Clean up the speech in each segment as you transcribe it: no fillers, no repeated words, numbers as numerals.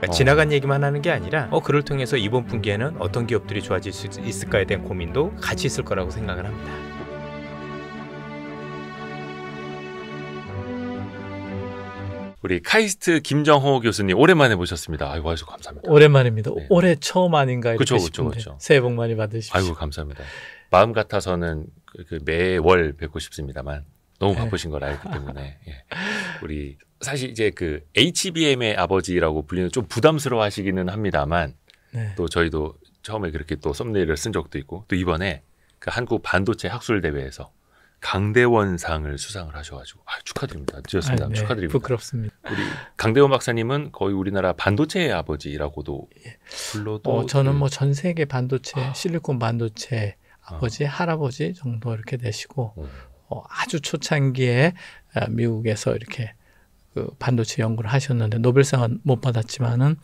그러니까 지나간 얘기만 하는 게 아니라 그를 통해서 이번 분기에는 어떤 기업들이 좋아질 수 있을까에 대한 고민도 같이 있을 거라고 생각을 합니다. 우리 카이스트 김정호 교수님 오랜만에 모셨습니다. 아이고 아주 감사합니다. 오랜만입니다. 네. 올해 처음 아닌가 이렇게 그쵸. 싶은데 새해 복 많이 받으십시오. 아이고 감사합니다. 마음 같아서는 매월 뵙고 싶습니다만 너무 바쁘신 걸 알기 때문에 우리 사실 이제 그 HBM의 아버지라고 불리는 좀 부담스러워하시기는 합니다만 또 저희도 처음에 그렇게 또 썸네일을 쓴 적도 있고 또 이번에 그 한국 반도체 학술 대회에서 강대원상을 수상을 하셔가지고 축하드립니다. 드렸습니다. 축하드립니다. 부끄럽습니다. 우리 강대원 박사님은 거의 우리나라 반도체의 아버지라고도 불러도 저는 뭐 전 세계 반도체 실리콘 반도체 아버지 할아버지 정도 이렇게 되시고 아주 초창기에 미국에서 이렇게 그 반도체 연구를 하셨는데 노벨상은 못 받았지만은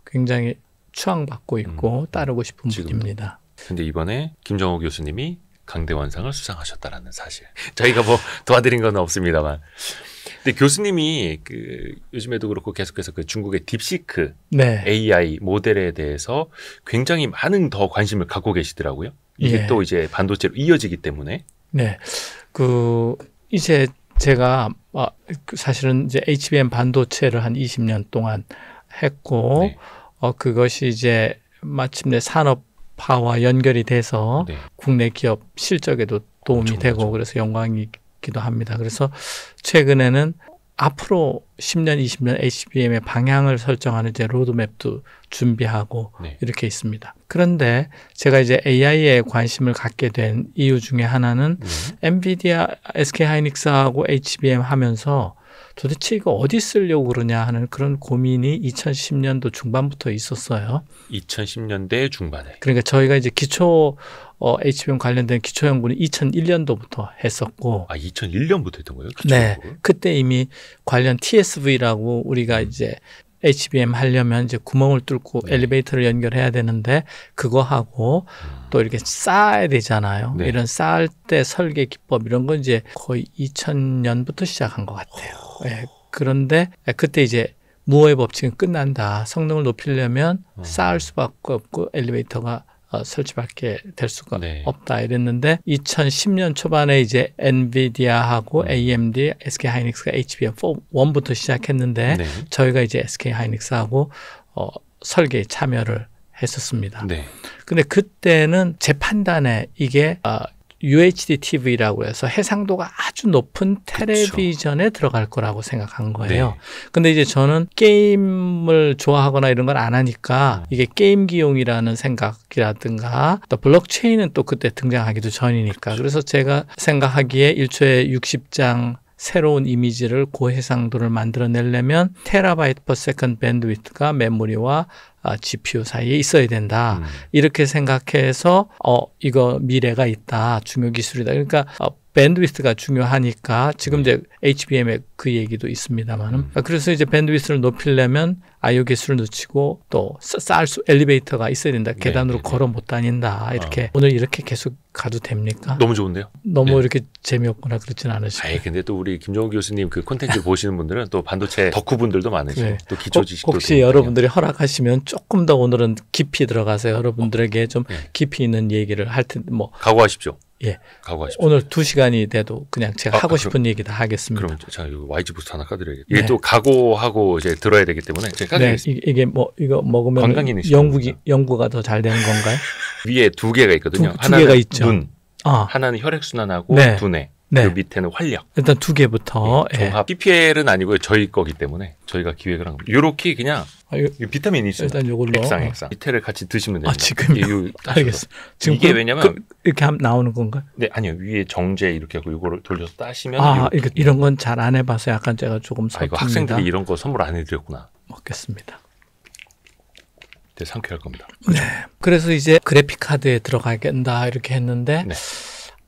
굉장히 추앙받고 있고 따르고 싶은 분입니다. 근데 이번에 김정호 교수님이 강대원상을 수상하셨다라는 사실. 저희가 뭐 도와드린 건 없습니다만. 근데 교수님이 그 요즘에도 그렇고 계속해서 그 중국의 딥시크 AI 모델에 대해서 굉장히 많은 더 관심을 갖고 계시더라고요. 이게 또 이제 반도체로 이어지기 때문에. 네. 이제 제가 사실은 이제 HBM 반도체를 한 20년 동안 했고 그것이 이제 마침내 산업화와 연결이 돼서 국내 기업 실적에도 도움이 되고 그래서 영광이기도 합니다. 그래서 최근에는 앞으로 10년, 20년 HBM의 방향을 설정하는 이제 로드맵도 준비하고 이렇게 있습니다. 그런데 제가 이제 AI에 관심을 갖게 된 이유 중에 하나는 엔비디아, SK하이닉스하고 HBM 하면서 도대체 이거 어디 쓰려고 그러냐 하는 그런 고민이 2010년도 중반부터 있었어요. 2010년대 중반에. 그러니까 저희가 이제 기초 HBM 관련된 기초 연구는 2001년도부터 했었고. 2001년부터 했던 거예요? 네. 그때 이미 관련 TSV라고 우리가 이제 HBM 하려면 이제 구멍을 뚫고 엘리베이터를 연결해야 되는데 그거 하고 또 이렇게 쌓아야 되잖아요. 이런 쌓을 때 설계 기법 이런 건 이제 거의 2000년부터 시작한 것 같아요. 그런데 그때 이제 무어의 법칙은 끝난다. 성능을 높이려면 쌓을 수밖에 없고 엘리베이터가 설치밖에 될 수가 없다 이랬는데 2010년 초반에 이제 엔비디아하고 AMD, SK하이닉스가 HBM1부터 시작했는데 저희가 이제 SK하이닉스하고 설계에 참여를 했었습니다. 근데 그때는 제 판단에 이게 UHD TV라고 해서 해상도가 아주 높은 텔레비전에 들어갈 거라고 생각한 거예요. 근데 이제 저는 게임을 좋아하거나 이런 걸 안 하니까 이게 게임기용이라는 생각이라든가 또 블록체인은 또 그때 등장하기도 전이니까 그래서 제가 생각하기에 1초에 60장 새로운 이미지를 고해상도를 만들어내려면 테라바이트 퍼 세컨드 밴드위드가 메모리와 GPU 사이에 있어야 된다. 이렇게 생각해서 이거 미래가 있다. 중요 기술이다. 그러니까 밴드위스가 중요하니까 지금 이제 HBM에 그 얘기도 있습니다만은 그래서 이제 밴드위스를 높이려면 IO 기술을 놓치고 또 쌓을 수 엘리베이터가 있어야 된다. 계단으로 걸어 못 다닌다. 이렇게 오늘 이렇게 계속 가도 됩니까? 너무 좋은데요? 너무 이렇게 재미없거나 그렇진 않으시고. 근데 또 우리 김정호 교수님 그 콘텐츠 보시는 분들은 또 반도체 덕후분들도 많으시고 또 기초 지식도 혹시 여러분들이 허락하시면 조금 더 오늘은 깊이 들어가서 여러분들에게 좀 깊이 있는 얘기를 할 텐데 뭐 각오하십시오. 각오하십시오. 오늘 2시간이 돼도 그냥 제가 하고 싶은 얘기 다 하겠습니다. 그럼 제가 이거 YG 부스트 하나 까드려야겠다. 이게 또 각오하고 이제 들어야 되기 때문에 제가 까드리겠습니다. 이게 뭐 이거 먹으면 연구가 더 잘 되는 건가요? 위에 2개가 있거든요. 두 개가 있죠. 눈, 하나는 혈액순환하고 두뇌. 그 밑에는 활력. 일단 2개부터. 종합 PPL은 아니고요. 저희 거기 때문에 저희가 기획을 한 겁니다. 요렇게 그냥 비타민이 있어요. 일단 요걸로. 액상. 밑에를 같이 드시면 됩니다. 지금요? 알겠습니다. 지금 이게 왜냐면 이렇게 나오는 건가요? 네, 아니요. 위에 정제 이렇게 하고 요거를 돌려서 따시면 이런 건 잘 안 해봐서 약간 제가 조금 이거 학생들이 이런 거 선물 안 해드렸구나. 먹겠습니다. 되게 상쾌할 겁니다. 그래서 이제 그래픽 카드에 들어가겠다 이렇게 했는데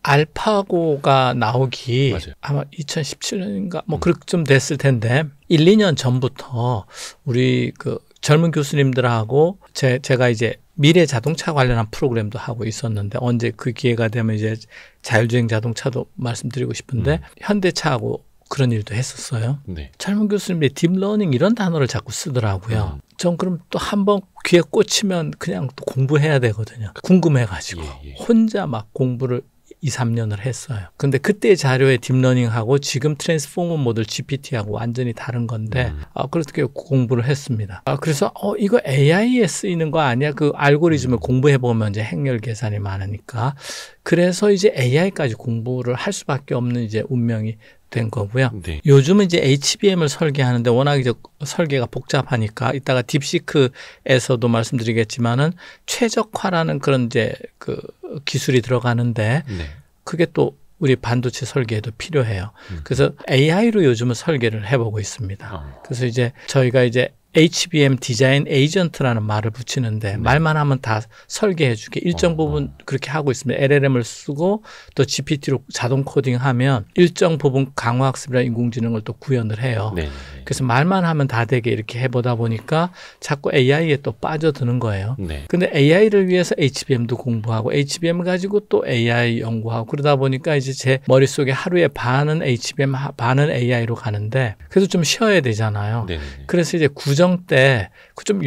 알파고가 나오기 아마 2017년인가 뭐 그쯤 됐을 텐데 1, 2년 전부터 우리 그 젊은 교수님들하고 제가 이제 미래 자동차 관련한 프로그램도 하고 있었는데 언제 그 기회가 되면 이제 자율주행 자동차도 말씀드리고 싶은데 현대차하고 그런 일도 했었어요. 젊은 교수님들이 딥러닝 이런 단어를 자꾸 쓰더라고요. 전 그럼 또 한번 귀에 꽂히면 그냥 또 공부해야 되거든요. 궁금해가지고 예. 혼자 막 공부를 2, 3년을 했어요. 근데 그때 자료에 딥러닝하고 지금 트랜스포머 모델 GPT하고 완전히 다른 건데 그렇게 공부를 했습니다. 그래서 이거 AI에 쓰이는 거 아니야? 그 알고리즘을 공부해보면 이제 행렬 계산이 많으니까. 그래서 이제 AI까지 공부를 할 수밖에 없는 이제 운명이 된 거고요. 네. 요즘은 이제 HBM을 설계하는데 워낙 이제 설계가 복잡하니까 이따가 딥시크에서도 말씀드리겠지만은 최적화라는 그런 이제 그 기술이 들어가는데 네. 그게 또 우리 반도체 설계에도 필요해요. 그래서 AI로 요즘은 설계를 해보고 있습니다. 그래서 이제 저희가 이제 HBM 디자인 에이전트라는 말을 붙이는데 말만 하면 다 설계해주게 일정 부분 그렇게 하고 있습니다. LLM을 쓰고 또 GPT로 자동 코딩하면 일정 부분 강화학습이나 인공지능을 또 구현을 해요. 네. 그래서 말만 하면 다 되게 이렇게 해보다 보니까 자꾸 AI에 또 빠져드는 거예요. 네. 근데 AI를 위해서 HBM도 공부하고 HBM을 가지고 또 AI 연구하고 그러다 보니까 이제 제 머릿속에 하루에 반은 HBM, 반은 AI로 가는데 그래서 좀 쉬어야 되잖아요. 네. 그래서 이제 구정 때 좀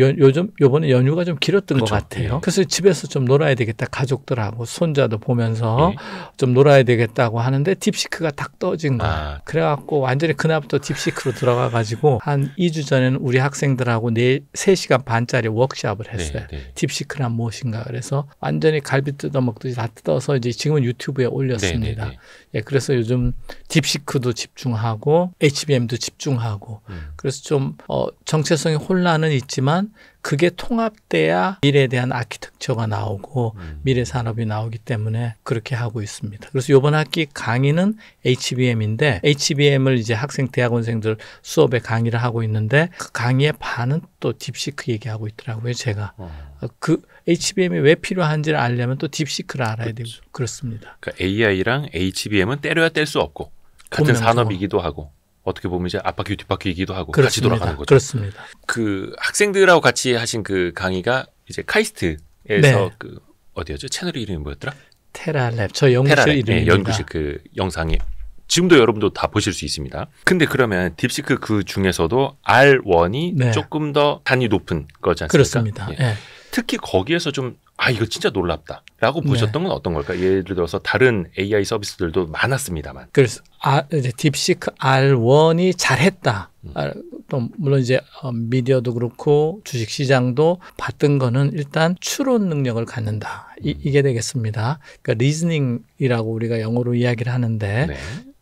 요번에 연휴가 좀 길었던 그쵸. 것 같아요. 예. 그래서 집에서 좀 놀아야 되겠다. 가족들하고 손자도 보면서 좀 놀아야 되겠다고 하는데 딥시크가 딱 떠진 거예요. 그래갖고 완전히 그날부터 딥시크로 들어가가지고 한 2주 전에는 우리 학생들하고 3시간 반짜리 워크숍을 했어요. 네. 딥시크란 무엇인가. 그래서 완전히 갈비 뜯어먹듯이 다 뜯어서 이제 지금은 유튜브에 올렸습니다. 네. 예, 그래서 요즘 딥시크도 집중하고 HBM도 집중하고 그래서 좀 정체성의 혼란은 있지만 그게 통합돼야 미래에 대한 아키텍처가 나오고 미래 산업이 나오기 때문에 그렇게 하고 있습니다. 그래서 이번 학기 강의는 HBM인데 HBM을 이제 학생 대학원생들 수업에 강의를 하고 있는데 그 강의의 반은 또 딥시크 얘기하고 있더라고요. 제가 그 HBM이 왜 필요한지를 알려면 또 딥시크를 알아야 되고 그렇습니다. 그러니까 AI랑 HBM은 때려야 뗄 수 없고 같은 산업이기도 하고 어떻게 보면 이제 앞바퀴 뒷바퀴이기도 하고 그렇습니다. 같이 돌아가는 거죠. 그렇습니다. 그 학생들하고 같이 하신 그 강의가 이제 카이스트에서 네. 그 어디였죠? 채널 이름이 뭐였더라? 테라랩. 저 연구실 테라랩. 이름입니다. 연구실 그 영상이 지금도 여러분도 다 보실 수 있습니다. 근데 그러면 딥시크 그 중에서도 R1이 네. 조금 더 단위 높은 거지 않습니까? 그렇습니다. 예. 예. 특히 거기에서 좀 이거 진짜 놀랍다라고 보셨던 건 어떤 걸까? 예를 들어서 다른 AI 서비스들도 많았습니다만. 그래서 이제 딥시크 R1이 잘했다. 또 물론 이제 미디어도 그렇고 주식 시장도 봤던 거는 일단 추론 능력을 갖는다. 이게 되겠습니다. 그러니까 리즈닝이라고 우리가 영어로 이야기를 하는데 네.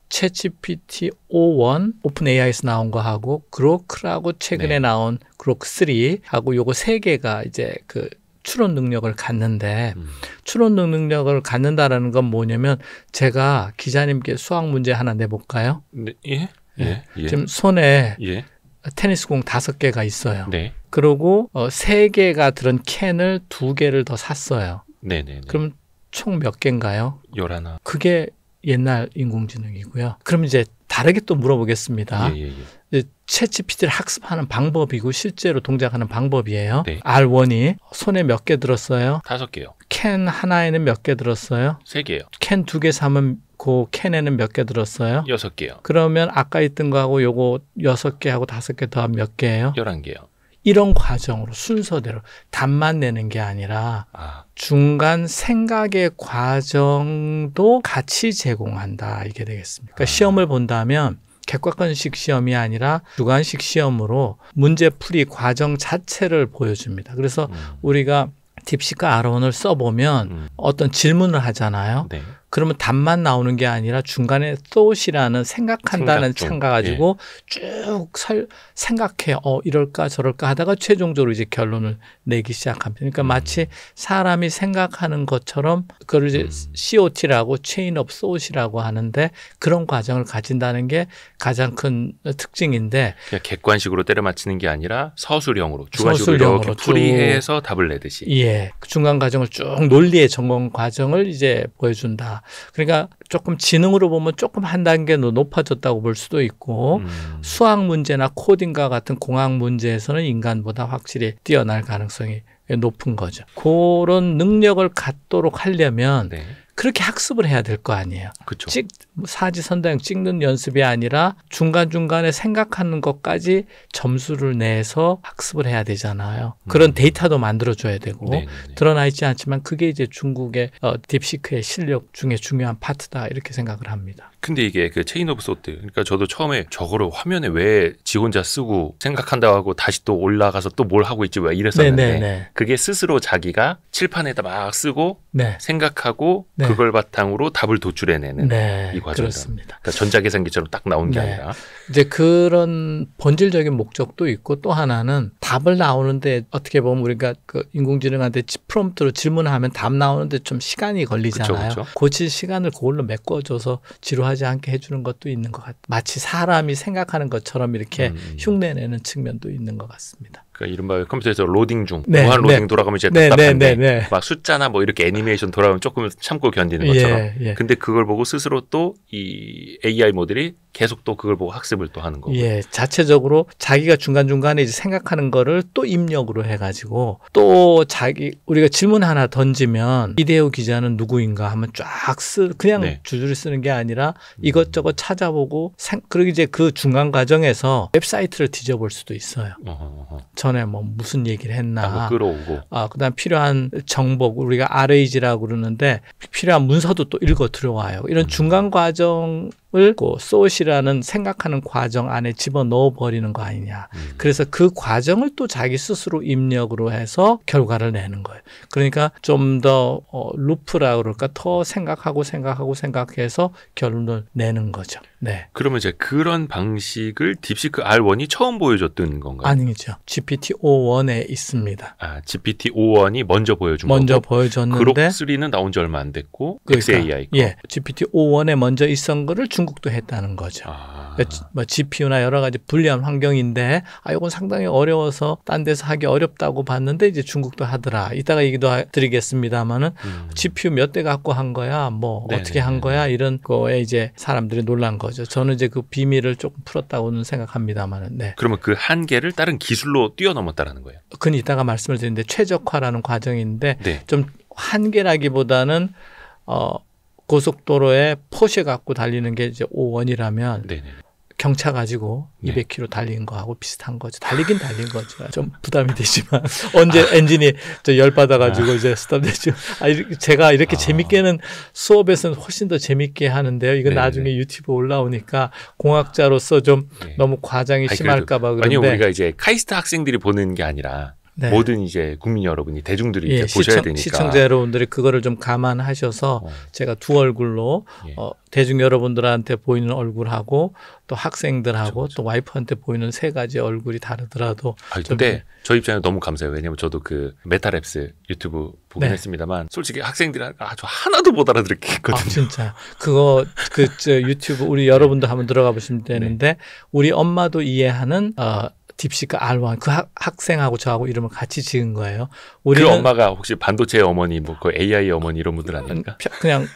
챗GPT 5.1 오픈 AI에서 나온 거 하고 그로크라고 최근에 네. 나온 그로크 3하고 요거 세 개가 이제 그 추론 능력을 갖는데 추론 능력을 갖는다라는 건 뭐냐면 제가 기자님께 수학 문제 하나 내볼까요? 네. 예. 예. 예. 지금 손에 예. 테니스 공 5개가 있어요. 네. 그리고 3개가 들은 캔을 2개를 더 샀어요. 네네. 그럼 총 몇 개인가요? 11. 그게 옛날 인공지능이고요. 그럼 이제 다르게 또 물어보겠습니다. 예. 챗GPT를 학습하는 방법이고 실제로 동작하는 방법이에요. 네. R1이 손에 몇 개 들었어요? 5개요. 캔 하나에는 몇 개 들었어요? 3개요. 캔 2개 사면 그 캔에는 몇 개 들었어요? 6개요. 그러면 아까 있던 거하고 요거 6개하고 5개 더하면 몇 개예요? 11개요. 이런 과정으로 순서대로 답만 내는 게 아니라 중간 생각의 과정도 같이 제공한다. 이게 되겠습니다. 그러니까 시험을 본다면 객관식 시험이 아니라 주관식 시험으로 문제풀이 과정 자체를 보여줍니다. 그래서 우리가 딥시크 R1을 써보면 어떤 질문을 하잖아요. 네. 그러면 답만 나오는 게 아니라 중간에 thought이라는 생각한다는 생각 중. 창가 가지고 쭉 생각해. 이럴까 저럴까 하다가 최종적으로 이제 결론을 내기 시작합니다. 그러니까 마치 사람이 생각하는 것처럼 그걸 이제 COT라고 Chain of Thought이라고 하는데 그런 과정을 가진다는 게 가장 큰 특징인데 그냥 객관식으로 때려 맞히는 게 아니라 서술형으로 주관식으로 이렇게 풀이해서 답을 내듯이. 예, 그 중간 과정을 쭉 논리의 전공 과정을 이제 보여준다. 그러니까 조금 지능으로 보면 조금 한 단계 높아졌다고 볼 수도 있고 수학 문제나 코딩과 같은 공학 문제에서는 인간보다 확실히 뛰어날 가능성이 높은 거죠. 그런 능력을 갖도록 하려면 네. 그렇게 학습을 해야 될 거 아니에요. 그렇죠. 사지선다형 찍는 연습이 아니라 중간중간에 생각하는 것까지 점수를 내서 학습을 해야 되잖아요. 그런 데이터도 만들어줘야 되고 네네네. 드러나 있지 않지만 그게 이제 중국의 딥시크의 실력 중에 중요한 파트다 이렇게 생각을 합니다. 근데 이게 그 체인 오브 소트, 그러니까 저도 처음에 저거를 화면에 왜 지 혼자 쓰고 생각한다고 하고 다시 또 올라가서 또 뭘 하고 있지 왜 이랬었는데 네네네. 그게 스스로 자기가 칠판에다 막 쓰고 네. 생각하고 네. 그걸 바탕으로 답을 도출해내는 네, 이 과정이다. 그렇습니다. 그러니까 전자계산기처럼 딱 나온 게 네. 아니라 이제 그런 본질적인 목적도 있고 또 하나는 답을 나오는데 어떻게 보면 우리가 그 인공지능한테 프롬프트로 질문하면 답 나오는데 좀 시간이 걸리잖아요. 그쵸. 고칠 시간을 그걸로 메꿔줘서 지루하지 않게 해주는 것도 있는 것 같아요. 마치 사람이 생각하는 것처럼 이렇게 흉내내는 측면도 있는 것 같습니다. 그러니까 이른바 컴퓨터에서 로딩 중 네, 무한 로딩 네. 돌아가면 이제 네, 답답한데 네, 네. 막 숫자나 뭐 이렇게 애니메이션 돌아가면 조금 참고 견디는 것처럼. 예, 예. 근데 그걸 보고 스스로 또 이 AI 모델이 계속 또 그걸 보고 학습을 또 하는 거고. 예, 자체적으로 자기가 중간중간에 이제 생각하는 거를 또 입력으로 해가지고 또 우리가 질문 하나 던지면 이대호 기자는 누구인가 하면 그냥 네. 줄줄이 쓰는 게 아니라 이것저것 찾아보고 그리고 이제 그 중간 과정에서 웹사이트를 뒤져볼 수도 있어요. 전에 뭐 무슨 얘기를 했나. 뭐 끌어오고. 그다음 필요한 정보 우리가 RAG라고 그러는데 필요한 문서도 또 읽어 들어와요. 이런 중간 과정을 소시라는 생각하는 과정 안에 집어 넣어 버리는 거 아니냐. 그래서 그 과정을 또 자기 스스로 입력으로 해서 결과를 내는 거예요. 그러니까 좀 더 루프라 그럴까 더 생각해서 결론을 내는 거죠. 네. 그러면 이제 그런 방식을 딥시크 R1이 처음 보여줬던 건가요? 아니죠. GPT-O1에 있습니다. GPT-O1이 먼저 보여준 먼저 거고. 보여줬는데 그록 3는 나온 지 얼마 안 됐고 XAI 거. 예, GPT-O1에 먼저 있었던 거를 중국도 했다는 거죠. 뭐 GPU나 여러 가지 불리한 환경인데 이건 상당히 어려워서 딴 데서 하기 어렵다고 봤는데 이제 중국도 하더라. 이따가 얘기도 드리겠습니다만은 GPU 몇 대 갖고 한 거야, 뭐 네네. 어떻게 한 거야 이런 거에 이제 사람들이 놀란 거죠. 저는 이제 그 비밀을 조금 풀었다고는 생각합니다만은. 네. 그러면 그 한계를 다른 기술로 뛰어넘었다라는 거예요. 그건 이따가 말씀을 드리는데 최적화라는 과정인데 네. 좀 한계라기보다는 고속도로에 포쉐 갖고 달리는 게 이제 O1이라면 네네. 경차 가지고 네. 200km 달린 거하고 비슷한 거죠. 달리긴 달린 거죠. 좀 부담이 되지만 언제 엔진이 열 받아가지고 이제 스탑되죠. 제가 이렇게 재밌게는 수업에서는 훨씬 더 재밌게 하는데요. 이거 네네. 나중에 유튜브 올라오니까 공학자로서 좀 네. 너무 과장이 심할까봐 그런데. 아니요, 우리가 이제 카이스트 학생들이 보는 게 아니라 네. 모든 이제 국민 여러분이 대중들이 이제 보셔야 되니까 시청자 여러분들이 그거를 좀 감안하셔서 제가 두 얼굴로 예. 대중 여러분들한테 보이는 얼굴하고 또 학생들하고 그렇죠. 또 와이프한테 보이는 세 가지 얼굴이 다르더라도 근데 저 입장에 너무 감사해요. 왜냐면 저도 그 메타랩스 유튜브 보긴 네. 했습니다만 솔직히 학생들이 저 하나도 못 알아듣겠거든요. 진짜 그거 유튜브 우리 여러분도 한번 들어가 보시면 되는데 우리 엄마도 이해하는 딥시크 R1 그 학생하고 저하고 이름을 같이 지은 거예요. 우리는 그 엄마가 혹시 반도체 어머니, 뭐 그 AI 어머니 이런 분들 아닙니까? 그냥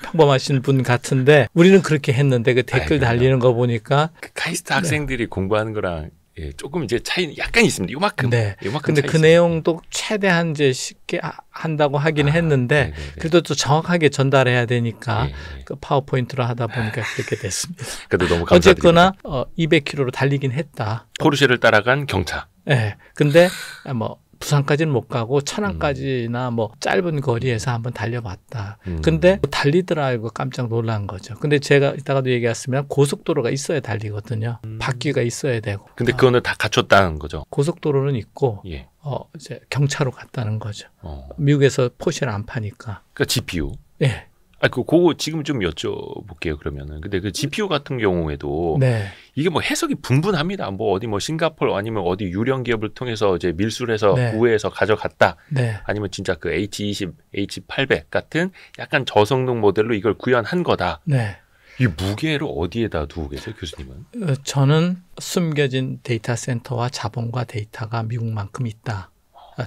평범하신 분 같은데 우리는 그렇게 했는데 그 댓글 달리는 거 보니까 그 카이스트 학생들이 공부하는 거랑 조금 이제 차이는 약간 있습니다. 요만큼. 네. 요만큼 근데 차이 그 있습니다. 내용도 최대한 이제 쉽게 한다고 하긴 했는데 네네네. 그래도 또 정확하게 전달해야 되니까 네. 그 파워포인트로 하다 보니까 그렇게 됐습니다. 그래도 너무 감사드립니다. 어쨌거나 200km로 달리긴 했다. 포르쉐를 따라간 경차. 네. 근데 뭐 부산까지는 못 가고 천안까지나 뭐 짧은 거리에서 한번 달려봤다. 근데 달리더라 이거 깜짝 놀란 거죠. 근데 제가 이따가도 얘기했으면 고속도로가 있어야 달리거든요. 바퀴가 있어야 되고. 근데 그거는 다 갖췄다는 거죠. 고속도로는 있고 예. 이제 경차로 갔다는 거죠. 어. 미국에서 포쉐를 안 파니까. 그러니까 GPU. 예. 그거 지금 좀 여쭤볼게요, 그러면은. 근데 그 GPU 같은 경우에도 네. 이게 뭐 해석이 분분합니다. 뭐 어디 뭐 싱가포르 아니면 어디 유령 기업을 통해서 이제 밀수해서 네. 우회해서 가져갔다. 네. 아니면 진짜 그 H20, H800 같은 약간 저성능 모델로 이걸 구현한 거다. 네. 이 무게를 어디에다 두고 계세요, 교수님은? 저는 숨겨진 데이터 센터와 자본과 데이터가 미국만큼 있다.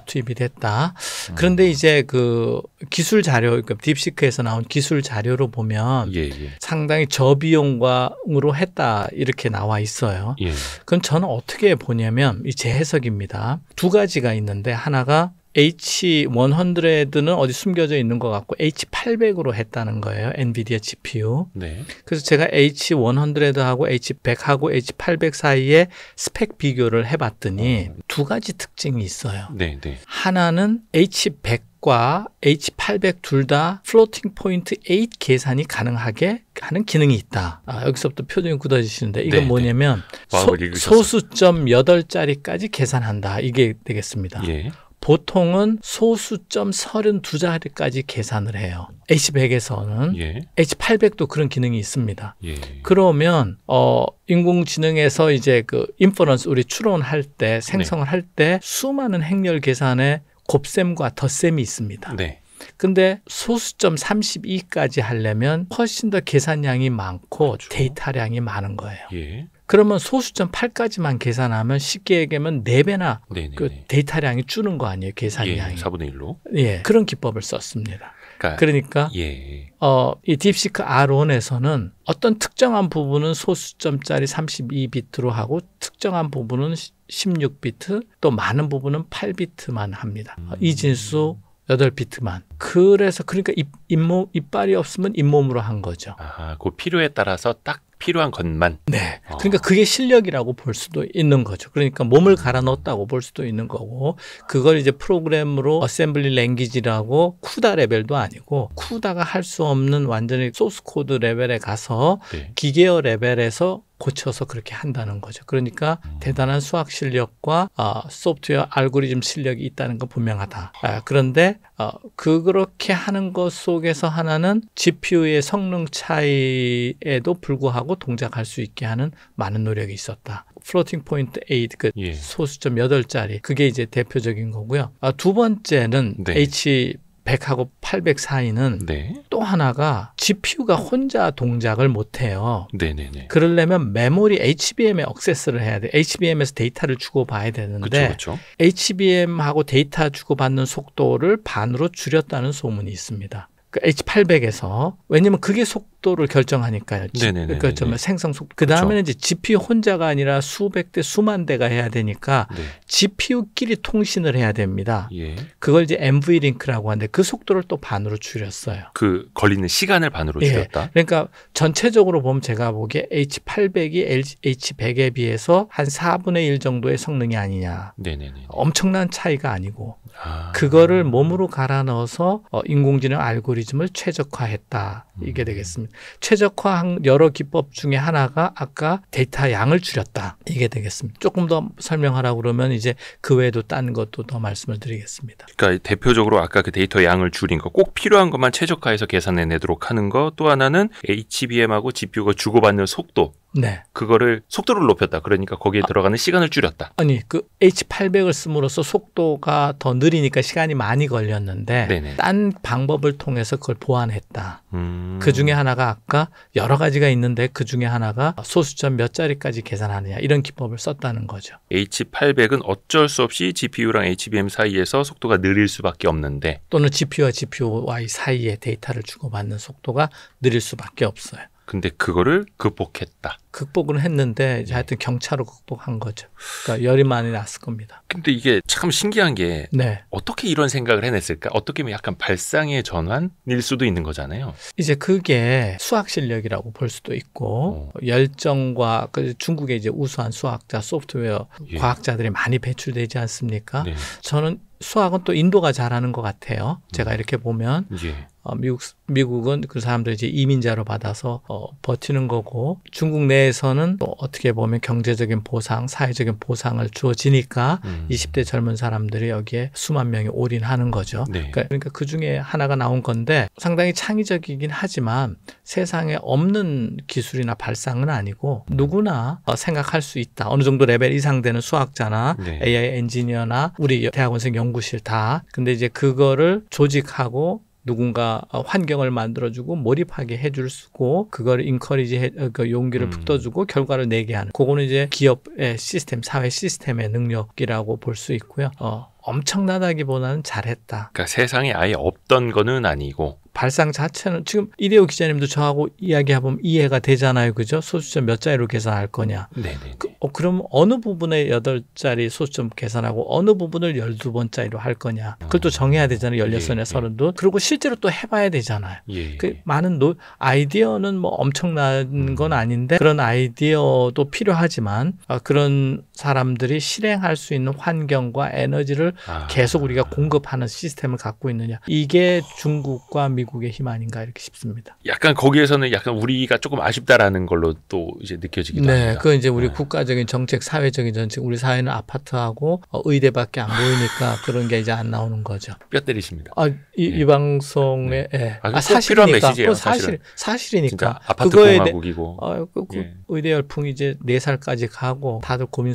투입이 됐다. 그런데 이제 그 기술 자료, 그러니까 딥시크에서 나온 기술 자료로 보면 예. 상당히 저비용으로 했다 이렇게 나와 있어요. 예. 그럼 저는 어떻게 보냐면 이 제 해석입니다. 두 가지가 있는데 하나가 H100는 어디 숨겨져 있는 것 같고 H800으로 했다는 거예요. 엔비디아 GPU. 네. 그래서 제가 H100하고 H100하고 H800 사이에 스펙 비교를 해봤더니 두 가지 특징이 있어요. 네, 네. 하나는 H100과 H800 둘 다 플로팅 포인트 8 계산이 가능하게 하는 기능이 있다. 여기서부터 표정이 굳어지시는데 이건 네, 뭐냐면 마음을 읽으셨어요. 소수점 8자리까지 계산한다. 이게 되겠습니다. 예. 보통은 소수점 32자리까지 계산을 해요. H100에서는. 예. H800도 그런 기능이 있습니다. 예. 그러면 인공지능에서 이제 그 인퍼런스 우리 추론할 때 생성을 할 때 수많은 행렬 계산에 곱셈과 덧셈이 있습니다. 네. 근데 소수점 32까지 하려면 훨씬 더 계산량이 많고 그렇죠. 데이터량이 많은 거예요. 예. 그러면 소수점 8까지만 계산하면 쉽게 얘기하면 4배나 네, 네. 그 데이터량이 줄는 거 아니에요, 계산량이. 4분의 1로. 예, 그런 기법을 썼습니다. 그러니까 예. 이 딥시크 R1에서는 어떤 특정한 부분은 소수점짜리 32비트로 하고 특정한 부분은 16비트 또 많은 부분은 8비트만 합니다. 이진수 8비트만. 그러니까 이빨이 없으면 잇몸으로 한 거죠. 아, 그 필요에 따라서 딱 필요한 것만. 네. 그러니까 그게 실력이라고 볼 수도 있는 거죠. 그러니까 몸을 갈아 넣었다고 볼 수도 있는 거고, 그걸 이제 프로그램으로 어셈블리 랭귀지라고 쿠다 레벨도 아니고, 쿠다가 할 수 없는 완전히 소스 코드 레벨에 가서 네. 기계어 레벨에서 고쳐서 그렇게 한다는 거죠. 그러니까 대단한 수학 실력과 소프트웨어 알고리즘 실력이 있다는 건 분명하다. 그런데 그렇게 하는 것 속에서 하나는 GPU의 성능 차이에도 불구하고 동작할 수 있게 하는 많은 노력이 있었다. 플로팅 포인트 8, 그 예. 소수점 8자리, 그게 이제 대표적인 거고요. 두 번째는 네. H100하고 800 사이는 네. 또 하나가 GPU가 혼자 동작을 못해요. 네네네. 그러려면 메모리 HBM에 액세스를 해야 돼. HBM에서 데이터를 주고받아야 되는데 그렇죠. HBM하고 데이터 주고받는 속도를 반으로 줄였다는 소문이 있습니다. 그 H800에서 왜냐면 그게 속도를 결정하니까요. 네네네. 그러니까 생성 속도. 그 다음에는 이제 GPU 혼자가 아니라 수백 대 수만 대가 해야 되니까 네. GPU끼리 통신을 해야 됩니다. 예. 그걸 이제 NV 링크라고 하는데 그 속도를 또 반으로 줄였어요. 그 걸리는 시간을 반으로 줄였다. 그러니까 전체적으로 보면 제가 보기에 H800이 H100에 비해서 한 4분의 1 정도의 성능이 아니냐. 네네네. 엄청난 차이가 아니고 그거를 몸으로 갈아 넣어서 인공지능 알고리즘을 최적화했다. 이게 되겠습니다. 최적화한 여러 기법 중에 하나가 아까 데이터 양을 줄였다. 이게 되겠습니다. 조금 더 설명하라고 그러면 이제 그 외에도 딴 것도 더 말씀을 드리겠습니다. 그러니까 대표적으로 아까 그 데이터 양을 줄인 거, 꼭 필요한 것만 최적화해서 계산해내도록 하는 거, 또 하나는 HBM하고 GPU가 주고받는 속도, 네. 그거를 속도를 높였다. 그러니까 거기에 들어가는 시간을 줄였다. 아니 그 H800을 씀으로써 속도가 더 느리니까 시간이 많이 걸렸는데 네네. 딴 방법을 통해서 그걸 보완했다. 그 중에 하나가 아까 여러 가지가 있는데 그 중에 하나가 소수점 몇 자리까지 계산하느냐 이런 기법을 썼다는 거죠. H800은 어쩔 수 없이 GPU랑 HBM 사이에서 속도가 느릴 수밖에 없는데 또는 GPU와 GPU와의 사이에 데이터를 주고받는 속도가 느릴 수밖에 없어요. 근데 그거를 극복했다. 극복은 했는데 이제 하여튼 경차로 극복한 거죠. 그러니까 열이 많이 났을 겁니다. 근데 이게 참 신기한 게 네. 어떻게 이런 생각을 해냈을까? 어떻게 보면 약간 발상의 전환일 수도 있는 거잖아요. 이제 그게 수학 실력이라고 볼 수도 있고 열정과 중국의 이제 우수한 수학자, 소프트웨어 예. 과학자들이 많이 배출되지 않습니까? 네. 저는 수학은 또 인도가 잘하는 것 같아요. 제가 이렇게 보면 예. 미국은 그 사람들 이제 이민자로 받아서 버티는 거고 중국 내에서는 또 어떻게 보면 경제적인 보상, 사회적인 보상을 주어지니까 20대 젊은 사람들이 여기에 수만 명이 올인하는 거죠. 네. 그러니까 그 중에 하나가 나온 건데 상당히 창의적이긴 하지만 세상에 없는 기술이나 발상은 아니고 누구나 생각할 수 있다. 어느 정도 레벨 이상 되는 수학자나 네. AI 엔지니어나 우리 대학원생 연구실 다. 근데 이제 그거를 조직하고 누군가 환경을 만들어주고 몰입하게 해줄 수고 그걸 인커리지 그 용기를 북돋주고 결과를 내게 하는 그거는 이제 기업의 시스템, 사회 시스템의 능력이라고 볼 수 있고요. 엄청나다기보다는 잘했다. 그러니까 세상에 아예 없던 거는 아니고 발상 자체는 지금 이대호 기자님도 저하고 이야기해보면 이해가 되잖아요. 그죠? 소수점 몇 자리로 계산할 거냐. 네네. 그럼 어느 부분에 8자리 소수점 계산하고 어느 부분을 12번짜리로 할 거냐. 그걸 또 정해야 되잖아요. 16이나 30도. 그리고 실제로 또 해봐야 되잖아요. 예. 그 많은 아이디어는 뭐 엄청난 건 아닌데 그런 아이디어도 필요하지만 그런 사람들이 실행할 수 있는 환경과 에너지를 계속 우리가 공급하는 시스템을 갖고 있느냐. 이게 중국과 미국의 힘 아닌가 이렇게 싶습니다. 약간 거기에서는 약간 우리가 조금 아쉽다라는 걸로 또 이제 느껴지기도 합니다. 그 이제 우리 국가적인 정책, 사회적인 정책, 우리 사회는 아파트하고 의대밖에 안 보이니까 그런 게 이제 안 나오는 거죠. 뼈 때리십니다. 이 방송에 필요한 메시지예요. 사실이니까. 진짜 아파트 공화국이고. 의대 열풍이 이제 4살까지 가고 다들 고민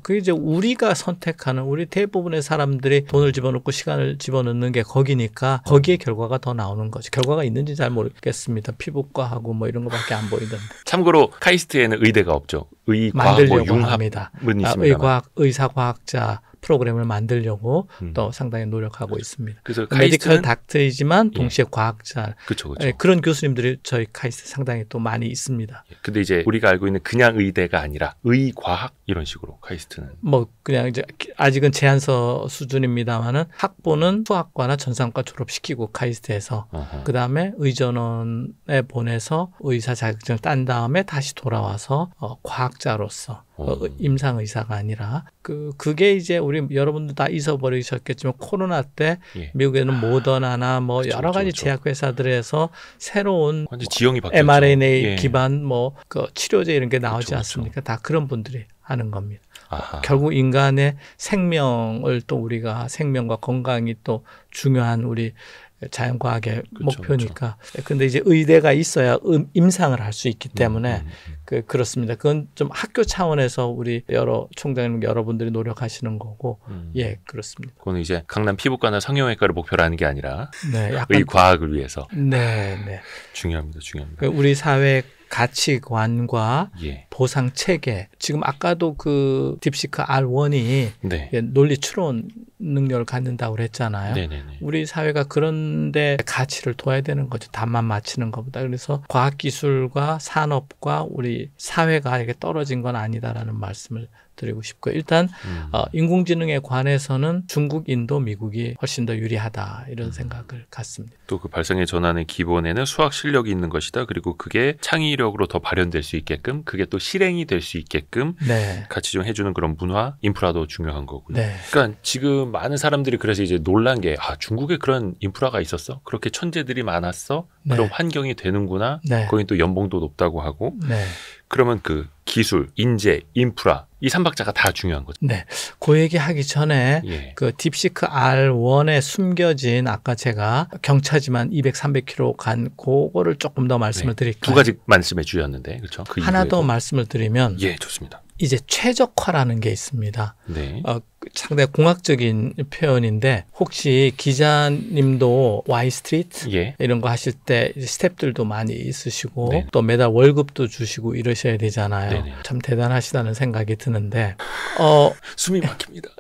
그게 이제 우리가 선택하는 우리 대부분의 사람들이 돈을 집어넣고 시간을 집어넣는 게 거기니까 거기에 결과가 더 나오는 거죠. 결과가 있는지 잘 모르겠습니다. 피부과하고 뭐 이런 거밖에 안 보이던데. 참고로 카이스트에는 의대가 없죠. 만들려고 합니다. 있습니다만. 의사과학자 프로그램을 만들려고 또 상당히 노력하고 있습니다. 그래서 메디컬 닥터이지만 동시에 과학자 그쵸. 그런 교수님들이 저희 카이스트 상당히 또 많이 있습니다. 근데 이제 우리가 알고 있는 그냥 의대가 아니라 의과학 이런 식으로 카이스트는 뭐 그냥 이제 아직은 제안서 수준입니다만은 학부는 수학과나 전산과 졸업시키고 카이스트에서 그 다음에 의전원에 보내서 의사 자격증을 딴 다음에 다시 돌아와서 과학자로서 임상 의사가 아니라 그게 이제 우리 여러분도 다 잊어버리셨겠지만 코로나 때 미국에는 모더나나 뭐 여러 가지 제약회사들에서 새로운 지형이 바뀌었죠. mRNA 기반 뭐 그 치료제 이런 게 나오지 않습니까? 다 그런 분들이 하는 겁니다. 결국 인간의 생명을 또 우리가 생명과 건강이 또 중요한 우리 자연과학의 목표니까. 근데 이제 의대가 있어야 임상을 할 수 있기 때문에 그렇습니다. 그건 좀 학교 차원에서 우리 총장님 여러분들이 노력하시는 거고, 그렇습니다. 그거는 이제 강남 피부과나 성형외과를 목표로 하는 게 아니라 약간 의과학을 위해서. 네. 중요합니다. 우리 사회 가치관과 보상 체계. 지금 아까도 그 딥시크 R1이 논리 추론 능력을 갖는다고 그랬잖아요. 네네네. 우리 사회가 그런데 가치를 둬야 되는 거죠. 답만 맞히는 것보다. 그래서 과학기술과 산업과 우리 사회가 이렇게 떨어진 건 아니다라는 말씀을 드리고 싶고요. 일단 인공지능에 관해서는 중국, 인도, 미국이 훨씬 더 유리하다 이런 생각을 갖습니다. 또 그 발상의 전환의 기본에는 수학 실력이 있는 것이다. 그리고 그게 창의력으로 더 발현될 수 있게끔 그게 또 실행이 될 수 있게끔 같이 좀 해주는 그런 문화, 인프라도 중요한 거고요. 그러니까 지금 많은 사람들이 그래서 이제 놀란 게 중국에 그런 인프라가 있었어? 그렇게 천재들이 많았어? 그런 환경이 되는구나? 거긴 또 연봉도 높다고 하고 그러면 그 기술, 인재, 인프라 이 3박자가 다 중요한 거죠. 그 얘기 하기 전에 그 딥시크 R1에 숨겨진 아까 제가 경차지만 200, 300km 간 그거를 조금 더 말씀을 드릴까요? 2가지 말씀해 주셨는데 그렇죠? 그 하나 더 말씀을 드리면 좋습니다. 이제 최적화라는 게 있습니다. 상당히 공학적인 표현인데 혹시 기자님도 Y 스트리트 이런 거 하실 때 스태프들도 많이 있으시고 또 매달 월급도 주시고 이러셔야 되잖아요. 참 대단하시다는 생각이 드는데 숨이 막힙니다.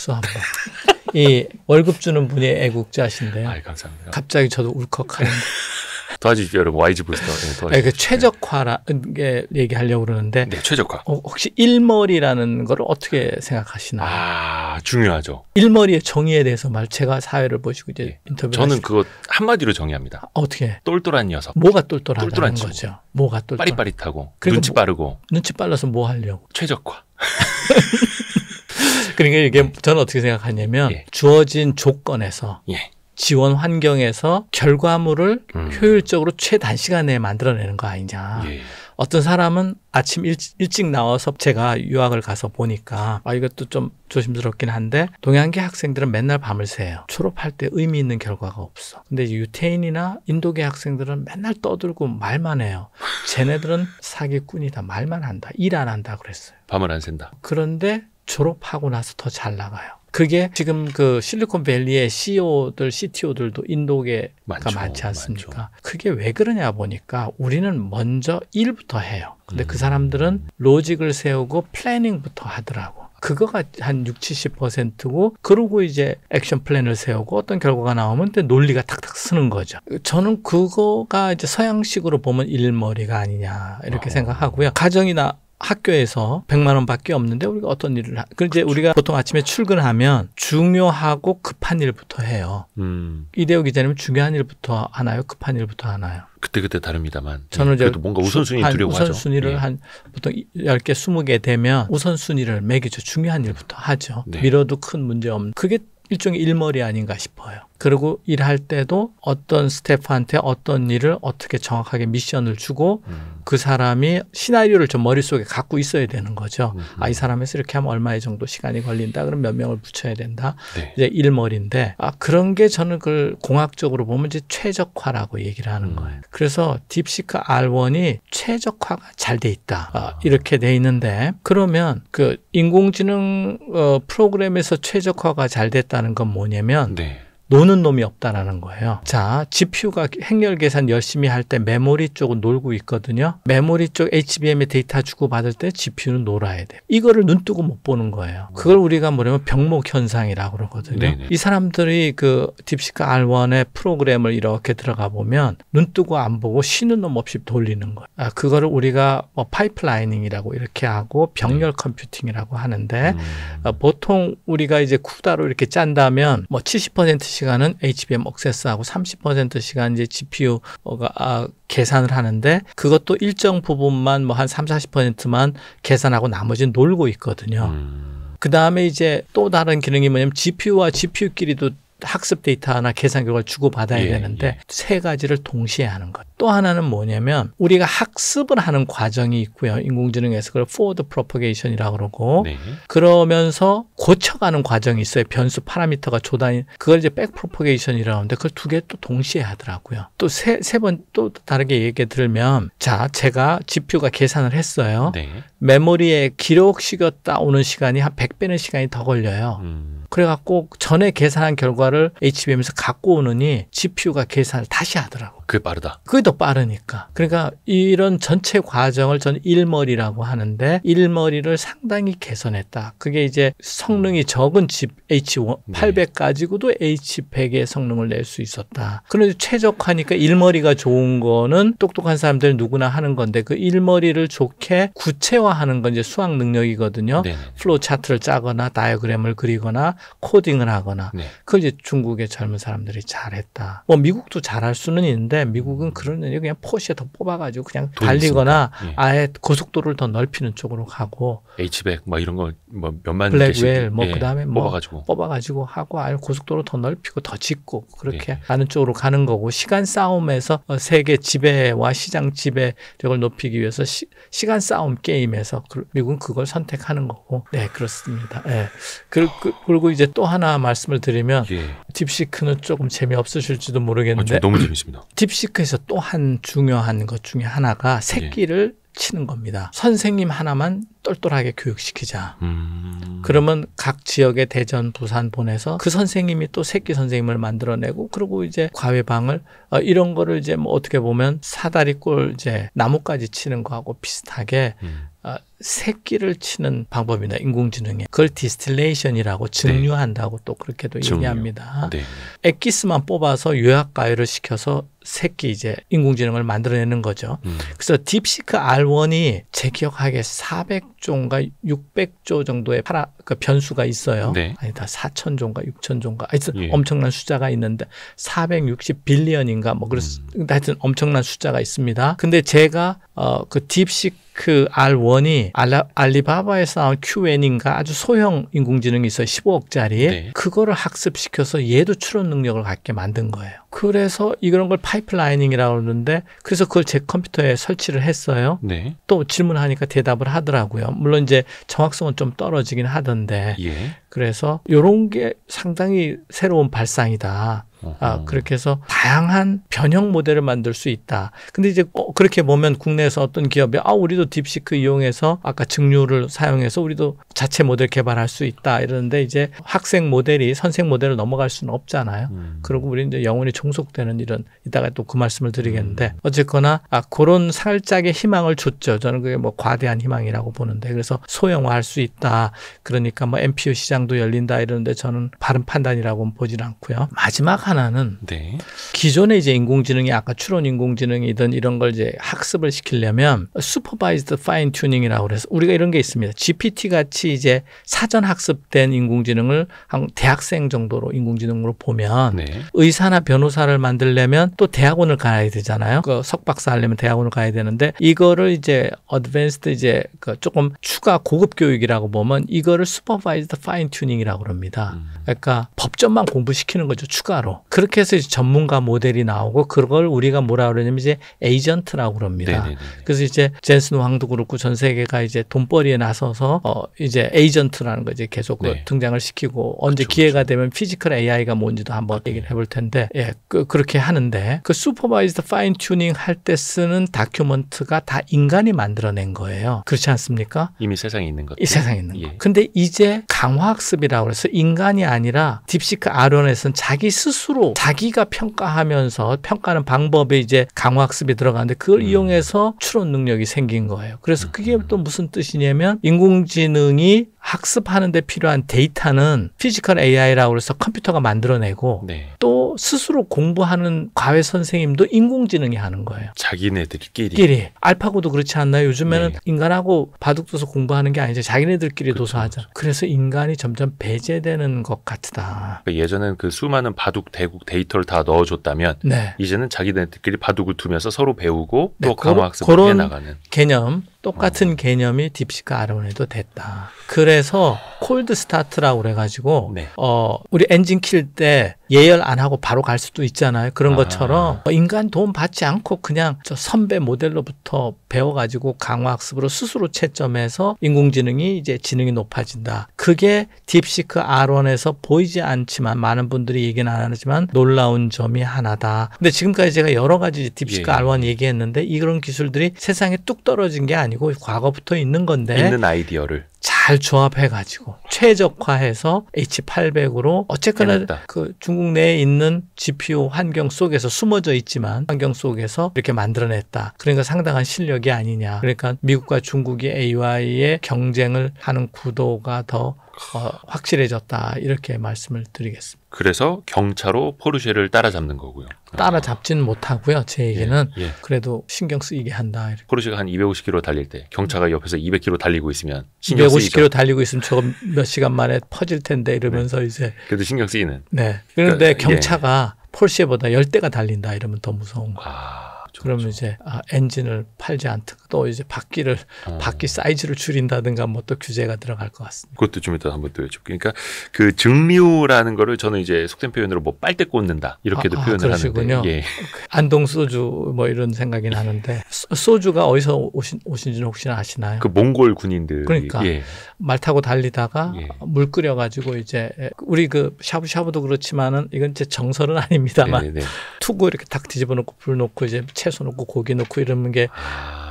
이 월급 주는 분이 애국자신데요. 감사합니다. 갑자기 저도 울컥하는데. 도와주십시오, 여러분. YG 부스터. 도와주십시오. 최적화라는 게 얘기하려고 그러는데. 최적화. 혹시 일머리라는 걸 어떻게 생각하시나요? 중요하죠. 일머리의 정의에 대해서 제가 사회를 보시고 이제 인터뷰를 저는 그거 한마디로 정의합니다. 어떻게? 똘똘한 녀석. 뭐가 똘똘하다는 거죠? 뭐가 똘똘? 빠릿빠릿하고 눈치 빠르고. 눈치 빨라서 뭐 하려고? 최적화. 그러니까 이게 저는 어떻게 생각하냐면 주어진 조건에서 지원 환경에서 결과물을 효율적으로 최단시간 내에 만들어내는 거 아니냐. 어떤 사람은 아침 일찍 나와서 제가 유학을 가서 보니까 이것도 좀 조심스럽긴 한데 동양계 학생들은 맨날 밤을 새요. 졸업할 때 의미 있는 결과가 없어. 근데 유태인이나 인도계 학생들은 맨날 떠들고 말만 해요. 쟤네들은 사기꾼이다. 말만 한다. 일 안 한다 그랬어요. 밤을 안 샌다. 그런데 졸업하고 나서 더 잘 나가요. 그게 지금 그 실리콘밸리의 CEO들, CTO들도 인도계가 많지 않습니까? 그게 왜 그러냐 보니까 우리는 먼저 일부터 해요. 근데 그 사람들은 로직을 세우고 플래닝부터 하더라고. 그거가 한 60-70%고 그러고 이제 액션 플랜을 세우고 어떤 결과가 나오면 또 논리가 탁탁 쓰는 거죠. 저는 그거가 이제 서양식으로 보면 일머리가 아니냐 이렇게 생각하고요. 가정이나 학교에서 100만 원밖에 없는데 우리가 어떤 일을 이제 우리가 보통 아침에 출근하면 중요하고 급한 일부터 해요. 이대호 기자님은 중요한 일부터 하나요? 급한 일부터 하나요? 그때 다릅니다만 저는 그래도 뭔가 우선순위 두려고 하죠. 우선순위를 한 보통 10개 20개 되면 우선순위를 매기죠. 중요한 일부터 하죠. 미뤄도 큰 문제 없는 그게 일종의 일머리 아닌가 싶어요. 그리고 일할 때도 어떤 스태프한테 어떤 일을 어떻게 정확하게 미션을 주고 그 사람이 시나리오를 좀 머릿속에 갖고 있어야 되는 거죠. 이 사람에서 이렇게 하면 얼마 정도 시간이 걸린다. 그럼 몇 명을 붙여야 된다. 이제 일머리인데 그런 게 저는 그걸 공학적으로 보면 이제 최적화라고 얘기를 하는 거예요. 그래서 딥시크 R1이 최적화가 잘 돼 있다. 이렇게 돼 있는데 그러면 그 인공지능 프로그램에서 최적화가 잘 됐다는 건 뭐냐면 노는 놈이 없다라는 거예요. 자, GPU가 행렬 계산 열심히 할 때 메모리 쪽은 놀고 있거든요. 메모리 쪽 HBM에 데이터 주고받을 때 GPU는 놀아야 돼요. 이거를 눈 뜨고 못 보는 거예요. 그걸 우리가 뭐냐면 병목 현상이라고 그러거든요. 네네. 이 사람들이 그 딥시크 R1의 프로그램을 이렇게 들어가 보면 눈 뜨고 안 보고 쉬는 놈 없이 돌리는 거예요. 그거를 우리가 뭐 파이프라이닝이라고 이렇게 하고 병렬 컴퓨팅이라고 하는데 보통 우리가 이제 쿠다로 이렇게 짠다면 뭐 70% 시간은 HBM 액세스하고 30% 시간 이제 GPU가 계산을 하는데 그것도 일정 부분만 뭐 한 30-40%만 계산하고 나머지는 놀고 있거든요. 그 다음에 이제 또 다른 기능이 뭐냐면 GPU와 GPU끼리도 학습 데이터나 계산 결과를 주고받아야 되는데 세 가지를 동시에 하는 것. 또 하나는 뭐냐면 우리가 학습을 하는 과정이 있고요. 인공지능에서 그걸 forward propagation이라고 그러고 그러면서 고쳐가는 과정이 있어요. 변수 파라미터가 조단위 그걸 이제 back propagation이라고 하는데 그걸 두 개 또 동시에 하더라고요. 또 세 번 또 다르게 얘기 들면 자 제가 GPU가 계산을 했어요. 메모리에 기록시켰다 오는 시간이 한 100배는 시간이 더 걸려요. 그래갖고 전에 계산한 결과를 HBM에서 갖고 오느니 GPU가 계산을 다시 하더라고. 그게 빠르다. 그게 더 빠르니까. 그러니까 이런 전체 과정을 저는 일머리라고 하는데 일머리를 상당히 개선했다. 그게 이제 성능이 적은 집 H800 가지고도 H100의 성능을 낼 수 있었다. 그런데 최적화니까 일머리가 좋은 거는 똑똑한 사람들 누구나 하는 건데 그 일머리를 좋게 구체화하는 건 이제 수학 능력이거든요. 플로우 차트를 짜거나 다이어그램을 그리거나 코딩을 하거나 그걸 이제 중국의 젊은 사람들이 잘했다. 뭐 미국도 잘할 수는 있는데 미국은 그런 애 그냥 포시에 더 뽑아가지고 그냥 달리거나 아예 고속도로를 더 넓히는 쪽으로 가고 H100 뭐 이런 거 뭐 몇만 블랙웰 뭐 그다음에 뭐 뽑아가지고 하고 아예 고속도로 더 넓히고 더 짓고 그렇게 가는 쪽으로 가는 거고 시간 싸움에서 세계 지배와 시장 지배력을 높이기 위해서 시간 싸움 게임에서 미국은 그걸 선택하는 거고 그렇습니다. 그리고 이제 또 하나 말씀을 드리면 딥시크는 조금 재미없으실지도 모르겠는데 너무 재밌습니다. 딥시크에서 또 한 중요한 것 중에 하나가 새끼를 치는 겁니다. 선생님 하나만 똘똘하게 교육시키자. 그러면 각 지역에 대전, 부산 보내서 그 선생님이 또 새끼 선생님을 만들어내고 그리고 이제 과외방을 이런 거를 이제 뭐 어떻게 보면 사다리꼴 이제 나뭇가지 치는 거하고 비슷하게 새끼를 치는 방법이나 인공지능에 그걸 디스틸레이션이라고 증류한다고 또 그렇게도 얘기합니다. 엑기스만 뽑아서 요약가열을 시켜서 새끼 이제 인공지능을 만들어내는 거죠. 그래서 딥시크 R1이 제 기억하기에 400조인가 600조 정도의 그 변수가 있어요. 아니다 4,000조인가 6,000조인가 하여튼 엄청난 숫자가 있는데 460빌리언인가 뭐 그래서 하여튼 엄청난 숫자가 있습니다. 근데 제가 그 딥시크 R1이 알리바바에서 나온 QN인가 아주 소형 인공지능이 있어요. 15억짜리. 그거를 학습시켜서 얘도 추론 능력을 갖게 만든 거예요. 그래서 이런 걸 파이프라이닝이라고 그러는데 그래서 그걸 제 컴퓨터에 설치를 했어요. 또 질문하니까 대답을 하더라고요. 물론 이제 정확성은 좀 떨어지긴 하던데 그래서 이런 게 상당히 새로운 발상이다. 그렇게 해서 다양한 변형 모델을 만들 수 있다. 근데 이제 그렇게 보면 국내에서 어떤 기업이 우리도 딥시크 이용해서 아까 증류를 사용해서 우리도 자체 모델 개발할 수 있다 이러는데 이제 학생 모델이 선생 모델을 넘어갈 수는 없잖아요. 그리고 우리 이제 영원히 종속되는 이런 이따가 또 그 말씀을 드리겠는데 어쨌거나 그런 살짝의 희망을 줬죠. 저는 그게 뭐 과대한 희망이라고 보는데 그래서 소형화할 수 있다. 그러니까 뭐 MPU 시장도 열린다 이러는데 저는 바른 판단이라고는 보진 않고요. 마지막 하나는 네. 기존의 이제 인공지능이 아까 추론 인공지능이든 이런 걸 이제 학습을 시키려면 슈퍼바이즈드 파인 튜닝이라고 그래서 우리가 이런 게 있습니다. GPT 같이 이제 사전 학습된 인공지능을 한 대학생 정도로 인공지능으로 보면 네. 의사나 변호사를 만들려면 또 대학원을 가야 되잖아요. 그 석박사 하려면 대학원을 가야 되는데 이거를 이제 어드밴스드 이제 그 조금 추가 고급 교육이라고 보면 이거를 슈퍼바이즈드 파인 튜닝이라고 그럽니다. 그러니까 법전만 공부시키는 거죠. 추가로. 그렇게 해서 이제 전문가 모델이 나오고 그걸 우리가 뭐라 그러냐면 이제 에이전트라고 그럽니다. 네네네. 그래서 이제 젠슨 황도 그렇고 전 세계가 이제 돈벌이에 나서서 이제 에이전트라는 거 이제 계속 네. 등장을 시키고 언제 그쵸, 기회가 되면 피지컬 AI가 뭔지도 한번 얘기를 해볼 텐데 그렇게 하는데 그 슈퍼바이즈드 파인 튜닝 할 때 쓰는 다큐먼트가 다 인간이 만들어낸 거예요. 그렇지 않습니까? 이미 세상에 있는 것. 이 세상에 있는 거. 예. 근데 이제 강화학습이라고 해서 인간이 아니라 딥시크 R1에서는 자기 스스로 자기가 평가하면서 평가하는 방법에 이제 강화학습이 들어가는데 그걸 이용해서 추론 능력이 생긴 거예요. 그래서 그게 또 무슨 뜻이냐면 인공지능이 학습하는 데 필요한 데이터는 피지컬 AI라고 해서 컴퓨터가 만들어내고 네. 또 스스로 공부하는 과외 선생님도 인공지능이 하는 거예요. 자기네들끼리. 알파고도 그렇지 않나요? 요즘에는 네. 인간하고 바둑둬서 공부하는 게 아니죠. 자기네들끼리 그쵸, 도서하잖아. 그래서 인간이 점점 배제되는 것 같다. 그러니까 예전엔 그 수많은 바둑 대국 데이터를 다 넣어줬다면 네. 이제는 자기네들끼리 바둑을 두면서 서로 배우고 네, 또 강화학습을 그런 해나가는. 개념, 똑같은 개념이 딥시크 R1에도 됐다. 그래서 콜드 스타트라고 그래가지고 네. 우리 엔진 킬 때 예열 안 하고 바로 갈 수도 있잖아요. 그런 아. 것처럼 인간 도움 받지 않고 그냥 저 선배 모델로부터 배워가지고 강화학습으로 스스로 채점해서 인공지능이 이제 지능이 높아진다. 그게 딥시크 R1에서 보이지 않지만 많은 분들이 얘기는 안 하지만 놀라운 점이 하나다. 근데 지금까지 제가 여러 가지 딥시크 예. R1 얘기했는데 이런 기술들이 세상에 뚝 떨어진 게 아니고 과거부터 있는 건데 있는 아이디어를 잘 조합해가지고 최적화해서 H800으로 어쨌거나 해냈다. 그 중국 내에 있는 GPU 환경 속에서 숨어져 있지만 환경 속에서 이렇게 만들어냈다. 그러니까 상당한 실력이 아니냐. 그러니까 미국과 중국이 AI의 경쟁을 하는 구도가 더 확실해졌다. 이렇게 말씀을 드리겠습니다. 그래서 경차로 포르쉐를 따라잡는 거고요. 따라잡지는 못하고요. 제 얘기는 예. 그래도 신경 쓰이게 한다. 이렇게. 포르쉐가 한 250km 달릴 때 경차가 옆에서 200km 달리고 있으면 신경 쓰이죠. 250km 달리고 있으면 저거 몇 시간 만에 퍼질 텐데 이러면서 이제 그래도 신경 쓰이는. 네. 그런데 그러니까, 경차가 폴쉐보다 10대가 달린다 이러면 더 무서운 거예요. 그러면 이제 엔진을 팔지 않든가 또 이제 바퀴 사이즈를 줄인다든가 뭐 또 규제가 들어갈 것 같습니다. 그것도 좀 이따 한번 또 여쭤볼게요. 그러니까 그 증류라는 거를 저는 이제 속된 표현으로 뭐 빨대 꽂는다 이렇게도 표현을 그러시군요. 하는데. 예. 안동 소주 뭐 이런 생각이 나는데 소주가 어디서 오신지는 혹시나 아시나요? 그 몽골 군인들. 그러니까 예. 말 타고 달리다가 예. 물 끓여가지고 이제 우리 그 샤브샤브도 그렇지만은 이건 제 정설은 아닙니다만 네네네. 투구 이렇게 탁 뒤집어 놓고 불 놓고 이제 채소 넣고 고기 넣고 이러는 게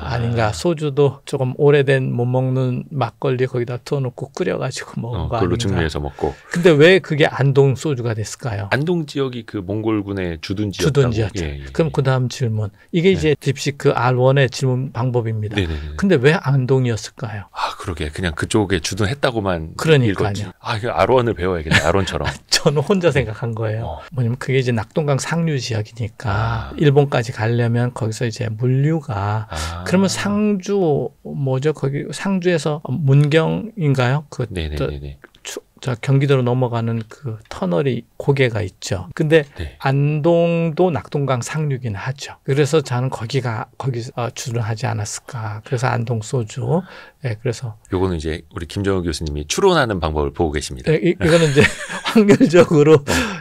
아닌가. 소주도 조금 오래된 못 먹는 막걸리 거기다 투어놓고 끓여가지고 먹은 거 그걸로 아닌가. 증류해서 먹고. 근데 왜 그게 안동 소주가 됐을까요? 안동 지역이 그 몽골군의 주둔지였다고. 주둔지였죠. 예. 그럼 그 다음 질문. 이게 이제 딥시크 R1의 질문 방법입니다. 네네네. 근데 왜 안동이었을까요? 그러게 그냥 그쪽에 주둔했다고만 그러니까요. 읽었지. 그 아론을 배워야겠네. 아론처럼. 저는 혼자 생각한 거예요. 뭐냐면 그게 이제 낙동강 상류 지역이니까 일본까지 가려면 거기서 이제 물류가 그러면 상주 뭐죠? 거기 상주에서 문경인가요? 그 네네네. 저 경기도로 넘어가는 그 터널이 고개가 있죠. 근데 네. 안동도 낙동강 상류긴 하죠. 그래서 저는 거기서 주둔하지 않았을까. 그래서 안동 소주. 네, 그래서 요거는 이제 우리 김정우 교수님이 추론하는 방법을 보고 계십니다. 이거는 이제 확률적으로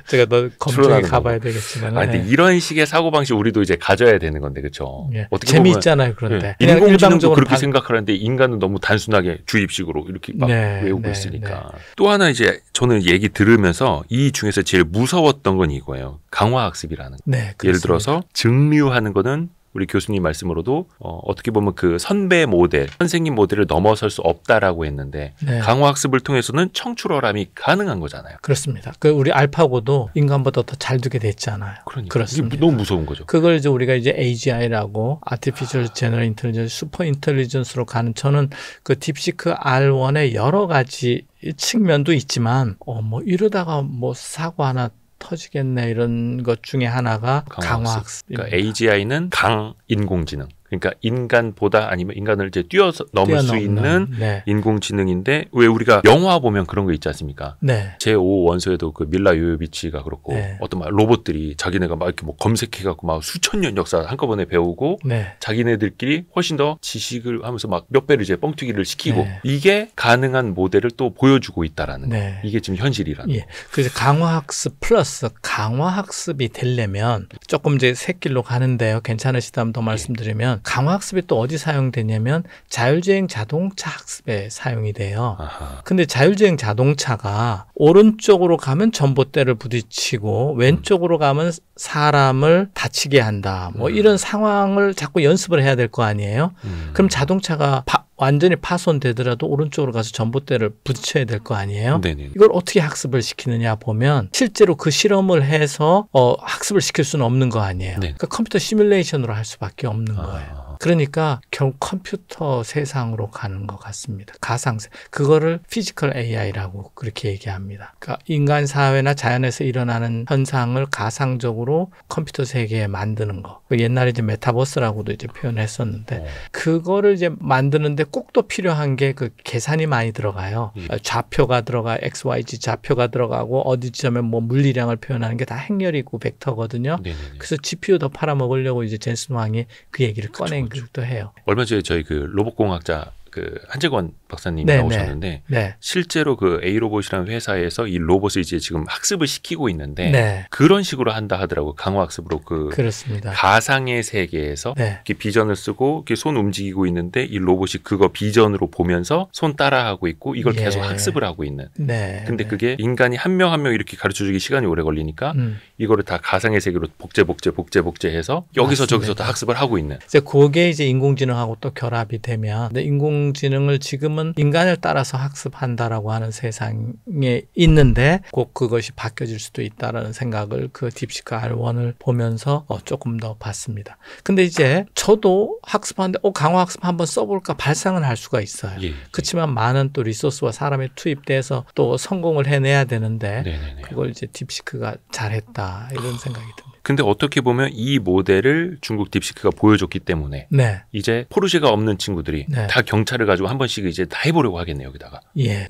제가 더 검증에 추론하는 가봐야 거고. 되겠지만. 아, 근데 이런 식의 사고방식 우리도 이제 가져야 되는 건데, 그쵸? 예. 어떻게 재미있잖아요, 그런데. 예. 그냥 인공지능도 일방적으로 그렇게 생각하는데 인간은 너무 단순하게 주입식으로 이렇게 막 네, 외우고 네, 있으니까. 또 하나 이제 저는 얘기 들으면서 이 중에서 제일 무서웠던 건 이거예요. 강화학습이라는. 네, 예를 그렇습니다. 들어서 증류하는 거는 우리 교수님 말씀으로도 어떻게 보면 그 선배 모델, 선생님 모델을 넘어설 수 없다라고 했는데 네. 강화학습을 통해서는 청출어람이 가능한 거잖아요. 그렇습니다. 그 우리 알파고도 인간보다 더 잘 두게 됐잖아요. 그러니까 그렇습니다. 이게 너무 무서운 거죠. 그걸 이제 우리가 이제 AGI라고 Artificial General Intelligence, 슈퍼 인텔리전스로 가는 저는 그 딥시크 R1의 여러 가지 측면도 있지만 뭐 이러다가 뭐 사고 하나 터지겠네 이런 것 중에 하나가 강화학습. 그러니까 AGI는 강 인공지능. 그러니까 인간보다 아니면 인간을 이제 뛰어넘을 수 있는 네. 인공지능인데 왜 우리가 영화 보면 그런 거 있지 않습니까? 네. 제5 원소에도 그 밀라 요요비치가 그렇고 네. 어떤 막 로봇들이 자기네가 막 이렇게 뭐 검색해갖고 막 수천 년 역사 한꺼번에 배우고 네. 자기네들끼리 훨씬 더 지식을 하면서 막 몇 배를 이제 뻥튀기를 시키고 네. 이게 가능한 모델을 또 보여주고 있다라는 거. 네. 이게 지금 현실이라는 예. 거. 그래서 강화학습 플러스 강화학습이 되려면 조금 이제 새길로 가는데요. 괜찮으시다면 더 말씀드리면 강화학습이 또 어디 사용되냐면 자율주행 자동차 학습에 사용이 돼요. 아하. 근데 자율주행 자동차가 오른쪽으로 가면 전봇대를 부딪히고 왼쪽으로 가면 사람을 다치게 한다. 뭐 이런 상황을 자꾸 연습을 해야 될 거 아니에요. 그럼 자동차가 완전히 파손되더라도 오른쪽으로 가서 전봇대를 부딪혀야 될 거 아니에요. 네네. 이걸 어떻게 학습을 시키느냐 보면 실제로 그 실험을 해서 학습을 시킬 수는 없는 거 아니에요. 네. 그러니까 컴퓨터 시뮬레이션으로 할 수밖에 없는 거예요. 그러니까 결국 컴퓨터 세상으로 가는 것 같습니다. 가상세. 그거를 피지컬 AI라고 그렇게 얘기합니다. 그러니까 인간 사회나 자연에서 일어나는 현상을 가상적으로 컴퓨터 세계에 만드는 거. 옛날에 이제 메타버스라고도 이제 표현했었는데 그거를 이제 만드는데 꼭 또 필요한 게 그 계산이 많이 들어가요. 좌표가 들어가, XYZ 좌표가 들어가고 어디 지점에 뭐 물리량을 표현하는 게 다 행렬이고 벡터거든요. 네네네. 그래서 GPU 더 팔아먹으려고 이제 젠슨 왕이 그 얘기를 꺼낸 그쵸. 것도 해요. 얼마 전에 저희 그 로봇공학자 그 한재권 박사님이 네, 나오셨는데 네. 실제로 그 A로봇이라는 회사에서 이 로봇을 이제 지금 학습을 시키고 있는데 네. 그런 식으로 한다 하더라고. 강화학습으로 그 그렇습니다. 가상의 세계에서 네. 이렇게 비전을 쓰고 이렇게 손 움직이고 있는데 이 로봇이 그거 비전으로 보면서 손 따라하고 있고 이걸 예. 계속 학습을 하고 있는. 네. 근데 네. 그게 인간이 한 명 한 명 이렇게 가르쳐주기 시간이 오래 걸리니까 이거를 다 가상의 세계로 복제해서 여기서 맞습니다. 저기서 다 학습을 하고 있는. 이제 그게 이제 인공지능하고 또 결합이 되면 근데 인공지능을 지금은 인간을 따라서 학습한다라고 하는 세상에 있는데 곧 그것이 바뀌어질 수도 있다라는 생각을 그 딥시크 R1을 보면서 조금 더 봤습니다. 근데 이제 저도 학습하는데 강화 학습 한번 써볼까 발상은 할 수가 있어요. 예. 그렇지만 많은 또 리소스와 사람이 투입돼서 또 성공을 해내야 되는데 네네네. 그걸 이제 딥시크가 잘했다 이런 생각이 듭니다. 근데 어떻게 보면 이 모델을 중국 딥시크가 보여줬기 때문에 네. 이제 포르쉐가 없는 친구들이 네. 다 경차를 가지고 한 번씩 이제 다 해보려고 하겠네요, 여기다가. 예.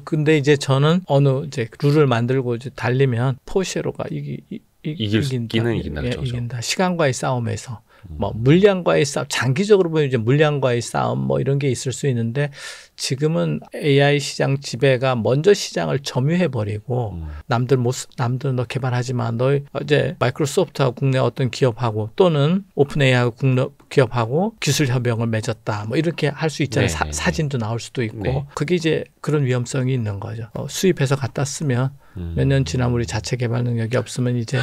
근데 이제 저는 어느 이제 룰을 만들고 이제 달리면 포르쉐로가 이기는 이긴다. 그렇죠. 이긴다. 시간과의 싸움에서. 뭐 물량과의 싸움, 장기적으로 보면 이제 물량과의 싸움 뭐 이런 게 있을 수 있는데 지금은 AI 시장 지배가 먼저 시장을 점유해 버리고 남들 너 개발하지 마. 너 이제 마이크로소프트하고 국내 어떤 기업하고 또는 오픈 AI하고 국내 기업하고 기술 협약을 맺었다. 뭐 이렇게 할 수 있잖아요. 사진도 나올 수도 있고. 네. 그게 이제 그런 위험성이 있는 거죠. 수입해서 갖다 쓰면 몇 년 지나면 우리 자체 개발 능력이 없으면 이제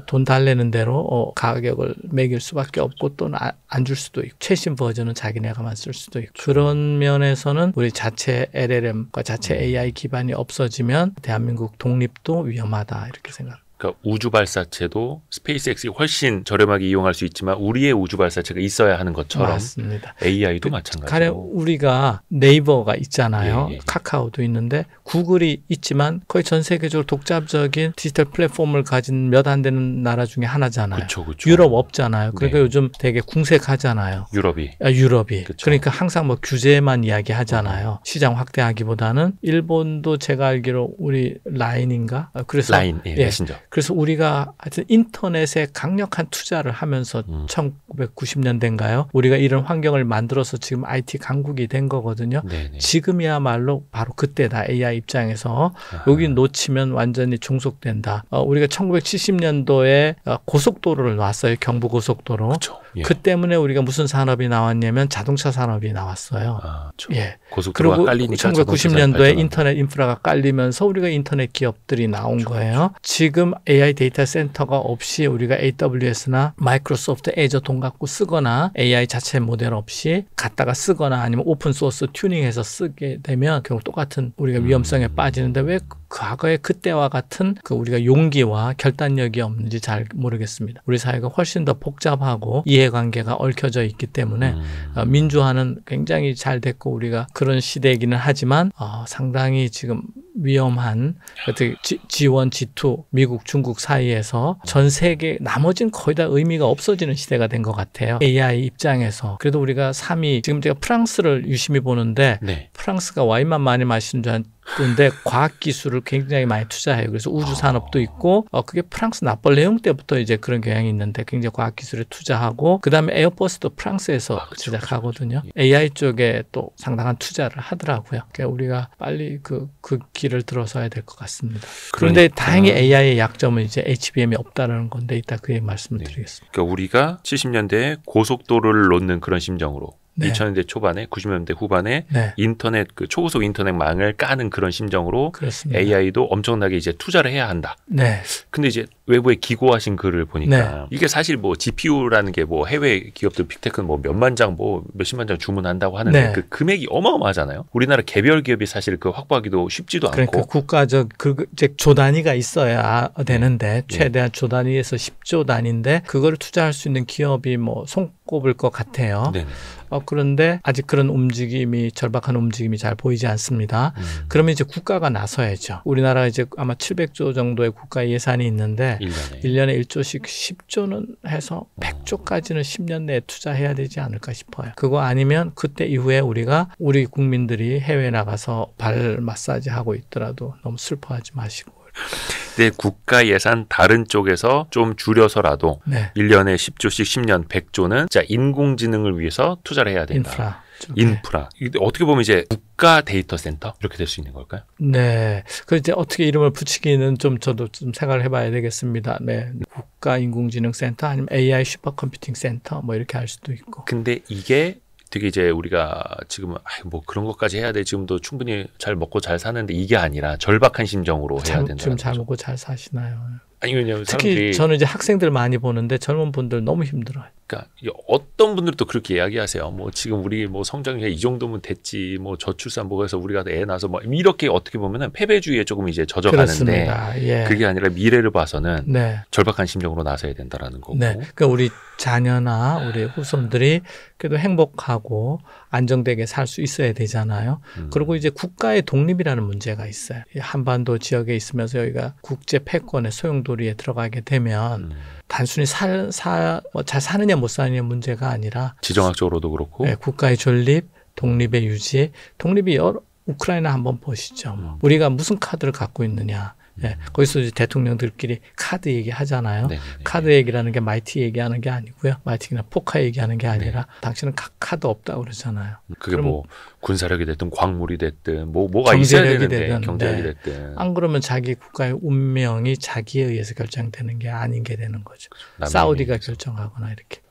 돈 달래는 대로 가격을 매길 수밖에 없고 또는 안 줄 수도 있고 최신 버전은 자기네가만 쓸 수도 있고 그런 면에서는 우리 자체 LLM과 자체 AI 기반이 없어지면 대한민국 독립도 위험하다 이렇게 생각합니다. 그러니까 우주 발사체도 스페이스X이 훨씬 저렴하게 이용할 수 있지만 우리의 우주 발사체가 있어야 하는 것처럼 맞습니다. AI도 가령 마찬가지고. 우리가 네이버가 있잖아요. 예. 카카오도 있는데 구글이 있지만 거의 전 세계적으로 독자적인 디지털 플랫폼을 가진 몇 안 되는 나라 중에 하나잖아요. 그쵸. 유럽 없잖아요. 그러니까 네. 요즘 되게 궁색하잖아요. 유럽이. 그쵸. 그러니까 항상 뭐 규제만 이야기하잖아요. 시장 확대하기보다는 일본도 제가 알기로 우리 라인인가? 그래서 라인, 메신저. 그래서 우리가 하여튼 인터넷에 강력한 투자를 하면서 1990년대인가요? 우리가 이런 환경을 만들어서 지금 IT 강국이 된 거거든요. 네네. 지금이야말로 바로 그때다. AI 입장에서 여기 놓치면 완전히 중속된다. 우리가 1970년도에 고속도로를 놨어요. 경부고속도로. 그렇죠. 예. 그 때문에 우리가 무슨 산업이 나왔냐면 자동차 산업이 나왔어요. 그렇죠. 예. 고속도로가 그리고 깔리니까 1990년도에 인터넷 인프라가 깔리면서 우리가 인터넷 기업들이 나온 거예요. 지금 AI 데이터 센터가 없이 우리가 AWS나 마이크로소프트 애저 돈 갖고 쓰거나 AI 자체 모델 없이 갖다가 쓰거나 아니면 오픈 소스 튜닝해서 쓰게 되면 결국 똑같은 우리가 위험성에 빠지는데 왜 과거에 그때와 같은 그 우리가 용기와 결단력이 없는지 잘 모르겠습니다. 우리 사회가 훨씬 더 복잡하고 이해관계가 얽혀져 있기 때문에 민주화는 굉장히 잘 됐고 우리가 그런 시대이기는 하지만 상당히 지금 위험한 G1, G2, 미국, 중국 사이에서 전 세계 나머지는 거의 다 의미가 없어지는 시대가 된 것 같아요. AI 입장에서. 그래도 우리가 3위, 지금 제가 프랑스를 유심히 보는데 네. 프랑스가 와인만 많이 마시는 줄 알았는데 과학기술을 굉장히 많이 투자해요. 그래서 우주산업도 있고 그게 프랑스 나폴레옹 때부터 이제 그런 경향이 있는데 굉장히 과학기술에 투자하고 그다음에 에어버스도 프랑스에서 제작하거든요. AI 쪽에 또 상당한 투자를 하더라고요. 그러니까 우리가 빨리 그 길을 들어서야 될 것 같습니다. 그런데 다행히 AI의 약점은 이제 HBM이 없다는 건데 이따 그 얘기 말씀을 드리겠습니다. 그러니까 우리가 70년대에 고속도로를 놓는 그런 심정으로 네. 2000년대 초반에 90년대 후반에 네. 인터넷 그 초고속 인터넷망을 까는 그런 심정으로 그렇습니다. AI도 엄청나게 이제 투자를 해야 한다. 네. 근데 이제 외부에 기고하신 글을 보니까 네. 이게 사실 뭐 GPU라는 게 뭐 해외 기업들 빅테크는 뭐 몇만 장 뭐 몇십만 장 주문한다고 하는데 네. 그 금액이 어마어마하잖아요. 우리나라 개별 기업이 사실 그 확보하기도 쉽지도 그러니까 않고. 국가적 이제 조 단위가 있어야 되는데 최대한 조 단위에서 10조 단위인데 그거를 투자할 수 있는 기업이 뭐 손꼽을 것 같아요. 네네. 그런데 아직 그런 움직임이 절박한 움직임이 잘 보이지 않습니다. 그러면 이제 국가가 나서야죠. 우리나라가 이제 아마 700조 정도의 국가 예산이 있는데 1년에 1조씩 10조는 해서 100조까지는 10년 내에 투자해야 되지 않을까 싶어요. 그거 아니면 그때 이후에 우리 국민들이 해외 나가서 발 마사지 하고 있더라도 너무 슬퍼하지 마시고. 네, 국가 예산 다른 쪽에서 좀 줄여서라도 네. 1년에 10조씩 10년 100조는 자 인공지능을 위해서 투자를 해야 된다. 인프라. 어떻게 보면 이제 국가 데이터 센터 이렇게 될 수 있는 걸까요? 네. 그 이제 어떻게 이름을 붙이기는 저도 좀 생각을 해봐야 되겠습니다. 네. 국가 인공지능 센터 아니면 AI 슈퍼컴퓨팅 센터 뭐 이렇게 할 수도 있고. 근데 이게 되게 이제 우리가 지금 뭐 그런 것까지 해야 돼. 지금도 충분히 잘 먹고 잘 사는데 이게 아니라 절박한 심정으로 해야 된다. 지금 잘 먹고 잘 사시나요? 아니 왜냐면 특히 사람들이 저는 이제 학생들 많이 보는데 젊은 분들 너무 힘들어요. 그러니까 어떤 분들도 그렇게 이야기하세요. 뭐 지금 우리 뭐 성장률 이 정도면 됐지. 뭐 저출산 뭐해서 우리가 애 낳아서 뭐 이렇게 어떻게 보면은 패배주의에 조금 이제 젖어가는데 예. 그게 아니라 미래를 봐서는 네. 절박한 심정으로 나서야 된다라는 거고. 네. 그러니까 우리 자녀나 우리 후손들이 그래도 행복하고 안정되게 살 수 있어야 되잖아요. 그리고 이제 국가의 독립이라는 문제가 있어요. 한반도 지역에 있으면서 여기가 국제 패권의 소용돌이에 들어가게 되면 단순히 잘 사느냐 못 사느냐 문제가 아니라 지정학적으로도 그렇고 네, 국가의 존립, 독립의 유지, 독립이 우크라이나 한번 보시죠. 우리가 무슨 카드를 갖고 있느냐. 네, 거기서 이제 대통령들끼리 카드 얘기하잖아요. 네네네. 카드 얘기라는 게 마이티 얘기하는 게 아니고요. 마이티나 포카 얘기하는 게 아니라 네. 당신은 카드 없다고 그러잖아요. 그게 뭐 군사력이 됐든 광물이 됐든 뭐가 있어야 되는데 되든, 경제력이 네. 됐든 안 그러면 자기 국가의 운명이 자기에 의해서 결정되는 게 아닌 게 되는 거죠. 사우디가 결정하거나 이렇게.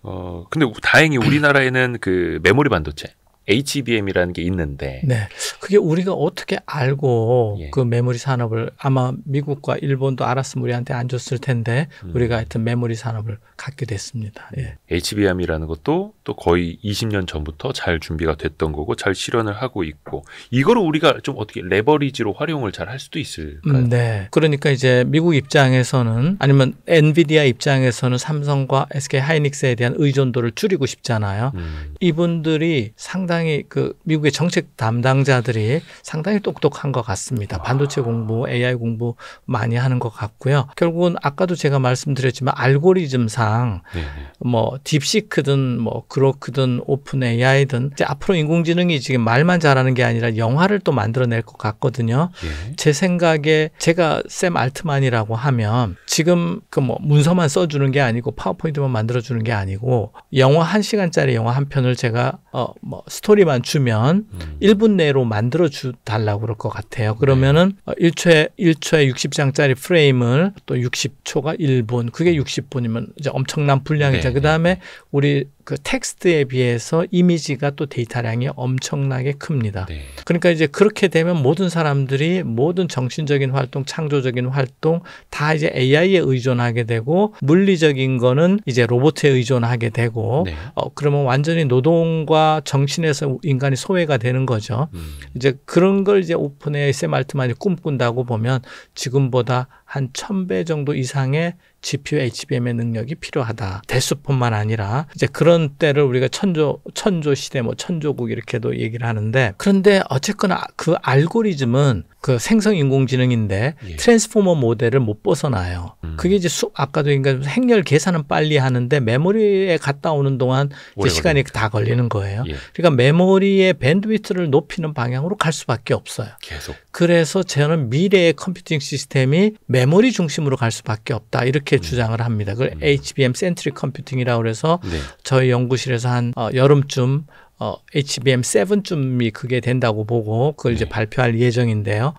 근데 다행히 우리나라에는 그 메모리 반도체 HBM이라는 게 있는데 네. 그게 우리가 어떻게 알고 예. 그 메모리 산업을 아마 미국과 일본도 알았으면 우리한테 안 줬을 텐데 우리가 하여튼 메모리 산업을 갖게 됐습니다. 예. HBM이라는 것도 또 거의 20년 전부터 잘 준비가 됐던 거고 잘 실현을 하고 있고 이거를 우리가 좀 어떻게 레버리지로 활용을 잘 할 수도 있을까요? 네. 그러니까 이제 미국 입장에서는 아니면 엔비디아 입장에서는 삼성과 SK 하이닉스에 대한 의존도를 줄이고 싶잖아요. 이분들이 상당히 그 미국의 정책 담당자들이 상당히 똑똑한 것 같습니다. 반도체 공부, AI 공부 많이 하는 것 같고요. 결국은 아까도 제가 말씀드렸지만 알고리즘상 네네. 뭐 딥시크든 뭐 그로크든 오픈 AI든 이제 앞으로 인공지능이 지금 말만 잘하는 게 아니라 영화를 또 만들어낼 것 같거든요. 예. 제 생각에 제가 샘 알트만이라고 하면 지금 그 뭐 문서만 써주는 게 아니고 파워포인트만 만들어주는 게 아니고 영화 1시간짜리 영화 한 편을 제가 뭐 스토리만 주면 1분 내로 만들어 주 달라고 그럴 것 같아요. 그러면은 1초에 60장짜리 프레임을 또 60초가 1분, 그게 60분이면 이제 엄청난 분량이죠. 네. 그다음에 우리 그 텍스트에 비해서 이미지가 또 데이터량이 엄청나게 큽니다. 네. 그러니까 이제 그렇게 되면 모든 사람들이 모든 정신적인 활동, 창조적인 활동 다 이제 AI에 의존하게 되고 물리적인 거는 이제 로봇에 의존하게 되고 네. 그러면 완전히 노동과 정신에서 인간이 소외가 되는 거죠. 이제 그런 걸 이제 오픈AI 샘 알트만이 꿈꾼다고 보면 지금보다 한 1000배 정도 이상의 GPU HBM의 능력이 필요하다. 대수뿐만 아니라 이제 그런 때를 우리가 천조 시대, 뭐 천조국 이렇게도 얘기를 하는데, 그런데 어쨌거나 그 알고리즘은 그 생성 인공지능인데 예. 트랜스포머 모델을 못 벗어나요. 그게 이제 아까도 그러니까 행렬 계산은 빨리 하는데 메모리에 갔다 오는 동안 이제 시간이 다 걸리는 거예요. 예. 그러니까 메모리의 밴드위트를 높이는 방향으로 갈 수밖에 없어요. 계속. 그래서 저는 미래의 컴퓨팅 시스템이 메모리 중심으로 갈 수밖에 없다, 이렇게 주장을 합니다. 그걸 HBM 센트릭 컴퓨팅이라고 그래서 네. 저희 연구실에서 한 여름쯤 HBM7쯤이 그게 된다고 보고 그걸 이제 발표할 예정인데요.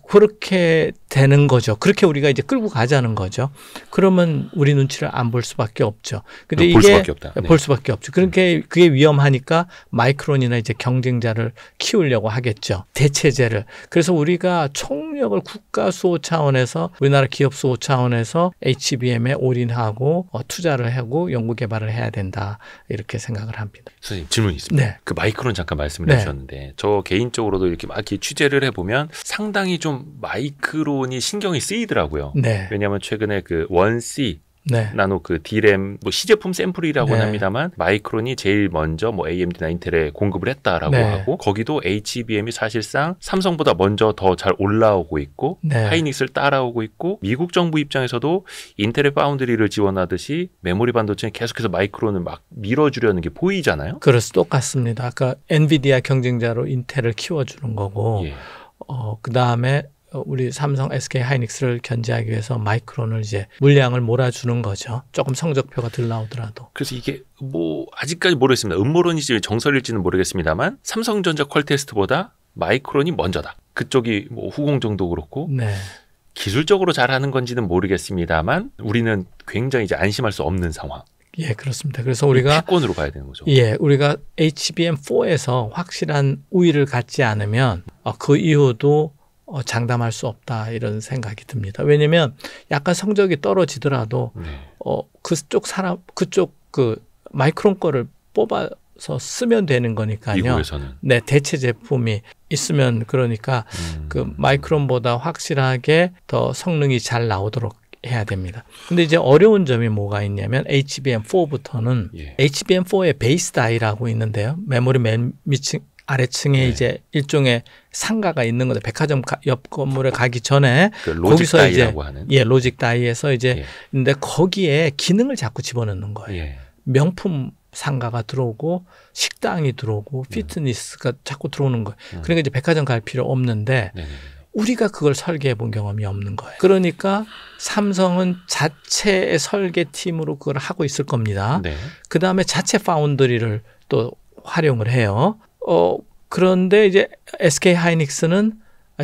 그렇게 되는 거죠. 그렇게 우리가 이제 끌고 가자는 거죠. 그러면 우리 눈치를 안 볼 수밖에 없죠. 근데 볼 이게 수밖에 없다. 네. 볼 수밖에 없죠. 그렇게 그게 위험하니까 마이크론이나 이제 경쟁자를 키우려고 하겠죠. 대체제를. 그래서 우리가 총력을 국가 수호 차원에서, 우리나라 기업 수호 차원에서 HBM에 올인하고 투자를 하고 연구 개발을 해야 된다, 이렇게 생각을 합니다. 선생님, 질문이 있습니다. 네. 그 마이크론 잠깐 말씀을 네. 해주셨는데, 저 개인적으로도 이렇게 막 이렇게 취재를 해보면 상당히 좀 마이크론이 신경이 쓰이더라고요. 네. 왜냐하면 최근에 그 1C 네. 나노 그 D램 뭐 시제품 샘플이라고는 네. 합니다만 마이크론이 제일 먼저 뭐 AMD나 인텔에 공급을 했다라고 네. 하고, 거기도 HBM이 사실상 삼성보다 먼저 더 잘 올라오고 있고 네. 하이닉스를 따라오고 있고, 미국 정부 입장에서도 인텔의 파운드리를 지원하듯이 메모리 반도체는 계속해서 마이크론을 막 밀어주려는 게 보이잖아요. 그래서 똑같습니다. 아까 엔비디아 경쟁자로 인텔을 키워주는 거고, 예. 그 다음에 우리 삼성, SK 하이닉스를 견제하기 위해서 마이크론을 이제 물량을 몰아주는 거죠. 조금 성적표가 덜 나오더라도. 그래서 이게 뭐 아직까지 모르겠습니다. 음모론인지 정설일지는 모르겠습니다만 삼성전자 퀄테스트보다 마이크론이 먼저다. 그쪽이 뭐 후공정도 그렇고 네. 기술적으로 잘하는 건지는 모르겠습니다만 우리는 굉장히 이제 안심할 수 없는 상황. 예, 그렇습니다. 그래서 우리가 패권으로 봐야 되는 거죠. 예, 우리가 HBM4에서 확실한 우위를 갖지 않으면 그 이후도 장담할 수 없다, 이런 생각이 듭니다. 왜냐하면 약간 성적이 떨어지더라도 네. 그쪽 그 마이크론 거를 뽑아서 쓰면 되는 거니까요. 미국에서는. 네, 대체 제품이 있으면, 그러니까 그 마이크론보다 확실하게 더 성능이 잘 나오도록 해야 됩니다. 근데 이제 어려운 점이 뭐가 있냐면 HBM4부터는 예. HBM4의 베이스 다이라고 있는데요. 메모리 맨 밑층 아래층에 네. 이제 일종의 상가가 있는 건데, 백화점 옆 건물에 가기 전에 그 로직 거기서 다이라고 이제 하는. 예, 로직 다이에서 이제 예. 근데 거기에 기능을 자꾸 집어넣는 거예요. 예. 명품 상가가 들어오고 식당이 들어오고 피트니스가 자꾸 들어오는 거예요. 그러니까 이제 백화점 갈 필요 없는데 네네. 우리가 그걸 설계해 본 경험이 없는 거예요. 그러니까 삼성은 자체의 설계팀으로 그걸 하고 있을 겁니다. 네. 그다음에 자체 파운드리를 또 활용을 해요. 그런데 이제 SK 하이닉스는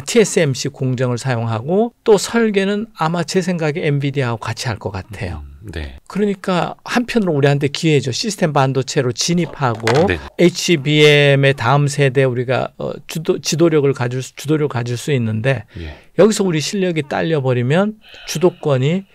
TSMC 공정을 사용하고 또 설계는 아마 제 생각에 엔비디아하고 같이 할 것 같아요. 네. 그러니까 한편으로 우리한테 기회죠. 시스템 반도체로 진입하고 네. HBM의 다음 세대 우리가 주도력을 가질 수 있는데, 예. 여기서 우리 실력이 딸려버리면 주도권이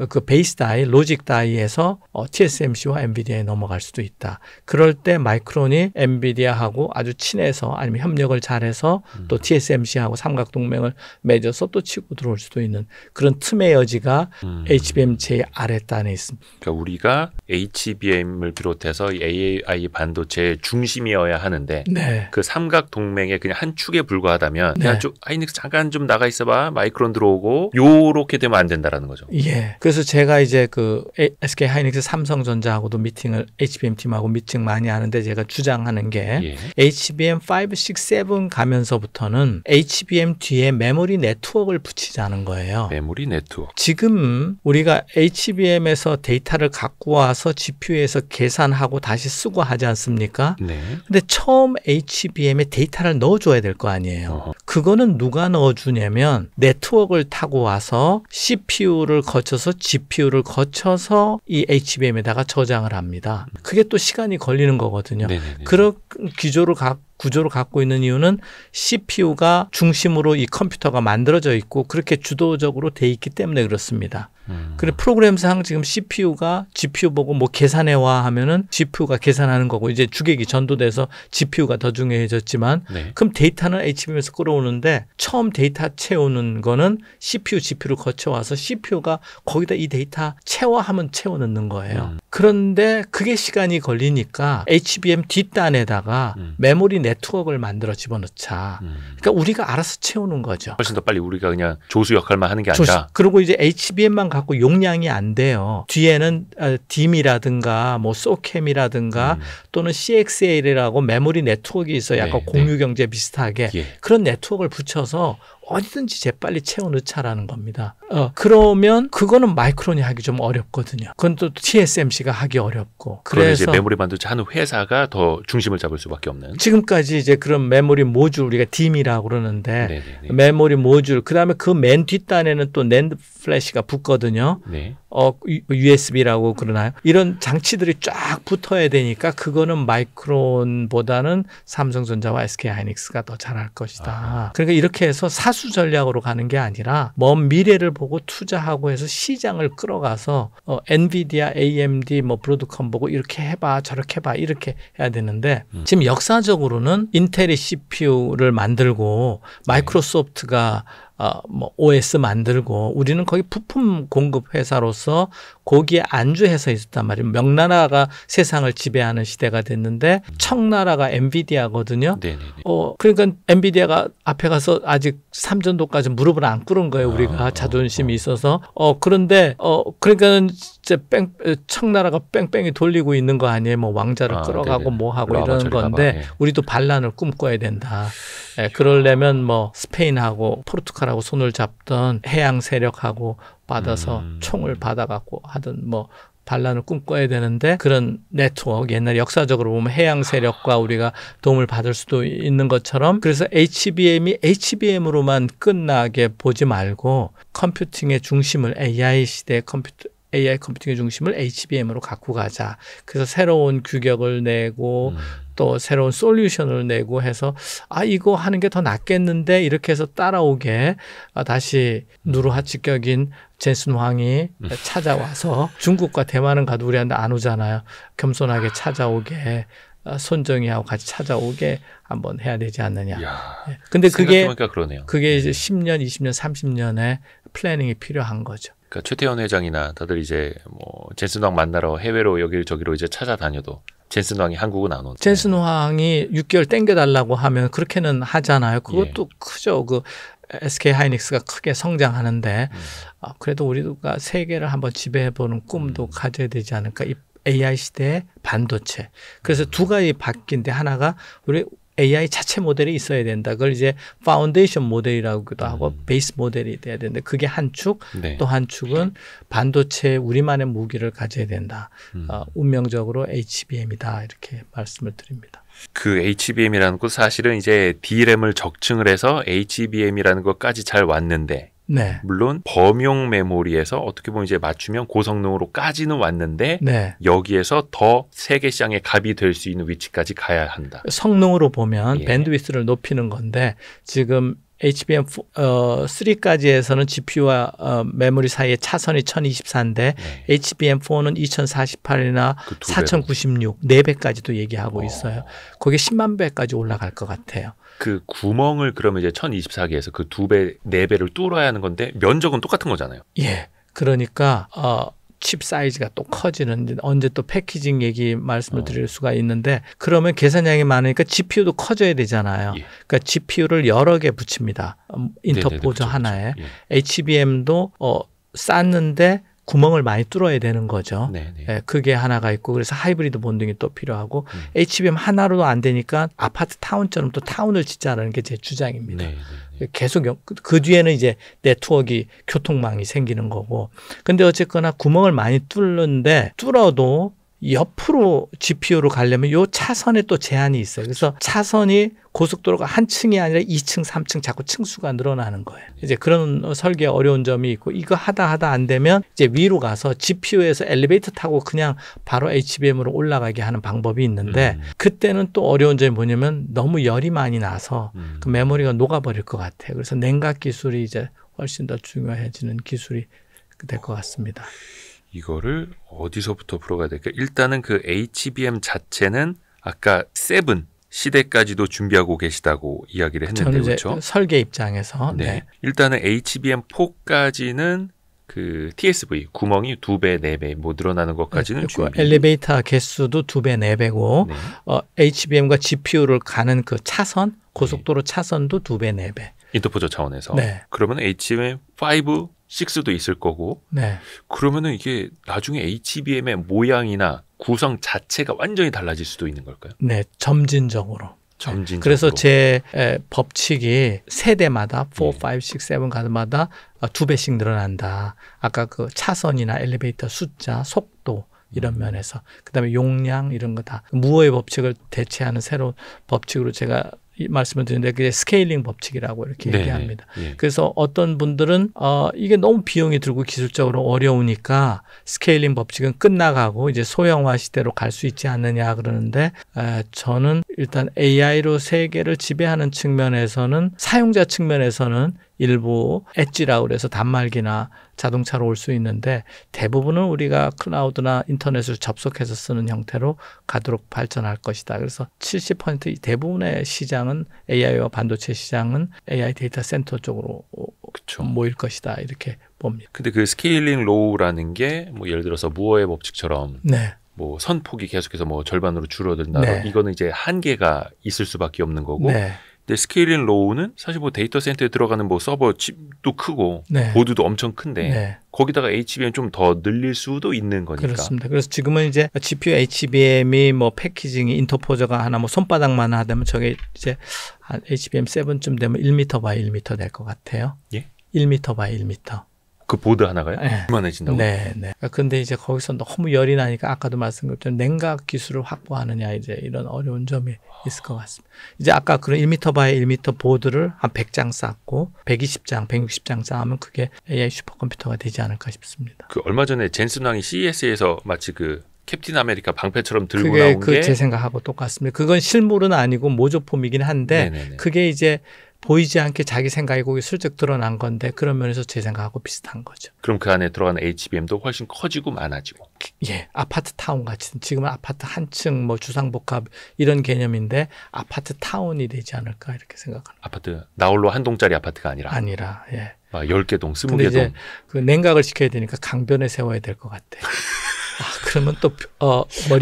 그 베이스 다이, 로직 다이에서 TSMC와 엔비디아에 넘어갈 수도 있다. 그럴 때 마이크론이 엔비디아하고 아주 친해서 아니면 협력을 잘해서 또 TSMC하고 삼각동맹을 맺어서 또 치고 들어올 수도 있는 그런 틈의 여지가 HBM 제 아랫단에 있습니다. 그러니까 우리가 HBM을 비롯해서 AI 반도체의 중심이어야 하는데 네. 그 삼각 동맹의 그냥 한 축에 불과하다면 네. 하이닉스 잠깐 좀 나가 있어봐, 마이크론 들어오고 요렇게 되면 안 된다라는 거죠. 예. 그래서 제가 이제 그 SK 하이닉스 삼성전자하고도 미팅을 HBM 팀하고 미팅 많이 하는데 제가 주장하는 게 예. HBM 5, 6, 7 가면서부터는 HBM 뒤에 메모리 네트워크를 붙이자는 거예요. 메모리 네트워크. 지금 우리가 HBM에서 데이터를 갖고 와서 GPU에서 계산하고 다시 쓰고 하지 않습니까? 네. 근데 처음 HBM에 데이터를 넣어줘야 될 거 아니에요. 어허. 그거는 누가 넣어주냐면 네트워크를 타고 와서 CPU를 거쳐서 GPU를 거쳐서 이 HBM에다가 저장을 합니다. 그게 또 시간이 걸리는 거거든요. 네네네. 그런 구조를 갖고 있는 이유는 CPU가 중심으로 이 컴퓨터가 만들어져 있고 그렇게 주도적으로 돼 있기 때문에 그렇습니다. 그리고 프로그램상 지금 CPU가 GPU 보고 뭐 계산해와 하면은 GPU가 계산하는 거고 이제 주객이 전도돼서 GPU가 더 중요해졌지만 네. 그럼 데이터는 HBM에서 끌어오는데 처음 데이터 채우는 거는 CPU, GPU를 거쳐와서 CPU가 거기다 이 데이터 채워하면 채워 넣는 거예요. 그런데 그게 시간이 걸리니까 HBM 뒷단에다가 메모리 네트워크를 만들어 집어넣자. 그러니까 우리가 알아서 채우는 거죠. 훨씬 더 빨리 우리가 그냥 조수 역할만 하는 게 아니라. 그리고 이제 HBM만 갖고 용량이 안 돼요. 뒤에는 DIM이라든가 뭐 SOCAM이라든가 또는 CXL이라고 메모리 네트워크가 있어요. 약간 네, 공유 경제 비슷하게 예. 그런 네트워크를 붙여서 어디든지 재빨리 채워넣자라는 겁니다. 그러면 그거는 마이크론이 하기 좀 어렵거든요. 그건 또 TSMC가 하기 어렵고. 그래서 이제 그래서 메모리 반도체 하는 회사가 더 중심을 잡을 수밖에 없는. 지금까지 이제 그런 메모리 모듈 우리가 DIM이라고 그러는데 네네네. 메모리 모듈 그다음에 그 맨 뒷단에는 또 낸드 플래시가 붙거든요. 네. USB라고 그러나요? 이런 장치들이 쫙 붙어야 되니까 그거는 마이크론보다는 삼성전자와 SK 하이닉스가 더 잘할 것이다. 그러니까 이렇게 해서 사수 전략으로 가는 게 아니라 먼 미래를 보고 투자하고 해서 시장을 끌어가서 엔비디아, AMD, 뭐 브로드컴 보고 이렇게 해봐, 저렇게 해봐 이렇게 해야 되는데 지금 역사적으로는 인텔이 CPU를 만들고 마이크로소프트가 뭐 OS 만들고 우리는 거기 부품 공급 회사로서 거기에 안주해서 있었단 말이에요. 명나라가 세상을 지배하는 시대가 됐는데 청나라가 엔비디아거든요. 네네네. 그러니까 엔비디아가 앞에 가서 아직 삼전도까지 무릎을 안 꿇은 거예요. 우리가 자존심이 있어서. 그런데 그러니까 이제 청나라가 뺑뺑이 돌리고 있는 거 아니에요. 뭐 왕자를 끌어가고 네네. 뭐 하고 끌어가봐, 이러는 건데 저리 가봐. 예. 우리도 반란을 꿈꿔야 된다. 그러려면 뭐 스페인하고 포르투갈하고 손을 잡던 해양 세력하고 받아서 총을 받아갖고 하든 뭐 반란을 꿈꿔야 되는데 그런 네트워크 옛날 역사적으로 보면 해양 세력과 우리가 도움을 받을 수도 있는 것처럼 그래서 HBM이 HBM으로만 끝나게 보지 말고 컴퓨팅의 중심을 AI 시대 AI 컴퓨팅의 중심을 HBM으로 갖고 가자. 그래서 새로운 규격을 내고 또 새로운 솔루션을 내고 해서 이거 하는 게 더 낫겠는데 이렇게 해서 따라오게 다시 누르하치격인 젠슨 황이 찾아와서 중국과 대만은 가도 우리한테 안 오잖아요. 겸손하게 찾아오게 손정희하고 같이 찾아오게 한번 해야 되지 않느냐. 근데 그게 이제 10년, 20년, 30년의 플래닝이 필요한 거죠. 그러니까 최태원 회장이나 다들 이제 뭐 젠슨 황 만나러 해외로 여기저기로 이제 찾아다녀도 젠슨 황이 한국은 안 오는데. 젠슨 황이 6개월 땡겨달라고 하면 그렇게는 하잖아요. 그것도 크죠. 그 SK 하이닉스가 크게 성장하는데 그래도 우리가 세계를 한번 지배해보는 꿈도 가져야 되지 않을까. 이 AI 시대의 반도체. 그래서 두 가지 바뀐데 하나가 우리 AI 자체 모델이 있어야 된다. 그걸 이제 파운데이션 모델이라고도 하고 베이스 모델이 돼야 되는데 그게 한 축, 또 한 축은 반도체에 우리만의 무기를 가져야 된다. 운명적으로 HBM이다. 이렇게 말씀을 드립니다. 그 HBM이라는 것 사실은 이제 DRAM을 적층을 해서 HBM이라는 것까지 잘 왔는데 네. 물론 범용 메모리에서 어떻게 보면 이제 맞추면 고성능으로까지는 왔는데 여기에서 더 세계 시장의 갑이 될 수 있는 위치까지 가야 한다. 성능으로 보면 밴드위스를 높이는 건데 지금 HBM3까지에서는 GPU와 메모리 사이의 차선이 1024인데 HBM4는 2048이나 4096, 4배까지도 얘기하고 있어요. 거기에 10만 배까지 올라갈 것 같아요. 그 구멍을 그러면 이제 1024개에서 그 2배, 4배를 뚫어야 하는 건데 면적은 똑같은 거잖아요. 예. 그러니까 칩 사이즈가 또 커지는 언제 또 패키징 얘기 말씀을 드릴 수가 있는데 그러면 계산량이 많으니까 GPU도 커져야 되잖아요. 그러니까 GPU를 여러 개 붙입니다. 인터포저 하나에. HBM도 쌓는데 구멍을 많이 뚫어야 되는 거죠. 네, 네. 예, 그게 하나가 있고 그래서 하이브리드 본딩이 또 필요하고 HBM 하나로도 안 되니까 아파트 타운처럼 또 타운을 짓자라는 게 제 주장입니다. 네, 네. 계속 그 뒤에는 이제 네트워크 교통망이 생기는 거고. 근데 어쨌거나 구멍을 많이 뚫는데 뚫어도 옆으로 GPU로 가려면 요 차선에 또 제한이 있어요. 그래서 차선이 고속도로가 한 층이 아니라 2층, 3층 자꾸 층수가 늘어나는 거예요. 이제 그런 설계 어려운 점이 있고 이거 하다 안 되면 이제 위로 가서 GPU에서 엘리베이터 타고 그냥 바로 HBM으로 올라가게 하는 방법이 있는데 그때는 또 어려운 점이 뭐냐면 너무 열이 많이 나서 그 메모리가 녹아버릴 것 같아요. 그래서 냉각 기술이 이제 훨씬 더 중요해지는 기술이 될 것 같습니다. 이거를 어디서부터 풀어가야 될까? 일단은 그 HBM 자체는 아까 7 시대까지도 준비하고 계시다고 이야기를 했는데 저는 이제 그렇죠? 설계 입장에서 네. 일단은 HBM4까지는 그 TSV 구멍이 2배, 4배 뭐 늘어나는 것까지는 준비. 엘리베이터 개수도 2배, 4배고 네. HBM과 GPU를 가는 그 차선, 고속도로 차선도 2배, 4배. 인터포저 차원에서. 네. 그러면 HBM5, 6도 있을 거고. 네. 그러면은 이게 나중에 HBM의 모양이나 구성 자체가 완전히 달라질 수도 있는 걸까요? 네. 점진적으로. 점진적으로. 그래서 제 법칙이 세대마다 4, 예. 5, 6, 7 가마다 2배씩 늘어난다. 아까 그 차선이나 엘리베이터 숫자, 속도 이런 면에서 그다음에 용량 이런 거 다 무어의 법칙을 대체하는 새로운 법칙으로 제가 말씀을 드리는데 그게 스케일링 법칙이라고 이렇게 네, 얘기합니다. 예. 그래서 어떤 분들은 이게 너무 비용이 들고 기술적으로 어려우니까 스케일링 법칙은 끝나가고 이제 소형화 시대로 갈 수 있지 않느냐 그러는데 저는 일단 AI로 세계를 지배하는 측면에서는 사용자 측면에서는 일부 엣지라고 그래서 단말기나 자동차로 올 수 있는데 대부분은 우리가 클라우드나 인터넷을 접속해서 쓰는 형태로 가도록 발전할 것이다. 그래서 70% 대부분의 시장은 AI와 반도체 시장은 AI 데이터 센터 쪽으로 그쵸. 모일 것이다. 이렇게 봅니다. 근데 그 스케일링 로우라는 게 뭐 예를 들어서 무어의 법칙처럼 네. 뭐 선폭이 계속해서 뭐 절반으로 줄어든다. 네. 이거는 이제 한계가 있을 수밖에 없는 거고. 네. 근데 스케일링 로우는 사실 뭐 데이터 센터에 들어가는 뭐 서버 칩도 크고 네. 보드도 엄청 큰데 네. 거기다가 HBM 좀 더 늘릴 수도 있는 거니까. 그렇습니다. 그래서 지금은 이제 GPU HBM이 뭐 패키징이 인터포저가 하나 뭐 손바닥만 하다면 저게 이제 한 HBM 7쯤 되면 1m 바이 1m 될 것 같아요. 예? 1m 바이 1m. 그 보드 하나가요? 네. 그만해진다고? 네, 네. 근데 이제 거기서 너무 열이 나니까 아까도 말씀드렸던 냉각 기술을 확보하느냐 이제 이런 어려운 점이 있을 것 같습니다. 이제 아까 그런 1m 바이 1m 보드를 한 100장 쌓고 120장, 160장 쌓으면 그게 AI 슈퍼컴퓨터가 되지 않을까 싶습니다. 그 얼마 전에 젠슨 왕이 CES에서 마치 그 캡틴 아메리카 방패처럼 들고 그게 나온 게 제 생각하고 똑같습니다. 그건 실물은 아니고 모조품이긴 한데 네네네. 그게 이제 보이지 않게 자기 생각이 거기 슬쩍 드러난 건데 그런 면에서 제 생각하고 비슷한 거죠. 그럼 그 안에 들어가는 HBM도 훨씬 커지고 많아지고. 예, 아파트 타운 같이 지금은 아파트 한 층 뭐 주상복합 이런 개념인데 아파트 타운이 되지 않을까 이렇게 생각합니다. 아파트 나홀로 한 동짜리 아파트가 아니라 예. 막 10개 동, 근데 20개 이제 동. 그 냉각을 시켜야 되니까 강변에 세워야 될 것 같아. 그러면 또 뭐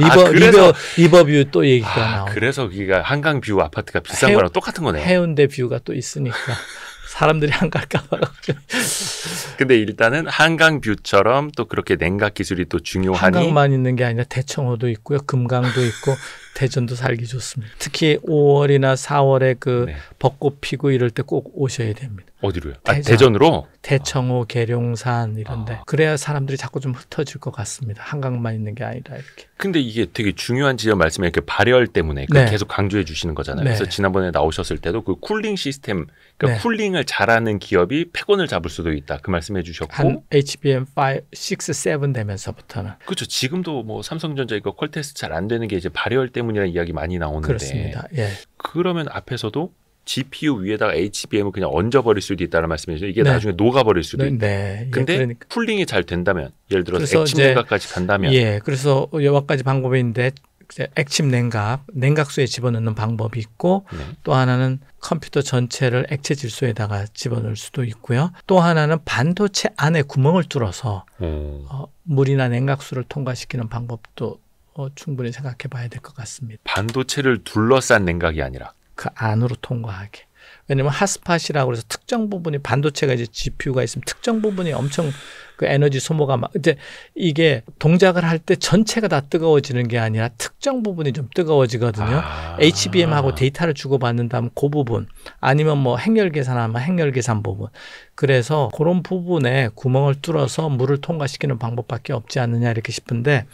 리버뷰 또 얘기가 나오고 그래서 기가 한강 뷰 아파트가 비싼 거랑 똑같은 거네요. 해운대 뷰가 또 있으니까 사람들이 안 갈까 봐. 근데 일단은 한강 뷰처럼 또 그렇게 냉각 기술이 또 중요하니 한강만 있는 게 아니라 대청호도 있고요. 금강도 있고 대전도 살기 좋습니다. 특히 5월이나 4월에 그 네. 벚꽃 피고 이럴 때 꼭 오셔야 됩니다. 어디로요? 대전. 대전으로? 대청호, 계룡산 이런데 그래야 사람들이 자꾸 좀 흩어질 것 같습니다. 한강만 있는 게 아니라 이렇게. 근데 이게 되게 중요한 지점 말씀에 이렇게 발열 때문에 네. 계속 강조해 주시는 거잖아요. 네. 그래서 지난번에 나오셨을 때도 그 쿨링 시스템, 그러니까 네. 쿨링을 잘하는 기업이 패권을 잡을 수도 있다. 그 말씀해 주셨고. 한 HBM 5, 6, 7 되면서부터는 그렇죠. 지금도 뭐 삼성전자 이거 퀄 테스트 잘 안 되는 게 이제 발열 때문이라는 이야기 많이 나오는데. 그렇습니다. 예. 그러면 앞에서도 GPU 위에다가 HBM을 그냥 얹어버릴 수도 있다는 말씀이죠. 이게 네. 나중에 녹아버릴 수도 있다. 네. 근데 예, 그러니까. 쿨링이 잘 된다면 예를 들어서 그래서 액침 이제 냉각까지 간다면 예. 그래서 여러 가지 방법이 있는데 이제 액침 냉각수에 집어넣는 방법이 있고 네. 또 하나는 컴퓨터 전체를 액체 질소에다가 집어넣을 수도 있고요. 또 하나는 반도체 안에 구멍을 뚫어서 물이나 냉각수를 통과시키는 방법도 충분히 생각해 봐야 될 것 같습니다. 반도체를 둘러싼 냉각이 아니라 그 안으로 통과하게. 왜냐면 핫스팟이라고 해서 특정 부분이 반도체가 이제 GPU가 있으면 특정 부분이 엄청 그 에너지 소모가 막 이제 이게 동작을 할 때 전체가 다 뜨거워지는 게 아니라 특정 부분이 좀 뜨거워지거든요. HBM하고 데이터를 주고받는다면 그 부분 아니면 뭐 행렬 계산하면 행렬 계산 부분. 그래서 그런 부분에 구멍을 뚫어서 물을 통과시키는 방법밖에 없지 않느냐 이렇게 싶은데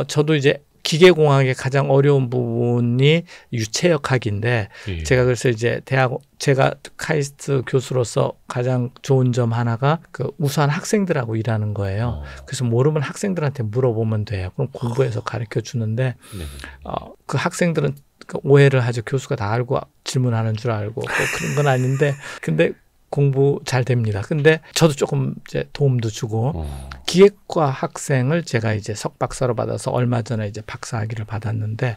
저도 이제 기계공학의 가장 어려운 부분이 유체역학인데 예. 제가 그래서 이제 제가 카이스트 교수로서 가장 좋은 점 하나가 그 우수한 학생들하고 일하는 거예요. 그래서 모르면 학생들한테 물어보면 돼요. 그럼 공부해서 가르쳐 주는데 그 학생들은 그 오해를 하죠. 교수가 다 알고 질문하는 줄 알고 꼭 그런 건 아닌데 근데 공부 잘 됩니다. 근데 저도 조금 이제 도움도 주고 기계과 학생을 제가 이제 석박사로 받아서 얼마 전에 이제 박사학위를 받았는데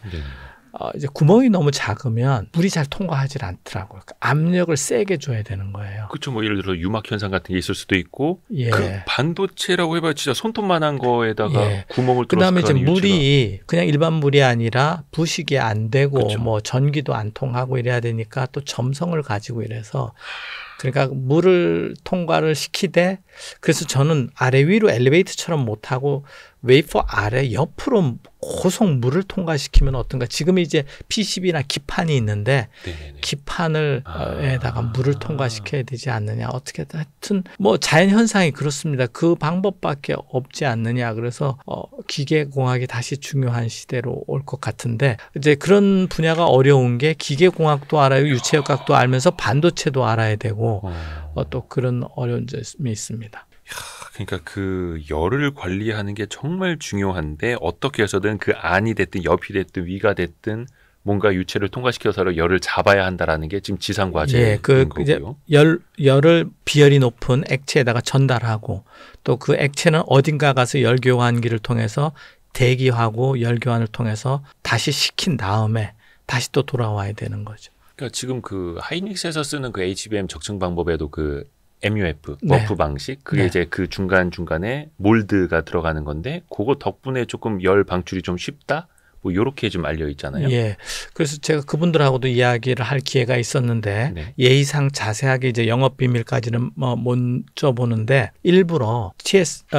이제 구멍이 너무 작으면 물이 잘 통과하지 않더라고요. 그러니까 압력을 세게 줘야 되는 거예요. 그렇죠. 뭐 예를 들어 유막 현상 같은 게 있을 수도 있고 예. 그 반도체라고 해봐야 진짜 손톱만한 거에다가 예. 구멍을 뚫어서 그다음에 이제 물이 그냥 일반 물이 아니라 부식이 안 되고 그쵸. 뭐 전기도 안 통하고 이래야 되니까 또 점성을 가지고 이래서 그러니까 물을 통과를 시키되 그래서 저는 아래 위로 엘리베이터처럼 못하고 웨이퍼 아래 옆으로 고속 물을 통과시키면 어떤가. 지금 이제 PCB나 기판이 있는데 네네네. 기판을 에다가 물을 통과시켜야 되지 않느냐. 어떻게 하여튼 뭐 자연현상이 그렇습니다. 그 방법밖에 없지 않느냐. 그래서 기계공학이 다시 중요한 시대로 올 것 같은데 이제 그런 분야가 어려운 게 기계공학도 알아요. 유체역학도 알면서 반도체도 알아야 되고 또 그런 어려운 점이 있습니다. 그러니까 그 열을 관리하는 게 정말 중요한데 어떻게 해서든 그 안이 됐든 옆이 됐든 위가 됐든 뭔가 유체를 통과시켜서 열을 잡아야 한다라는 게 지금 지상 과제인 예, 이제 거고요. 열을 비열이 높은 액체에다가 전달하고 또 그 액체는 어딘가 가서 열 교환기를 통해서 대기하고 열 교환을 통해서 다시 식힌 다음에 다시 또 돌아와야 되는 거죠. 그러니까 지금 그 하이닉스에서 쓰는 그 HBM 적층 방법에도 그 MUF, 네. 워프 방식 그게 네. 이제 그 중간중간에 몰드가 들어가는 건데 그거 덕분에 조금 열 방출이 좀 쉽다? 뭐 요렇게 좀 알려 있잖아요. 예. 그래서 제가 그분들하고도 이야기를 할 기회가 있었는데 네. 예의상 자세하게 이제 영업 비밀까지는 뭐 못 여보는데 일부러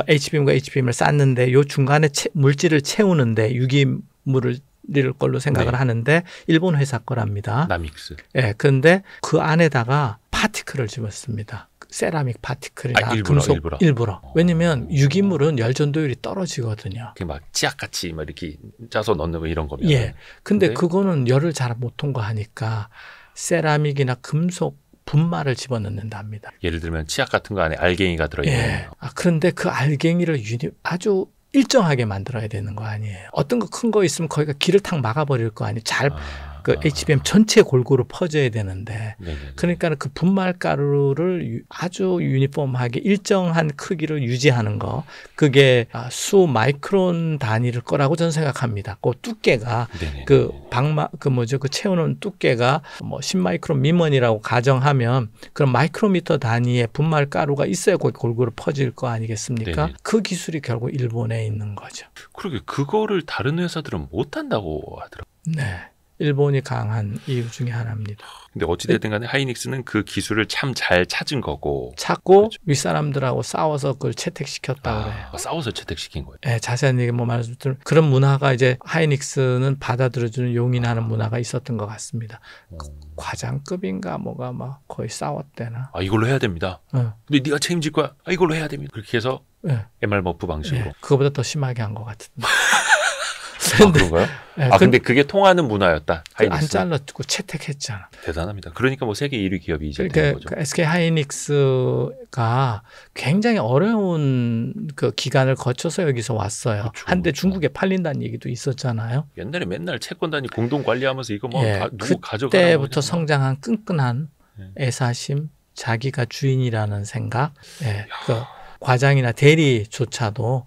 HBM과 HBM을 쌌는데 요 중간에 물질을 채우는데 유기물을 걸로 생각을 네. 하는데 일본 회사 거랍니다. 나믹스. 예. 그런데 그 안에다가 파티클을 집었습니다. 세라믹 파티클이나 금속 일부러. 왜냐면 유기물은 열 전도율이 떨어지거든요. 그 막 치약같이 막 이렇게 짜서 넣는 거 이런 거면. 예. 근데 그거는 열을 잘 못 통과하니까 세라믹이나 금속 분말을 집어넣는답니다. 예를 들면 치약 같은 거 안에 알갱이가 들어있는. 예. 그런데 그 알갱이를 아주 일정하게 만들어야 되는 거 아니에요. 어떤 거 큰 거 있으면 거기가 길을 탁 막아버릴 거 아니에요. 그 HBM 전체 골고루 퍼져야 되는데 그러니까 그 분말 가루를 아주 유니폼하게 일정한 크기로 유지하는 거 그게 수 마이크론 단위일 거라고 저는 생각합니다. 그 두께가 그 채우는 두께가 뭐 10마이크론 미만이라고 가정하면 그런 마이크로미터 단위의 분말 가루가 있어야 골고루 퍼질 거 아니겠습니까? 네네. 그 기술이 결국 일본에 있는 거죠. 그러게 그거를 다른 회사들은 못 한다고 하더라고요. 네. 일본이 강한 이유 중에 하나입니다. 근데 어찌됐든 간에 하이닉스는 그 기술을 참 잘 찾은 거고. 찾고 그렇죠. 윗사람들하고 싸워서 그걸 채택시켰다고 그래요. 싸워서 채택시킨 거예요. 네, 자세한 얘기 뭐 말씀드리면 그런 문화가 이제 하이닉스는 받아들여주는 용인하는 문화가 있었던 것 같습니다. 과장급인가 뭐가 막 거의 싸웠대나. 이걸로 해야 됩니다. 근데 네가 책임질 거야. 이걸로 해야 됩니다. 그렇게 해서 MR 머프 방식으로. 그거보다 더 심하게 한 것 같은데. 그런가요? 근데 그게 통하는 문화였다. 안 잘랐고 채택했잖아. 대단합니다. 그러니까 뭐 세계 1위 기업이 이제 그러니까 된 거죠. 그 SK 하이닉스가 굉장히 어려운 그 기간을 거쳐서 여기서 왔어요. 그렇죠. 한때 중국에 팔린다는 얘기도 있었잖아요. 옛날에 맨날 채권단이 공동 관리하면서 이거 뭐 누구 가져가는 그때부터 성장한 끈끈한 애사심, 자기가 주인이라는 생각. 그 과장이나 대리조차도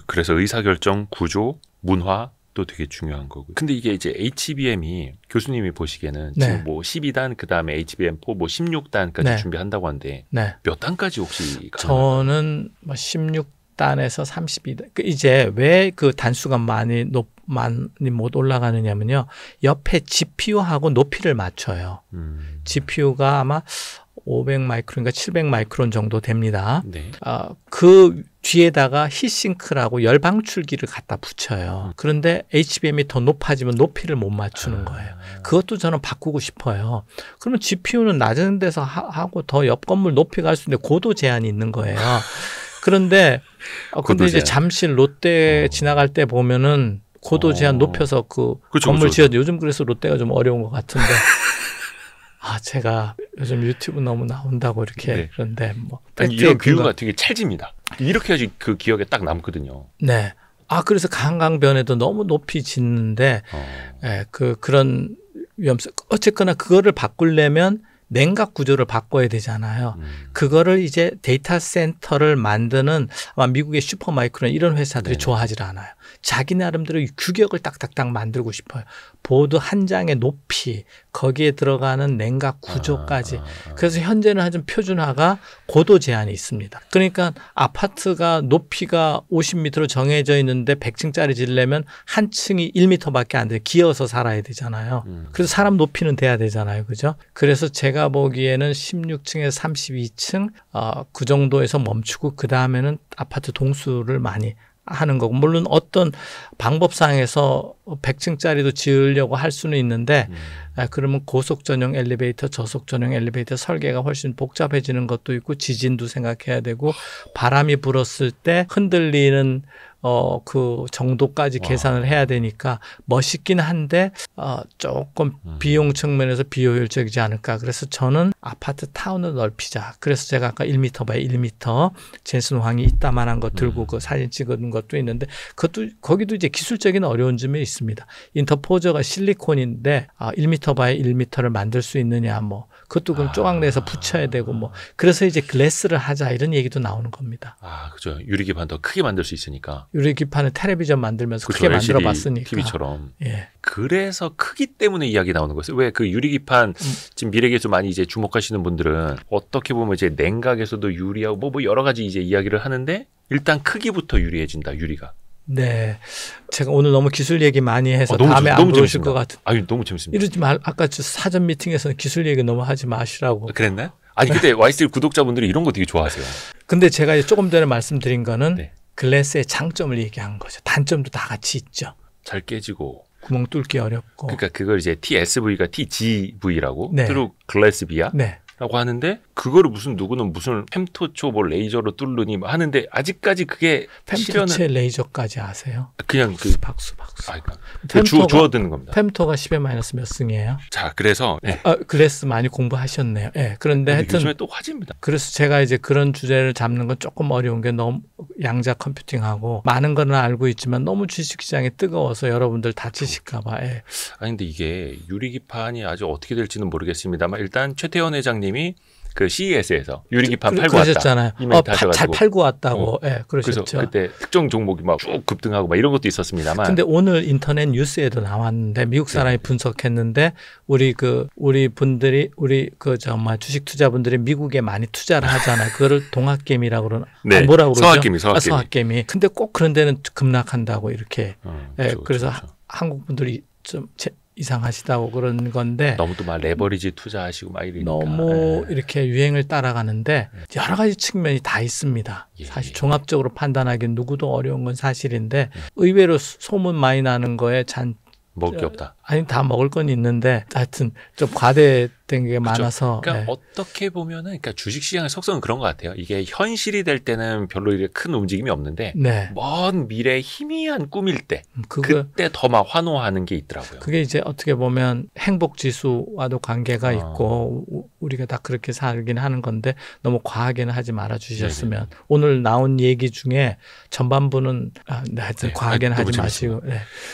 그래서 의사결정 구조 문화도 되게 중요한 거고. 근데 이게 이제 HBM이 교수님이 보시기에는 지금 뭐 12단 그다음에 HBM4 뭐 16단까지 준비한다고 하는데 몇 단까지 혹시 가능할까요? 저는 뭐 16단에서 32단. 이제 왜 그 단수가 많이 못 올라가느냐면요. 옆에 GPU하고 높이를 맞춰요. GPU가 아마 500 마이크론인가 700 마이크론 정도 됩니다. 네. 그 뒤에다가 히싱크라고 열 방출기를 갖다 붙여요. 그런데 HBM이 더 높아지면 높이를 못 맞추는 거예요. 그것도 저는 바꾸고 싶어요. 그러면 GPU는 낮은 데서 하고 더 옆 건물 높이 갈 수 있는데 고도 제한이 있는 거예요. 그런데 근데 이제 잠시 롯데 지나갈 때 보면은 고도 제한 높여서 그 그렇죠, 건물 그렇죠. 지어 요즘 그래서 롯데가 좀 어려운 것 같은데 제가 요즘 유튜브 너무 나온다고 이렇게 네. 그런데 뭐 아니, 이런 비유가 되게 찰집니다. 이렇게 해야지 그 기억에 딱 남거든요. 네. 그래서 한강변에도 너무 높이 짓는데 그런 위험성 어쨌거나 그거를 바꾸려면 냉각 구조를 바꿔야 되잖아요. 그거를 이제 데이터 센터를 만드는 아마 미국의 슈퍼마이크론 이런 회사들이 좋아하지 않아요. 자기 나름대로 규격을 딱딱딱 만들고 싶어요. 보드 한 장의 높이, 거기에 들어가는 냉각 구조까지. 그래서 현재는 아주 표준화가 고도 제한이 있습니다. 그러니까 아파트가 높이가 50m로 정해져 있는데 100층짜리 지으려면 한 층이 1m밖에 안 돼요. 기어서 살아야 되잖아요. 그래서 사람 높이는 돼야 되잖아요. 그죠? 그래서 제가 보기에는 16층에서 32층 그 정도에서 멈추고 그 다음에는 아파트 동수를 많이 하는 거고 물론 어떤 방법상에서 100층짜리도 지으려고 할 수는 있는데 그러면 고속 전용 엘리베이터, 저속 전용 엘리베이터 설계가 훨씬 복잡해지는 것도 있고 지진도 생각해야 되고 바람이 불었을 때 흔들리는 그 정도까지 계산을 해야 되니까 멋있긴 한데 조금 비용 측면에서 비효율적이지 않을까. 그래서 저는 아파트 타운을 넓히자. 그래서 제가 아까 1m 바이 1m 젠슨 황이 이따만한 거 들고 그 사진 찍은 것도 있는데 거기도 이제 기술적인 어려운 점이 있습니다. 인터포저가 실리콘인데 1m 바이 1m를 만들 수 있느냐 뭐 그것도 그럼 조각내서 붙여야 되고 뭐 그래서 이제 글래스를 하자 이런 얘기도 나오는 겁니다. 그죠. 유리기판 더 크게 만들 수 있으니까. 유리기판을 텔레비전 만들면서 그렇죠. 크게 만들어봤으니까. TV처럼. 예. 그래서 크기 때문에 이야기 나오는 거였어요. 왜 그 유리기판 지금 미래기술 많이 이제 주목하시는 분들은 어떻게 보면 이제 냉각에서도 유리하고 뭐 여러 가지 이제 이야기를 하는데 일단 크기부터 유리해진다. 유리가. 네, 제가 오늘 너무 기술 얘기 많이 해서 너무 다음에 안 들어오실 것 같은. 너무 재밌습니다. 이러지 말. 아까 저 사전 미팅에서는 기술 얘기 너무 하지 마시라고. 그랬나요? 아니 근데 YCL 구독자분들이 이런 거 되게 좋아하세요. 근데 제가 이제 조금 전에 말씀드린 거는 네. 글래스의 장점을 얘기한 거죠. 단점도 다 같이 있죠. 잘 깨지고. 구멍 뚫기 어렵고. 그러니까 그걸 이제 TSV가 TGV라고 네. 트루 글래스 비아. 네. 라고 하는데 그거를 누구는 무슨 fem토초 뭐 레이저로 뚫느니 뭐 하는데 아직까지 그게 fem토체 레이저까지 아세요? 그냥 그 박수. 주어드는 겁니다. fem토가 10의 마이너스 몇 승이에요? 자, 그래서 네. 글래스 많이 공부하셨네요. 네, 그런데 하여튼 요즘에 또 화제입니다. 그래서 제가 이제 그런 주제를 잡는 건 조금 어려운 게 너무 양자 컴퓨팅하고 많은 거는 알고 있지만 너무 주식시장이 뜨거워서 여러분들 다치실까 봐. 예. 아니 근데 이게 유리기판이 아주 어떻게 될지는 모르겠습니다만 일단 최태원 회장님이 그 CES에서 유리기판 팔고 그러셨잖아요. 왔다. 잘 팔고 왔다고. 예, 그러셨죠. 그래서 그때 특정 종목이 막 쭉 급등하고 막 이런 것도 있었습니다만. 근데 오늘 인터넷 뉴스에도 나왔는데 미국 사람이 분석했는데 우리 분들이 정말 주식 투자분들이 미국에 많이 투자를 하잖아요. 그거를 동학개미라고 그러나 네. 뭐라고 그러죠? 서학개미. 근데 꼭 그런 데는 급락한다고 이렇게. 그렇죠, 그래서 그렇죠. 한국 분들이 좀 이상하시다고 그런 건데 너무 또 막 레버리지 투자하시고 막 이러니까 너무 이렇게 유행을 따라가는데 여러 가지 측면이 다 있습니다. 사실 종합적으로 판단하기는 누구도 어려운 건 사실인데 의외로 소문 많이 나는 거에 먹을 게 없다. 아니 다 먹을 건 있는데 하여튼 좀 과대된 게 그렇죠. 많아서 그러니까 어떻게 보면은 그러니까 주식시장의 속성은 그런 것 같아요. 이게 현실이 될 때는 별로 이렇게 큰 움직임이 없는데 먼 미래 희미한 꿈일 때 그때 더 막 환호하는 게 있더라고요. 그게 이제 어떻게 보면 행복 지수와도 관계가 있고 우리가 다 그렇게 살긴 하는 건데 너무 과하게는 하지 말아 주셨으면 오늘 나온 얘기 중에 전반부는 하여튼 과하게는 하지 마시고.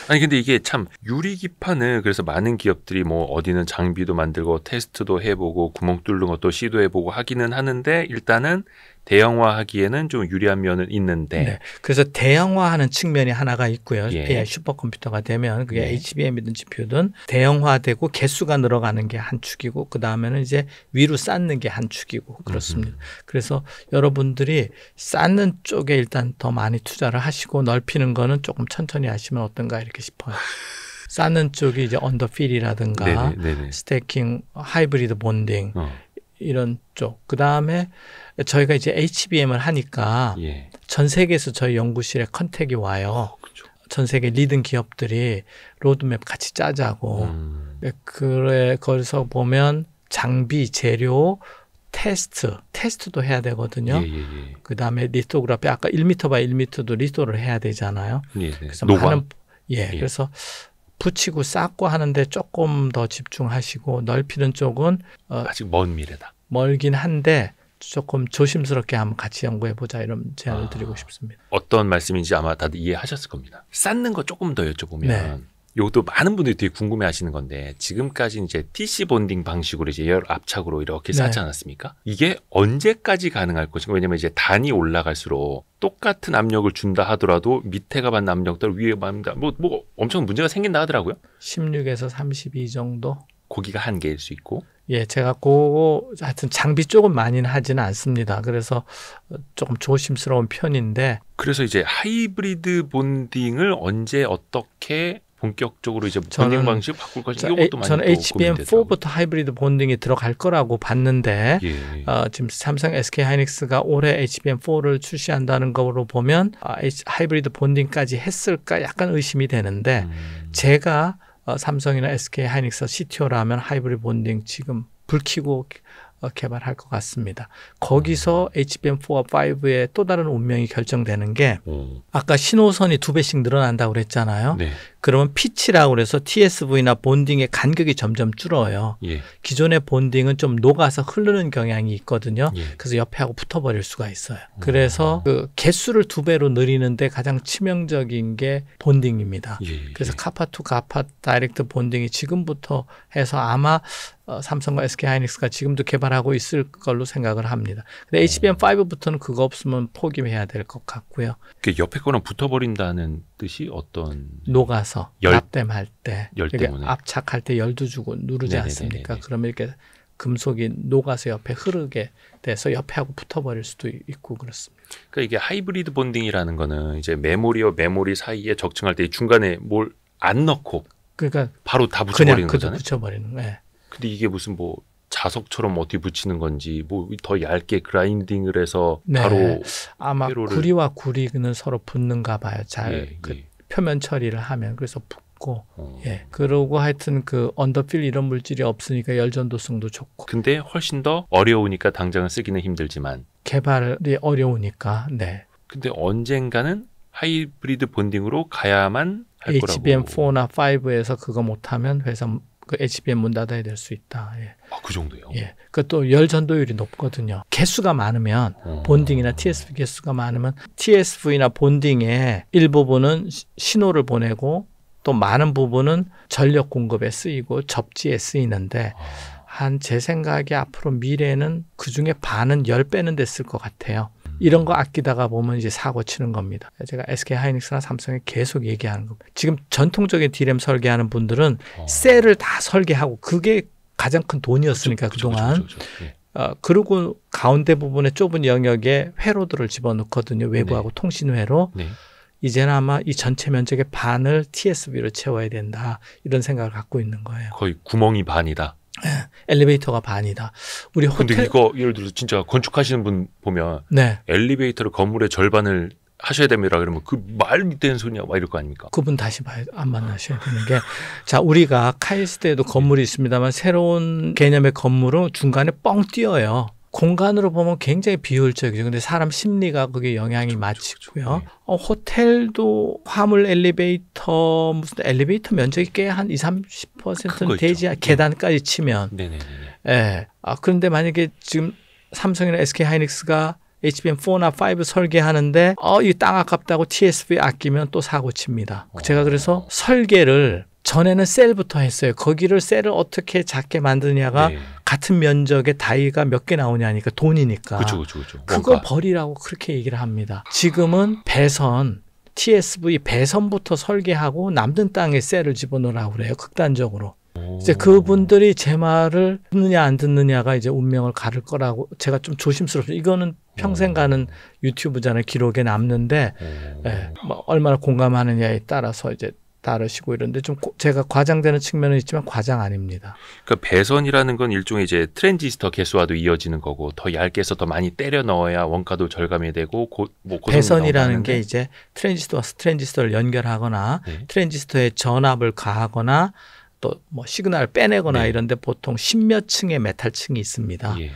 아니 근데 이게 참 유리기판은 일단은 그래서 많은 기업들이 뭐 어디는 장비도 만들고 테스트도 해보고 구멍 뚫는 것도 시도해보고 하기는 하는데 일단은 대형화하기에는 좀 유리한 면은 있는데 네. 그래서 대형화하는 측면이 하나가 있고요. 예. AI 슈퍼컴퓨터가 되면 그게 네. HBM이든 GPU든 대형화되고 개수가 늘어가는 게 한 축이고 그 다음에는 이제 위로 쌓는 게 한 축이고 그렇습니다. 그래서 여러분들이 쌓는 쪽에 일단 더 많이 투자를 하시고 넓히는 거는 조금 천천히 하시면 어떤가 이렇게 싶어요. 쌓는 쪽이 이제 언더필이라든가 네네. 스태킹, 하이브리드 본딩 이런 쪽. 그 다음에 저희가 이제 HBM을 하니까 예. 전 세계에서 저희 연구실에 컨택이 와요. 그렇죠. 전 세계 리딩 기업들이 로드맵 같이 짜자고. 그래, 거기서 보면 장비, 재료, 테스트도 해야 되거든요. 예. 그 다음에 리토그래피, 아까 1m 바이 1m도 리토를 해야 되잖아요. 예. 그래서 노광. 그래서 붙이고 쌓고 하는데 조금 더 집중하시고 넓히는 쪽은 아직 먼 미래다. 멀긴 한데 조금 조심스럽게 한번 같이 연구해보자 이런 제안을 드리고 싶습니다. 어떤 말씀인지 아마 다들 이해하셨을 겁니다. 쌓는 거 조금 더 여쭤보면 네. 이것도 많은 분들이 되게 궁금해하시는 건데 지금까지 이제 TC 본딩 방식으로 이제 열 압착으로 이렇게 쌓지 네. 않았습니까? 이게 언제까지 가능할 것인가? 왜냐면 이제 단이 올라갈수록 똑같은 압력을 준다 하더라도 밑에가 받는 압력들 위에 받는 뭐 엄청 문제가 생긴다 하더라고요. 16에서 32 정도? 거기가 한계일 수 있고. 예, 제가 그거 하여튼 장비 쪽은 많이는 하지는 않습니다. 그래서 조금 조심스러운 편인데. 그래서 이제 하이브리드 본딩을 언제 어떻게 본격적으로 이제 본딩 방식 바꿀 것인지 이것도 많이 저는 HBM4부터 하이브리드 본딩이 들어갈 거라고 봤는데 지금 삼성 SK 하이닉스가 올해 HBM4를 출시한다는 거로 보면 하이브리드 본딩까지 했을까 약간 의심이 되는데 제가 삼성이나 SK 하이닉스 CTO라면 하이브리드 본딩 지금 불 켜고 개발할 것 같습니다. 거기서 HBM4와 5의 또 다른 운명이 결정되는 게 아까 신호선이 2배씩 늘어난다고 그랬잖아요. 네. 그러면 피치라고 그래서 TSV나 본딩의 간격이 점점 줄어요. 예. 기존의 본딩은 좀 녹아서 흐르는 경향이 있거든요. 예. 그래서 옆에 하고 붙어버릴 수가 있어요. 그래서 그 개수를 2배로 늘리는데 가장 치명적인 게 본딩입니다. 그래서 카파2 카파 다이렉트 본딩이 지금부터 해서 아마 삼성과 SK 하이닉스가 지금도 개발하고 있을 걸로 생각을 합니다. 근데 HBM5부터는 그거 없으면 포기해야 될 것 같고요. 그 옆에 거랑 붙어버린다는 뜻이 어떤? 녹아서 납땜할 때, 열 때문에 압착할 때 열도 주고 누르지 네네네네. 않습니까? 그러면 이렇게 금속이 녹아서 옆에 흐르게 돼서 옆에 하고 붙어버릴 수도 있고 그렇습니다. 그러니까 이게 하이브리드 본딩이라는 거는 이제 메모리와 메모리 사이에 적층할 때 중간에 뭘 안 넣고 그러니까 바로 다 붙여버리는 거잖아요. 붙여버리는 거예요. 근데 이게 무슨 뭐 자석처럼 어떻게 붙이는 건지 뭐 더 얇게 그라인딩을 해서 바로 아마 회로를... 구리와 구리는 서로 붙는가 봐요. 잘 표면 처리를 하면 그래서 붙고 그러고 하여튼 그 언더필 이런 물질이 없으니까 열전도성도 좋고. 근데 훨씬 더 어려우니까 당장은 쓰기는 힘들지만 개발이 어려우니까. 네. 근데 언젠가는 하이브리드 본딩으로 가야만 할 거라고. HBM4나 5에서 그거 못하면 회사 그 HBM 문 닫아야 될 수 있다. 그 정도요? 예. 그것도 열 전도율이 높거든요. 개수가 많으면 본딩이나 TSV 개수가 많으면 TSV나 본딩의 일부분은 신호를 보내고 또 많은 부분은 전력 공급에 쓰이고 접지에 쓰이는데 한 제 생각에 앞으로 미래는 그중에 반은 10배는 됐을 것 같아요. 이런 거 아끼다가 보면 이제 사고 치는 겁니다. 제가 SK 하이닉스나 삼성에 계속 얘기하는 겁니다. 지금 전통적인 D램 설계하는 분들은 셀을 다 설계하고 그게 가장 큰 돈이었으니까 그동안. 그리고 가운데 부분에 좁은 영역에 회로들을 집어넣거든요. 외부하고 통신회로. 이제는 아마 이 전체 면적의 반을 TSV로 채워야 된다. 이런 생각을 갖고 있는 거예요. 거의 구멍이 반이다. 엘리베이터가 반이다. 우리 호텔. 근데 이거 예를 들어서 진짜 건축하시는 분 보면 엘리베이터를 건물의 절반을 하셔야 됩니다. 그러면 그 말이 되는 소리냐 막 이럴 거 아닙니까? 그분 다시 안 만나셔야 되는 게 자 우리가 카이스트에도 건물이 있습니다만 새로운 개념의 건물은 중간에 뻥 띄어요. 공간으로 보면 굉장히 비효율적이죠. 근데 사람 심리가 그게 영향이 미치고요. 호텔도 화물 엘리베이터 무슨 엘리베이터 면적이 꽤 한 20-30%는 되지 계단까지 치면. 그런데 만약에 지금 삼성이나 SK 하이닉스가 HBM4나 5 설계하는데 이 땅 아깝다고 TSV 아끼면 또 사고 칩니다. 제가 그래서 설계를 전에는 셀부터 했어요. 거기를 셀을 어떻게 작게 만드냐가 네. 같은 면적의 다이가 몇 개 나오냐니까 돈이니까. 그렇죠. 그걸 버리라고 그렇게 얘기를 합니다. 지금은 배선, TSV 배선부터 설계하고 남는 땅에 셀을 집어넣으라고 그래요. 극단적으로. 이제 그분들이 제 말을 듣느냐 안 듣느냐가 이제 운명을 가를 거라고 제가 좀 조심스럽죠. 이거는 평생 가는 유튜브잖아요. 기록에 남는데 예, 뭐 얼마나 공감하느냐에 따라서 이제 다르시고 이런데 좀 제가 과장되는 측면은 있지만 과장 아닙니다. 그러니까 배선이라는 건 일종의 이제 트랜지스터 개수와도 이어지는 거고 더 얇게 해서 더 많이 때려 넣어야 원가도 절감이 되고 배선이라는 게 이제 트랜지스터와 트랜지스터를 연결하거나 네. 트랜지스터에 전압을 가하거나 또 뭐 시그널을 빼내거나 네. 이런데 보통 십몇 층의 메탈층이 있습니다. 예.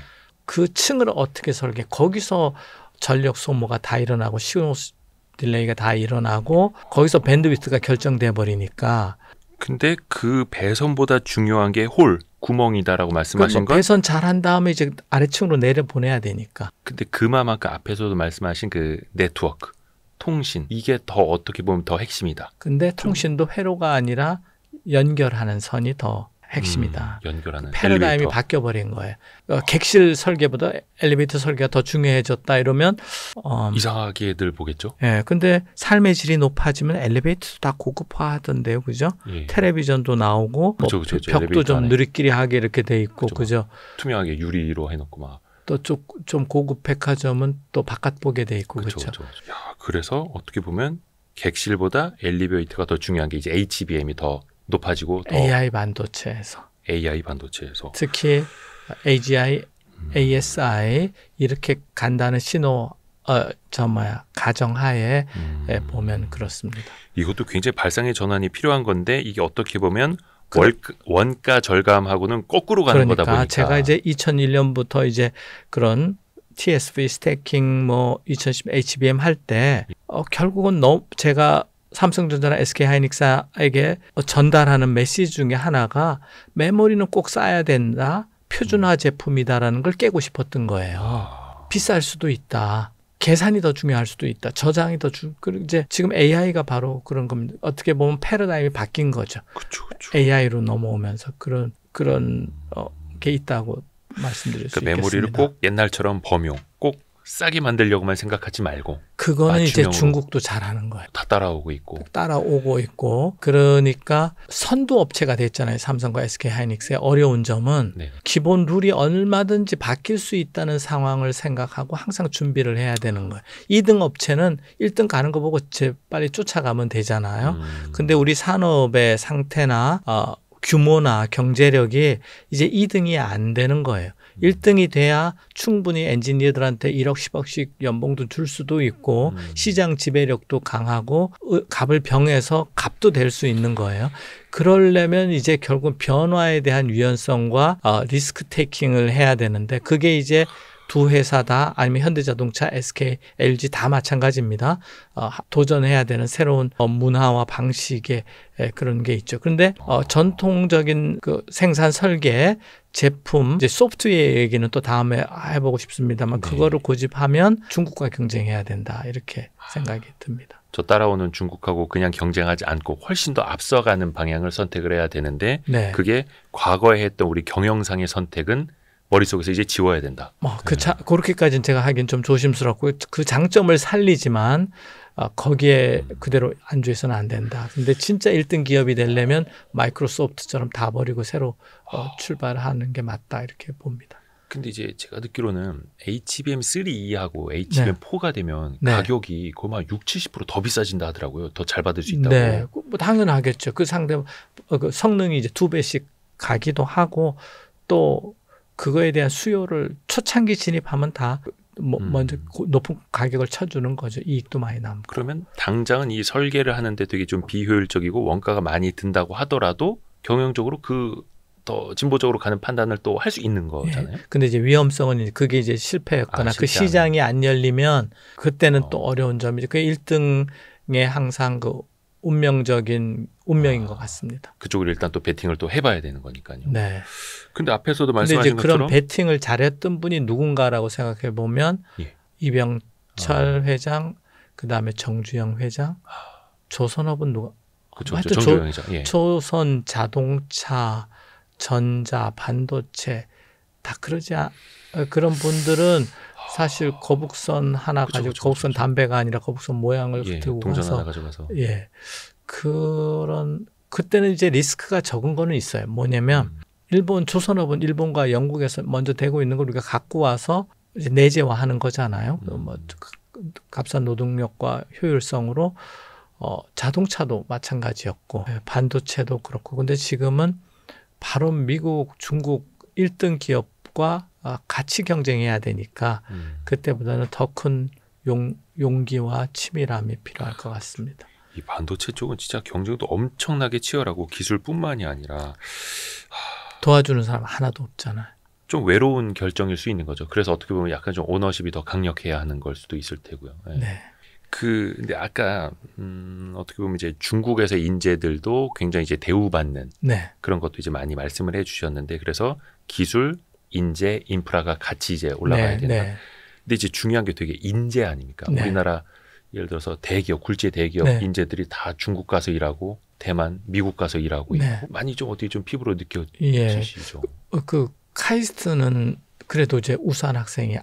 그 층을 어떻게 설계? 거기서 전력 소모가 다 일어나고 신호 딜레이가 다 일어나고 거기서 밴드위드가 결정돼 버리니까. 근데 그 배선보다 중요한 게 구멍이다라고 말씀하신 건. 배선 잘한 다음에 이제 아래층으로 내려 보내야 되니까. 근데 그만큼 앞에서도 말씀하신 그 네트워크, 통신 이게 더 어떻게 보면 더 핵심이다. 근데 통신도 회로가 아니라 연결하는 선이 더 핵심이다. 연결하는 패러다임이 엘리베이터. 바뀌어버린 거예요. 객실 설계보다 엘리베이터 설계가 더 중요해졌다 이러면 이상하게들 보겠죠. 예, 근데 삶의 질이 높아지면 엘리베이터도 다 고급화하던데요, 그죠? 예. 텔레비전도 나오고 그쵸, 뭐 그쵸. 벽도 엘리베이터 좀 안에. 느리끼리 하게 이렇게 돼 있고, 그쵸. 그죠? 투명하게 유리로 해놓고 막. 또 좀 고급 백화점은 또 바깥 보게 돼 있고, 그렇죠? 야, 그래서 어떻게 보면 객실보다 엘리베이터가 더 중요한 게 이제 HBM이 더 높아지고 더 AI 반도체에서 AI 반도체에서 특히 AGI, ASI 이렇게 간다는 신호 가정하에 보면 그렇습니다. 이것도 굉장히 발상의 전환이 필요한 건데 이게 어떻게 보면 원가 절감하고는 거꾸로 가는 거다 보니까 제가 이제 2001년부터 이제 그런 TSV 스태킹 뭐 2010 HBM 할 때 결국은 제가 삼성전자나 SK하이닉스에게 전달하는 메시지 중에 하나가 메모리는 꼭 쌓아야 된다. 표준화 제품이다라는 걸 깨고 싶었던 거예요. 비쌀 수도 있다. 계산이 더 중요할 수도 있다. 저장이 더 그리고 이제 지금 AI가 바로 그런 겁니다. 어떻게 보면 패러다임이 바뀐 거죠. 그쵸. AI로 넘어오면서 그런 게 있다고 말씀드릴 수 있겠습니다. 메모리를 꼭 옛날처럼 범용, 꼭 싸게 만들려고만 생각하지 말고 그거는 이제 맞춤형으로 중국도 잘하는 거예요. 다 따라오고 있고 따라오고 있고 그러니까 선두 업체가 됐잖아요. 삼성과 SK하이닉스의 어려운 점은 네. 기본 룰이 얼마든지 바뀔 수 있다는 상황을 생각하고 항상 준비를 해야 되는 거예요. 2등 업체는 1등 가는 거 보고 빨리 쫓아가면 되잖아요. 근데 우리 산업의 상태나 규모나 경제력이 이제 2등이 안 되는 거예요. 1등이 돼야 충분히 엔지니어들한테 1억 10억씩 연봉도 줄 수도 있고 시장 지배력도 강하고 갑을 병해서 갑도 될 수 있는 거예요. 그러려면 이제 결국 변화에 대한 유연성과 리스크 테이킹을 해야 되는데 그게 이제 두 회사 다 아니면 현대자동차, SK, LG 다 마찬가지입니다. 도전해야 되는 새로운 문화와 방식의 그런 게 있죠. 그런데 전통적인 그 생산 설계 제품 이제 소프트웨어 얘기는 또 다음에 해보고 싶습니다만 그거를 고집하면 중국과 경쟁해야 된다 이렇게 생각이 듭니다. 저 따라오는 중국하고 그냥 경쟁하지 않고 훨씬 더 앞서가는 방향을 선택을 해야 되는데 그게 과거에 했던 우리 경영상의 선택은 머릿속에서 이제 지워야 된다. 그렇게까지는 제가 하긴 좀 조심스럽고 그 장점을 살리지만 거기에 그대로 안주해서는 안 된다. 근데 진짜 1등 기업이 되려면 마이크로소프트처럼 다 버리고 새로 출발하는 게 맞다 이렇게 봅니다. 근데 이제 제가 듣기로는 HBM3E하고 HBM4가 되면 가격이 거의 막 60-70% 더 비싸진다 하더라고요. 더 잘 받을 수 있다고. 네, 뭐 당연하겠죠. 그 그 성능이 이제 2배씩 가기도 하고 또 그거에 대한 수요를 초창기 진입하면 다 먼저 높은 가격을 쳐주는 거죠. 이익도 많이 남고. 그러면 당장은 이 설계를 하는데 되게 좀 비효율적이고 원가가 많이 든다고 하더라도 경영적으로 더 진보적으로 가는 판단을 또 할 수 있는 거잖아요. 근데 이제 위험성은 그게 이제 실패였거나 그 시장이 안 열리면 그때는 또 어려운 점이죠. 그 1등에 항상 그 운명인 것 같습니다. 그쪽을 일단 또 베팅을 또 해봐야 되는 거니까요. 네. 근데 앞에서도 말씀하신 그런 것처럼 베팅을 잘했던 분이 누군가라고 생각해 보면 이병철 회장, 그 다음에 정주영 회장, 조선업은 누가? 그렇죠. 하여튼 정주영이죠. 예. 조선 자동차, 전자, 반도체 다 그런 분들은 사실 거북선 하나 그쵸, 가지고 그쵸, 거북선 그쵸. 담배가 아니라 거북선 모양을 예, 들고 동전 하나 가서 가져가서. 예. 그때는 이제 리스크가 적은 거는 있어요. 뭐냐면 조선업은 일본과 영국에서 먼저 되고 있는 걸 우리가 갖고 와서 이제 내재화하는 거잖아요. 뭐 값싼 노동력과 효율성으로 자동차도 마찬가지였고 반도체도 그렇고. 근데 지금은 바로 미국, 중국 1등 기업과 같이 경쟁해야 되니까 그때보다는 더 큰 용기와 치밀함이 필요할 것 같습니다. 이 반도체 쪽은 진짜 경쟁도 엄청나게 치열하고 기술뿐만이 아니라 도와주는 사람 하나도 없잖아요. 좀 외로운 결정일 수 있는 거죠. 그래서 어떻게 보면 약간 좀 오너십이 더 강력해야 하는 걸 수도 있을 테고요. 예. 네. 근데 아까 어떻게 보면 이제 중국에서 인재들도 굉장히 이제 대우받는 네. 그런 것도 이제 많이 말씀을 해주셨는데 그래서 기술, 인재, 인프라가 같이 이제 올라가야 된다. 네. 근데 이제 중요한 게 되게 인재 아닙니까? 네. 우리나라 예를 들어서 대기업, 굴지의 대기업 네. 인재들이 다 중국 가서 일하고 대만, 미국 가서 일하고 네. 있고 많이 좀 어떻게 좀 피부로 예. 느껴지시죠? 그 카이스트는 그래도 이제 우수한 학생이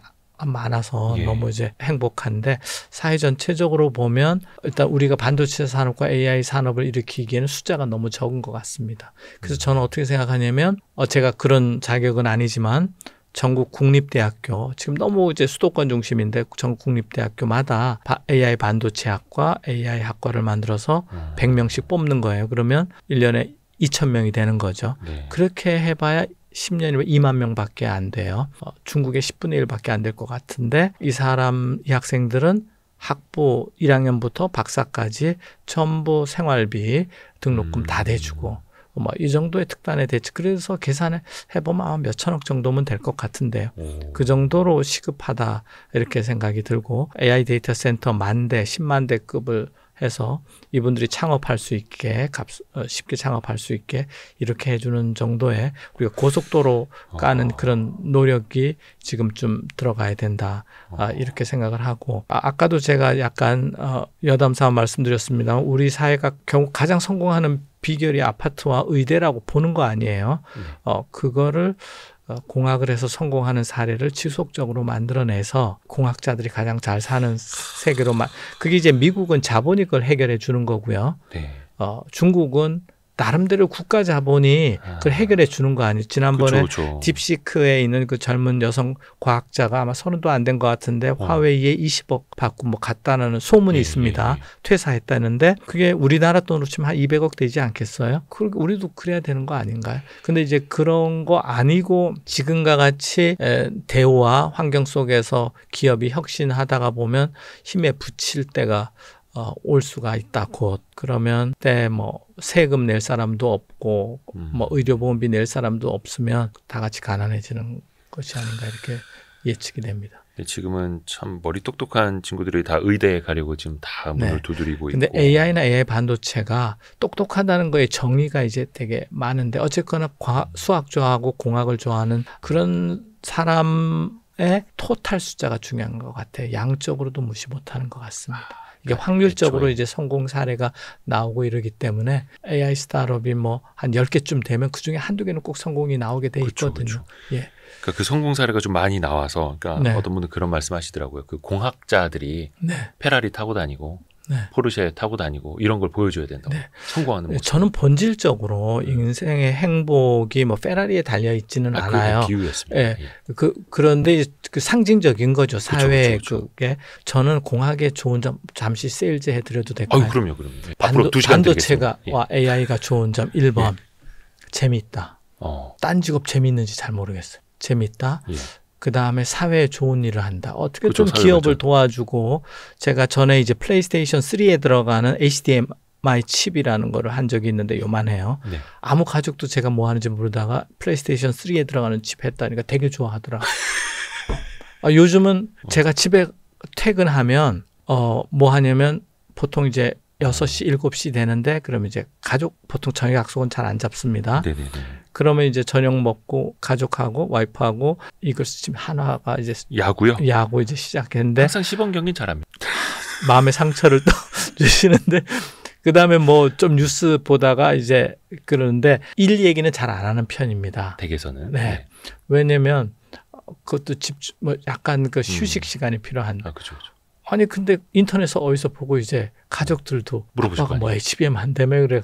많아서 예. 너무 이제 행복한데 사회 전체적으로 보면 일단 우리가 반도체 산업과 AI 산업을 일으키기에는 숫자가 너무 적은 것 같습니다. 그래서 저는 어떻게 생각하냐면 제가 그런 자격은 아니지만 전국 국립대학교 지금 너무 이제 수도권 중심인데 전국 국립대학교마다 AI 반도체학과 AI 학과를 만들어서 100명씩 뽑는 거예요. 그러면 1년에 2,000명이 되는 거죠. 네. 그렇게 해봐야 10년이면 2만 명밖에 안 돼요. 중국의 10분의 1밖에 안 될 것 같은데 이 학생들은 학부 1학년부터 박사까지 전부 생활비 등록금 다 대주고 뭐 이 정도의 특단의 대책. 그래서 계산해 보면 아마 몇 천억 정도면 될 것 같은데요. 그 정도로 시급하다 이렇게 생각이 들고 AI 데이터 센터 10,000대, 10만 대급을 해서 이분들이 창업할 수 있게 쉽게 창업할 수 있게 이렇게 해주는 정도의 우리가 고속도로 까는 그런 노력이 지금 좀 들어가야 된다 이렇게 생각을 하고 아까도 제가 약간 여담삼아 말씀드렸습니다. 우리 사회가 결국 가장 성공하는 비결이 아파트와 의대라고 보는 거 아니에요. 그거를 공학을 해서 성공하는 사례를 지속적으로 만들어내서 공학자들이 가장 잘 사는 세계로 그게 이제 미국은 자본이 그걸 해결해 주는 거고요. 네. 중국은 나름대로 국가 자본이 그걸 해결해 주는 거 아니에요. 지난번에 그쵸. 딥시크에 있는 그 젊은 여성 과학자가 아마 30도 안 된 것 같은데 화웨이에 20억 받고 뭐 갔다는 소문이 있습니다. 퇴사했다는데 그게 우리나라 돈으로 치면 한 200억 되지 않겠어요? 우리도 그래야 되는 거 아닌가요? 근데 이제 그런 거 아니고 지금과 같이 대우와 환경 속에서 기업이 혁신하다가 보면 힘에 부칠 때가 올 수가 있다. 곧 그러면 뭐 세금 낼 사람도 없고 뭐 의료보험비 낼 사람도 없으면 다 같이 가난해지는 것이 아닌가 이렇게 예측이 됩니다. 지금은 참 머리 똑똑한 친구들이 다 의대에 가려고 지금 다 문을 두드리고 근데 있고. AI나 AI 반도체가 똑똑하다는 거에 정의가 이제 되게 많은데 어쨌거나 수학 좋아하고 공학을 좋아하는 그런 사람의 토탈 숫자가 중요한 것 같아요. 양적으로도 무시 못하는 것 같습니다. 이게 확률적으로 이제 성공 사례가 나오고 이러기 때문에 AI 스타트업이 뭐 한 10개쯤 되면 그중에 한두 개는 꼭 성공이 나오게 돼 있거든요. 예. 그러니까 그 성공 사례가 좀 많이 나와서 그러니까 어떤 분은 그런 말씀하시더라고요. 그 공학자들이 페라리 타고 다니고 포르쉐 타고 다니고 이런 걸 보여줘야 된다고. 성공하는 모습. 저는 본질적으로 인생의 행복이 뭐 페라리에 달려 있지는 않아요. 비유였습니다. 예. 그런데 그 상징적인 거죠. 사회에 그게 저는 공학의 좋은 점 잠시 세일즈 해드려도 될까요? 그럼요. 앞으로 2시간 반도체가 AI가 좋은 점 1번 재미있다. 딴 직업 재미있는지 잘 모르겠어요. 재미있다. 그 다음에 사회에 좋은 일을 한다. 어떻게 그렇죠, 좀 기업을 도와주고 제가 전에 이제 플레이스테이션 3에 들어가는 HDMI 칩이라는 거를 한 적이 있는데 요만해요. 아무 가족도 제가 뭐 하는지 모르다가 플레이스테이션 3에 들어가는 칩 했다니까 되게 좋아하더라. 요즘은 제가 집에 퇴근하면 뭐 하냐면 보통 이제 6시, 7시 되는데 그러면 이제 가족 보통 저녁 약속은 잘 안 잡습니다. 그러면 이제 저녁 먹고 가족하고 와이프하고 이걸 지금 한화가 이제 야구요? 야구 이제 시작했는데 항상 시범 경기는 잘합니다. 마음의 상처를 또 주시는데 그다음에 뭐 좀 뉴스 보다가 이제 그러는데 일 얘기는 잘 안 하는 편입니다. 댁에서는. 네. 왜냐면 그것도 뭐 약간 그 휴식 시간이 필요한데. 아, 그렇죠. 아니 근데 인터넷에서 어디서 보고 이제 가족들도 물어보실 아빠가 거 뭐 HBM 한다며 그래.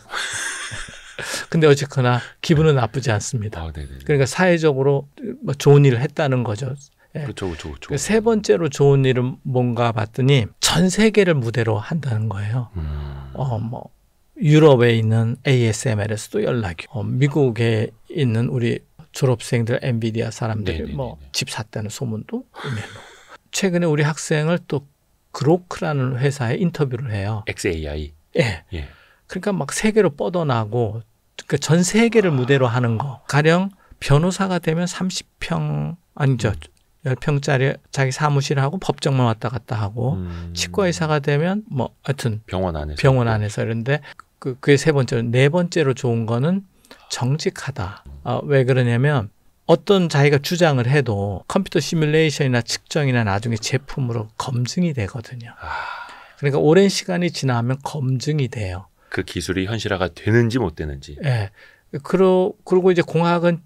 근데 어쨌거나 기분은 나쁘지 않습니다. 아, 네네. 그러니까 사회적으로 뭐 좋은 일을 했다는 거죠. 예. 그렇죠. 그 세 번째로 좋은 일은 뭔가 봤더니 전 세계를 무대로 한다는 거예요. 뭐 유럽에 있는 ASML에서도 연락이, 미국에 있는 우리 졸업생들 엔비디아 사람들이 네네네네. 뭐 집 샀다는 소문도 이메일로. 최근에 우리 학생을 또 그로크라는 회사에 인터뷰를 해요. XAI. 예. 예. 그러니까 막 세계로 뻗어나고 그러니까 전 세계를 무대로 하는 거. 가령 변호사가 되면 30평 아니죠. 10평짜리 자기 사무실하고 법정만 왔다 갔다 하고 치과 의사가 되면 뭐 하여튼 병원 안에서. 병원 안에서 이런데 그게 세 번째로. 네 번째로 좋은 거는 정직하다. 왜 그러냐면 어떤 자기가 주장을 해도 컴퓨터 시뮬레이션이나 측정이나 나중에 제품으로 검증이 되거든요. 그러니까 오랜 시간이 지나면 검증이 돼요. 그 기술이 현실화가 되는지 못 되는지. 예. 그리고 이제 공학은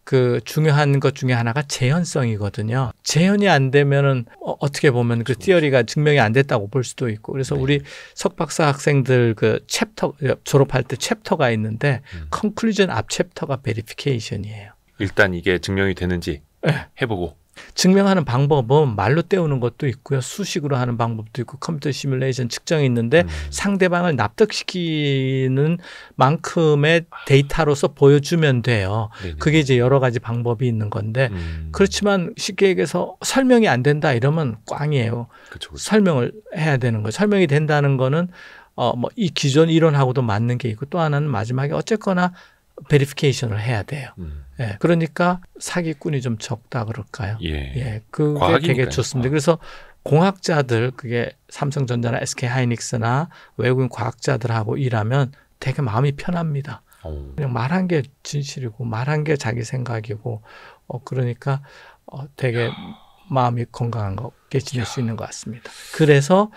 그 중요한 것 중에 하나가 재현성이거든요. 재현이 안 되면은 어떻게 보면 그 티어리가 증명이 안 됐다고 볼 수도 있고. 그래서 네. 우리 석박사 학생들 그 챕터 졸업할 때 챕터가 있는데 컨클루전 앞 챕터가 베리피케이션이에요. 일단 이게 증명이 되는지 네. 해보고. 증명하는 방법은 말로 때우는 것도 있고요. 수식으로 하는 방법도 있고 컴퓨터 시뮬레이션 측정이 있는데 상대방을 납득시키는 만큼의 데이터로서 보여주면 돼요. 네네. 그게 이제 여러 가지 방법이 있는 건데 그렇지만 쉽게 얘기해서 설명이 안 된다 이러면 꽝이에요. 그쵸. 설명을 해야 되는 거예요. 설명이 된다는 거는 뭐 이 기존 이론하고도 맞는 게 있고 또 하나는 마지막에 어쨌거나 베리피케이션을 해야 돼요. 예, 그러니까 사기꾼이 좀 적다 그럴까요? 예. 그게 과학이니까요. 되게 좋습니다. 그래서 공학자들 그게 삼성전자나 SK하이닉스나 외국인 과학자들하고 일하면 되게 마음이 편합니다. 그냥 말한 게 진실이고 말한 게 자기 생각이고 그러니까 되게 마음이 건강한 게 지낼 수 있는 것 같습니다. 그래서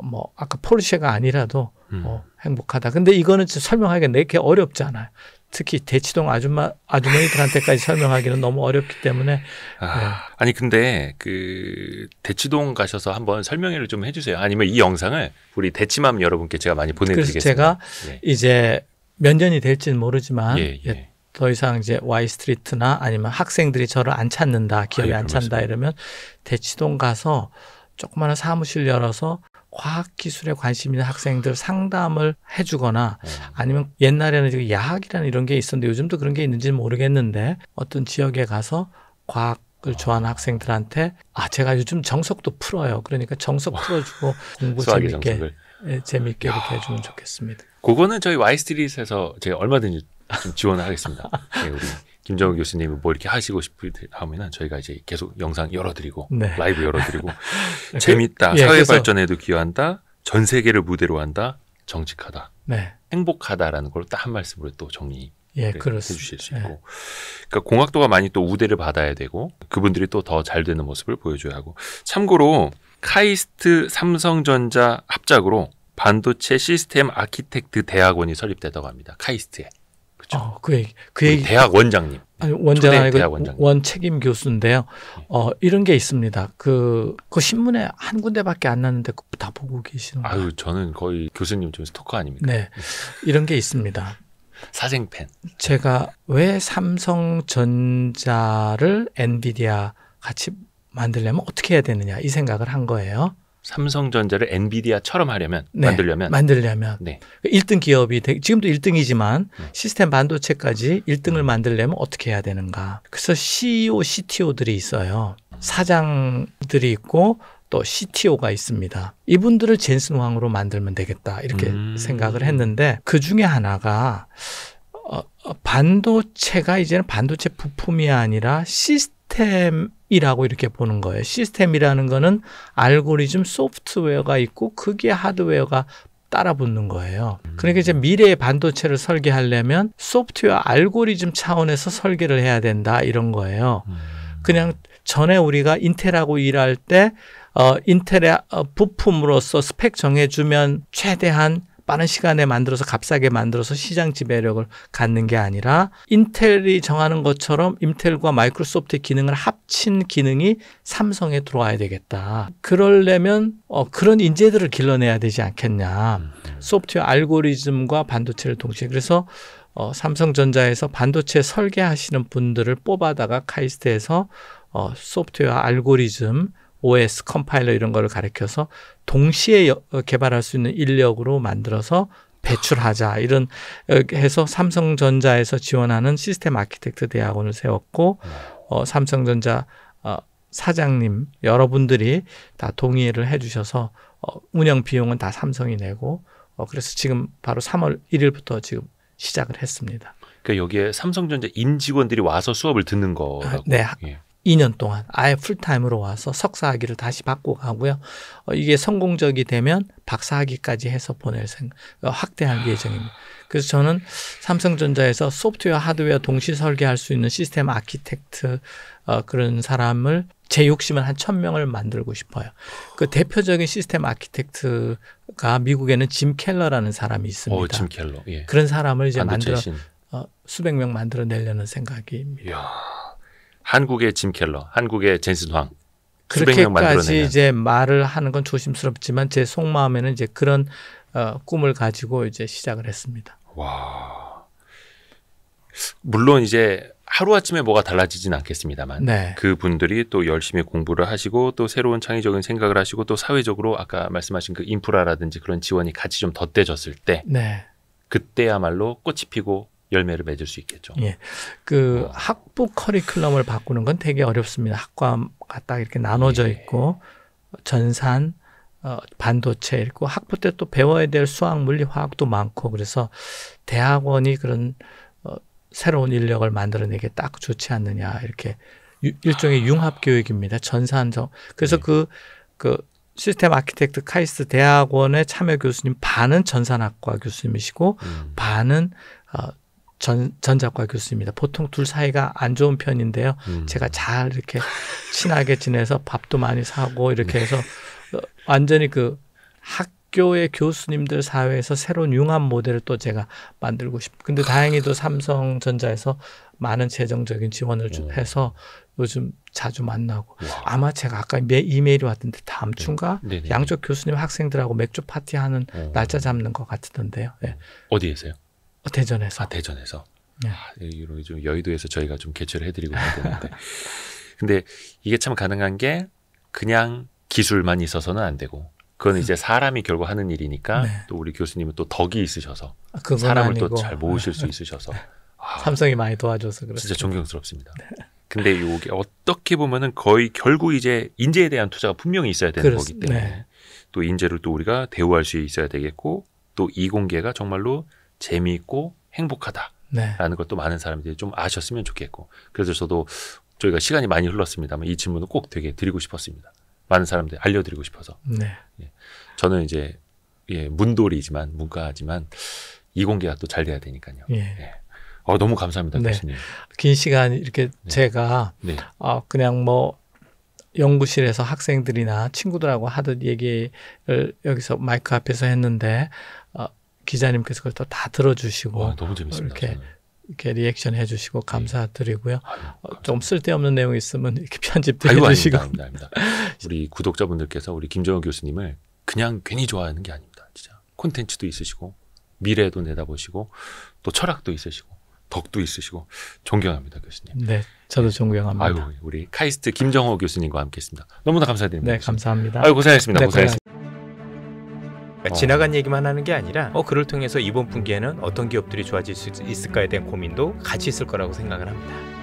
뭐 아까 포르쉐가 아니라도 행복하다. 근데 이거는 설명하기가 되게 어렵잖아요. 특히 대치동 아주머니들한테까지 설명하기는 너무 어렵기 때문에. 아니 근데 그 대치동 가셔서 한번 설명회를 좀 해주세요. 아니면 이 영상을 우리 대치맘 여러분께 제가 많이 보내드리겠습니다. 그래서 제가 이제 몇 년이 될지는 모르지만 예. 더 이상 이제 Y스트리트나 아니면 학생들이 저를 안 찾는다, 기업이 안 찾는다 이러면 대치동 가서 조그마한 사무실 열어서 과학기술에 관심 있는 학생들 상담을 해주거나 아니면 옛날에는 야학이라는 이런 게 있었는데 요즘도 그런 게 있는지는 모르겠는데 어떤 지역에 가서 과학을 좋아하는 학생들한테 제가 요즘 정석도 풀어요. 그러니까 정석 풀어주고 공부 재밌게 이렇게 해주면 좋겠습니다. 그거는 저희 Y스트릿에서 제가 얼마든지 좀 지원을 하겠습니다. 네, 우리 김정우 교수님이 뭐 이렇게 하시고 싶으면은 저희가 이제 계속 영상 열어드리고 라이브 열어드리고 재밌다, 사회 발전에도 기여한다, 전 세계를 무대로 한다, 정직하다, 행복하다라는 걸 딱 한 말씀으로 또 정리 해주실 수 있고, 그러니까 공학도가 많이 또 우대를 받아야 되고 그분들이 또 더 잘 되는 모습을 보여줘야 하고. 참고로 카이스트 삼성전자 합작으로 반도체 시스템 아키텍트 대학원이 설립되다고 합니다. 카이스트에. 그렇죠. 그 얘기 대학 원장님. 아니, 원장 아니고 원장님. 원 책임 교수인데요. 이런 게 있습니다. 그 신문에 한 군데밖에 안 났는데 다 보고 계시는 거예요. 아유, 저는 거의 교수님 좀 스토커 아닙니까? 네. 이런 게 있습니다. 사생팬. 제가 왜 삼성전자를 엔비디아 같이 만들려면 어떻게 해야 되느냐 이 생각을 한 거예요. 삼성전자를 엔비디아처럼 하려면 만들려면 1등 기업이 지금도 1등이지만 시스템 반도체까지 1등을 만들려면 어떻게 해야 되는가. 그래서 CEO, CTO들이 있어요. 사장들이 있고 또 CTO가 있습니다. 이분들을 젠슨 왕으로 만들면 되겠다 이렇게 생각을 했는데 그 중에 하나가 반도체가 이제는 반도체 부품이 아니라 시스템이라고 이렇게 보는 거예요. 시스템이라는 거는 알고리즘 소프트웨어가 있고 그게 하드웨어가 따라 붙는 거예요. 그러니까 이제 미래의 반도체를 설계하려면 소프트웨어 알고리즘 차원에서 설계를 해야 된다 이런 거예요. 그냥 전에 우리가 인텔하고 일할 때 인텔의 부품으로서 스펙 정해주면 최대한 빠른 시간에 만들어서 값싸게 만들어서 시장 지배력을 갖는 게 아니라 인텔이 정하는 것처럼 인텔과 마이크로소프트의 기능을 합친 기능이 삼성에 들어와야 되겠다. 그러려면 그런 인재들을 길러내야 되지 않겠냐. 소프트웨어 알고리즘과 반도체를 동시에. 그래서 삼성전자에서 반도체 설계하시는 분들을 뽑아다가 카이스트에서 소프트웨어 알고리즘, OS, 컴파일러 이런 거를 가르쳐서 동시에 개발할 수 있는 인력으로 만들어서 배출하자. 이런 해서 삼성전자에서 지원하는 시스템 아키텍트 대학원을 세웠고 삼성전자 사장님 여러분들이 다 동의를 해주셔서 운영 비용은 다 삼성이 내고 그래서 지금 바로 3월 1일부터 지금 시작을 했습니다. 그러니까 여기에 삼성전자 임직원들이 와서 수업을 듣는 거라고. 네. 예. 2년 동안 아예 풀타임으로 와서 석사학위를 다시 받고 가고요. 이게 성공적이 되면 박사학위까지 해서 확대할 예정입니다. 그래서 저는 삼성전자에서 소프트웨어, 하드웨어 동시 설계할 수 있는 시스템 아키텍트 그런 사람을 제 욕심은 한 1000명을 만들고 싶어요. 그 대표적인 시스템 아키텍트가 미국에는 짐 켈러라는 사람이 있습니다. 짐 켈러. 예. 그런 사람을 이제 만들어 신. 수백 명 만들어내려는 생각입니다. 이야. 한국의 짐 켈러, 한국의 젠슨 황. 수백 명 그렇게까지 만들어내면. 이제 말을 하는 건 조심스럽지만 제 속마음에는 이제 그런 꿈을 가지고 이제 시작을 했습니다. 와. 물론 이제 하루아침에 뭐가 달라지진 않겠습니다만 네. 그분들이 또 열심히 공부를 하시고 또 새로운 창의적인 생각을 하시고 또 사회적으로 아까 말씀하신 그 인프라라든지 그런 지원이 같이 좀 덧대졌을 때 네. 그때야말로 꽃이 피고 열매를 맺을 수 있겠죠. 예. 그 학부 커리큘럼을 바꾸는 건 되게 어렵습니다. 학과가 딱 이렇게 나눠져 있고 전산, 반도체 있고 학부 때 또 배워야 될 수학, 물리, 화학도 많고 그래서 대학원이 그런 새로운 인력을 만들어내기 딱 좋지 않느냐 이렇게 일종의 융합 교육입니다. 전산적. 그래서 그 시스템 아키텍트 카이스트 대학원의 참여 교수님 반은 전산학과 교수님이시고 반은 전자과 교수입니다. 보통 둘 사이가 안 좋은 편인데요. 제가 잘 이렇게 친하게 지내서 밥도 많이 사고 이렇게 해서 완전히 그 학교의 교수님들 사회에서 새로운 융합 모델을 또 제가 만들고 싶어요. 근데 다행히도 삼성전자에서 많은 재정적인 지원을 해서 요즘 자주 만나고 아마 제가 아까 이메일이 왔던데 다음 주인가 양쪽 교수님 학생들하고 맥주 파티하는 날짜 잡는 것 같던데요. 네. 어디에서요? 대전에서. 대전에서. 네. 좀 여의도에서 저희가 좀 개최를 해드리고 해야 되는데. 근데 이게 참 가능한 게 그냥 기술만 있어서는 안 되고 그건 이제 사람이 결국 하는 일이니까 네. 또 우리 교수님은 또 덕이 있으셔서 그건 사람을 아니고. 또 잘 모으실 수 있으셔서 삼성이 많이 도와줘서 그렇습니다. 진짜 존경스럽습니다. 근데 이게 어떻게 보면은 거의 결국 이제 인재에 대한 투자가 분명히 있어야 되는 거기 때문에 네. 또 인재를 또 우리가 대우할 수 있어야 되겠고 또 이 공개가 정말로 재미있고 행복하다라는 네. 것도 많은 사람들이 좀 아셨으면 좋겠고 그래서 저도 저희가 시간이 많이 흘렀습니다만 이 질문을 꼭 되게 드리고 싶었습니다. 많은 사람들 알려드리고 싶어서. 네. 저는 이제 문돌이지만 문과지만 이 공개가 또 잘 돼야 되니까요. 예. 너무 감사합니다, 네. 교수님. 긴 시간 이렇게 제가 그냥 뭐 연구실에서 학생들이나 친구들하고 하던 얘기를 여기서 마이크 앞에서 했는데 기자님께서 그걸 또 다 들어주시고 너무 재밌습니다. 이렇게 리액션 해주시고 감사드리고요. 감사합니다. 좀 쓸데없는 내용 있으면 이렇게 편집도 해주시고. 아닙니다. 우리 구독자분들께서 우리 김정호 교수님을 그냥 괜히 좋아하는 게 아닙니다. 진짜 콘텐츠도 있으시고 미래도 내다보시고 또 철학도 있으시고 덕도 있으시고 존경합니다, 교수님. 네, 저도 존경합니다. 우리 카이스트 김정호 교수님과 함께했습니다. 너무나 감사드립니다. 네, 감사합니다. 고생하셨습니다. 네, 고생하셨습니다. 지나간 얘기만 하는 게 아니라 그를 통해서 이번 분기에는 어떤 기업들이 좋아질 수 있을까에 대한 고민도 같이 있을 거라고 생각을 합니다.